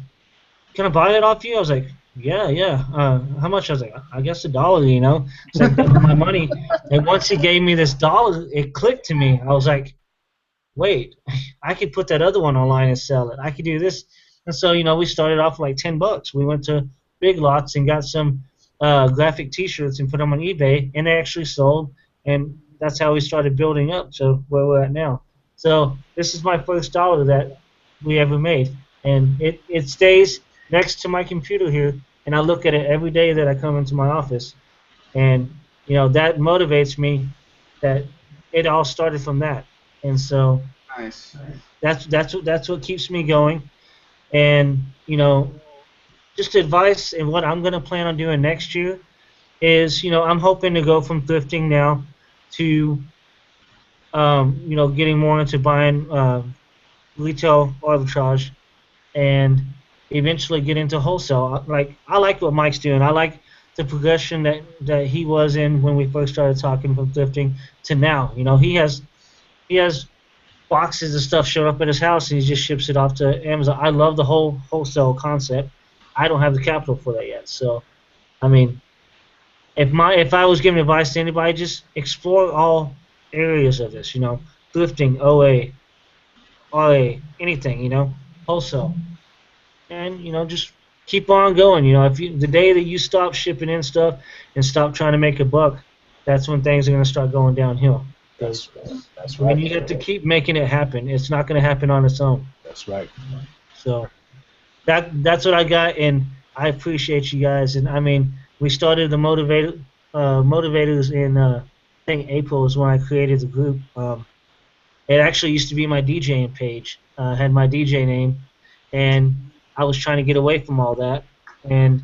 Can I buy it off you?" I was like, "Yeah. How much?" I was like, "I guess $1. It's like double my money." And once he gave me this $1, it clicked to me. I was like, "Wait, I could put that other one online and sell it. I could do this." And so we started off like $10. We went to Big Lots and got some graphic T-shirts and put them on eBay, and they actually sold. And that's how we started building up to where we're at now. So this is my first dollar that we ever made, and it stays next to my computer here, and I look at it every day that I come into my office, and that motivates me that it all started from that, and so nice. That's what keeps me going, and just advice and what I'm gonna plan on doing next year is I'm hoping to go from thrifting now to getting more into buying retail arbitrage and eventually get into wholesale. I like what Mike's doing. I like the progression that he was in when we first started talking from thrifting to now. He has boxes of stuff showing up at his house and he just ships it off to Amazon. I love the whole wholesale concept. I don't have the capital for that yet. So, I mean, if I was giving advice to anybody, just explore all areas of this, thrifting, OA, RA, anything, wholesale, and just keep on going. If the day that you stop shipping in stuff and stop trying to make a buck, that's when things are going to start going downhill. That's right. And you have to keep making it happen. It's not going to happen on its own. That's right. So that's what I got, and I appreciate you guys. And I mean, we started the motivators in I think April is when I created the group. It actually used to be my DJing page. Had my DJ name, and I was trying to get away from all that. And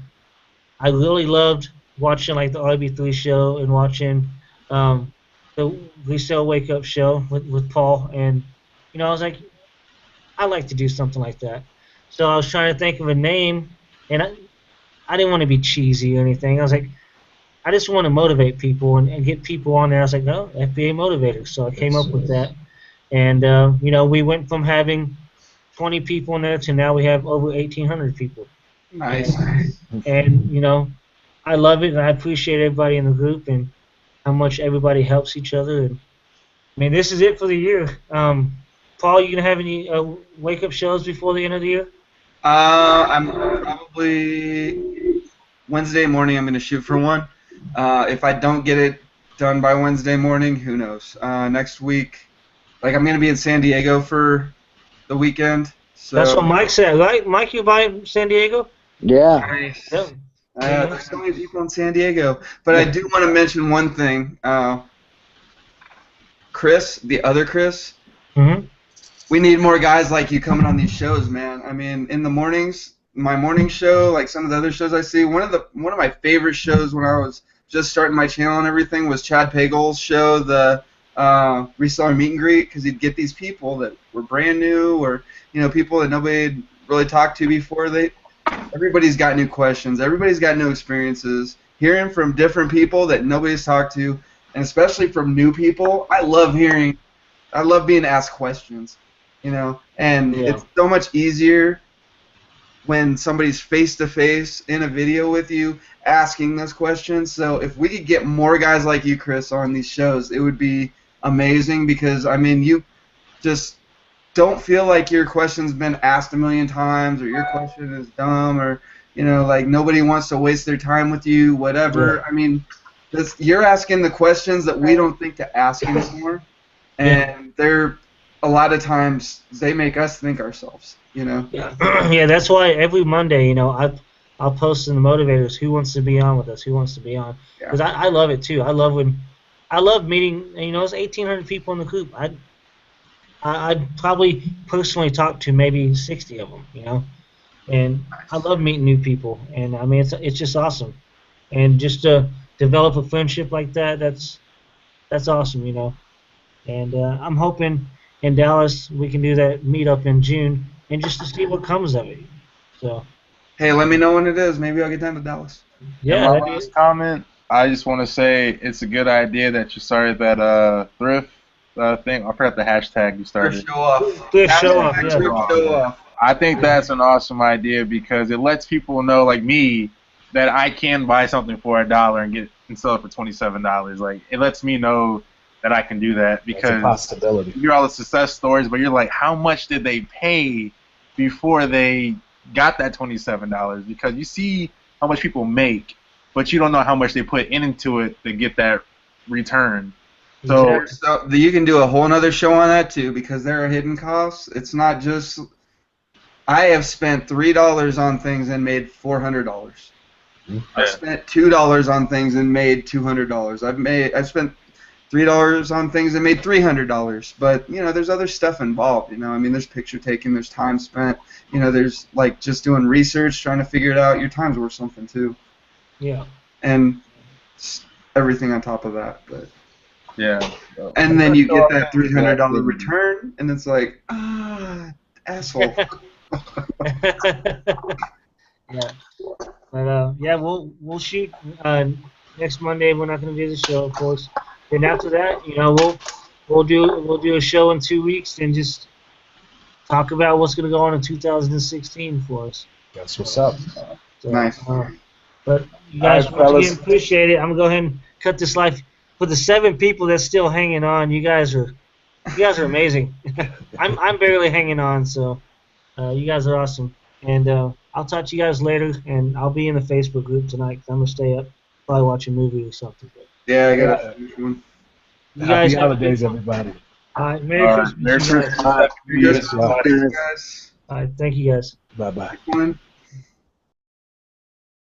I really loved watching like the RB3 show and watching the Resale Wake Up show with Paul. And I was like, I'd like to do something like that. So I was trying to think of a name, and I didn't want to be cheesy or anything. I was like, I just want to motivate people and get people on there. I was like, no, FBA Motivators. So I came up with that. And, we went from having 20 people in there to now we have over 1,800 people. Nice. And, I love it, and I appreciate everybody in the group and how much everybody helps each other. And I mean, this is it for the year. Paul, you gonna have any wake-up shows before the end of the year? I'm probably Wednesday morning. I'm gonna shoot for one. If I don't get it done by Wednesday morning, who knows? Next week, like I'm gonna be in San Diego for the weekend. So that's what Mike said, right? Mike, you by San Diego? Yeah. nice. Yeah. There's so many people in San Diego, but I do want to mention one thing. Chris, the other Chris. Mm-hmm. We need more guys like you coming on these shows, man. I mean, in the mornings, my morning show, like some of the other shows I see, one of my favorite shows when I was just starting my channel and everything was Chad Pagel's show, the reseller meet and greet, because he'd get these people that were brand new or people that nobody had really talked to before. Everybody's got new questions, everybody's got new experiences. Hearing from different people that nobody's talked to, and especially from new people, I love being asked questions. And it's so much easier when somebody's face-to-face in a video with you asking those questions. So if we could get more guys like you, Chris, on these shows, it would be amazing because, I mean, you just don't feel like your question's been asked a million times or your question is dumb or, like nobody wants to waste their time with you, whatever. Yeah. I mean, you're asking the questions that we don't think to ask anymore, and they're a lot of times they make us think ourselves, Yeah, yeah. That's why every Monday, I'll post in the motivators who wants to be on with us, who wants to be on, because I love it too. I love meeting. It's 1,800 people in the group. I'd probably personally talk to maybe 60 of them, and I love meeting new people, and I mean it's just awesome, and just to develop a friendship like that, that's awesome, and I'm hoping in Dallas we can do that meetup in June and just to see what comes of it. So. Hey, let me know when it is. Maybe I'll get down to Dallas. Yeah. And my last comment, I just want to say it's a good idea that you started that thrift thing. I forgot the hashtag you started. Thrift show off. Thrift show off. Yeah. Thrift show off. I think that's an awesome idea because it lets people know, like me, that I can buy something for $1 and sell it for $27. Like it lets me know that I can do that because that's a possibility. You hear all the success stories, but you're like, how much did they pay before they got that $27? Because you see how much people make, but you don't know how much they put into it to get that return. So you can do a whole other show on that too, because there are hidden costs. It's not just. I have spent $3 on things and made $400. I spent $2 on things and made $200. I've spent $3 on things and made $300. But there's other stuff involved. I mean, there's picture taking, there's time spent. There's like just doing research, trying to figure it out. Your time's worth something too. Yeah. And everything on top of that, but. Yeah. And then you get that $300 return, and it's like, asshole. Yeah. But we'll shoot next Monday. We're not gonna do the show, of course. Then after that, we'll do a show in 2 weeks and just talk about what's gonna go on in 2016 for us. That's what's up. So, nice. But you guys, once again, appreciate it. I'm gonna go ahead and cut this live. For the 7 people that's still hanging on, you guys are amazing. I'm barely hanging on, so you guys are awesome. And I'll talk to you guys later, and I'll be in the Facebook group tonight 'cause I'm gonna stay up, probably watch a movie or something. Yeah, I got it. You guys Happy holidays, everybody. All right, Merry Christmas. Merry Christmas. Merry Christmas, guys. All right, thank you guys. Bye-bye.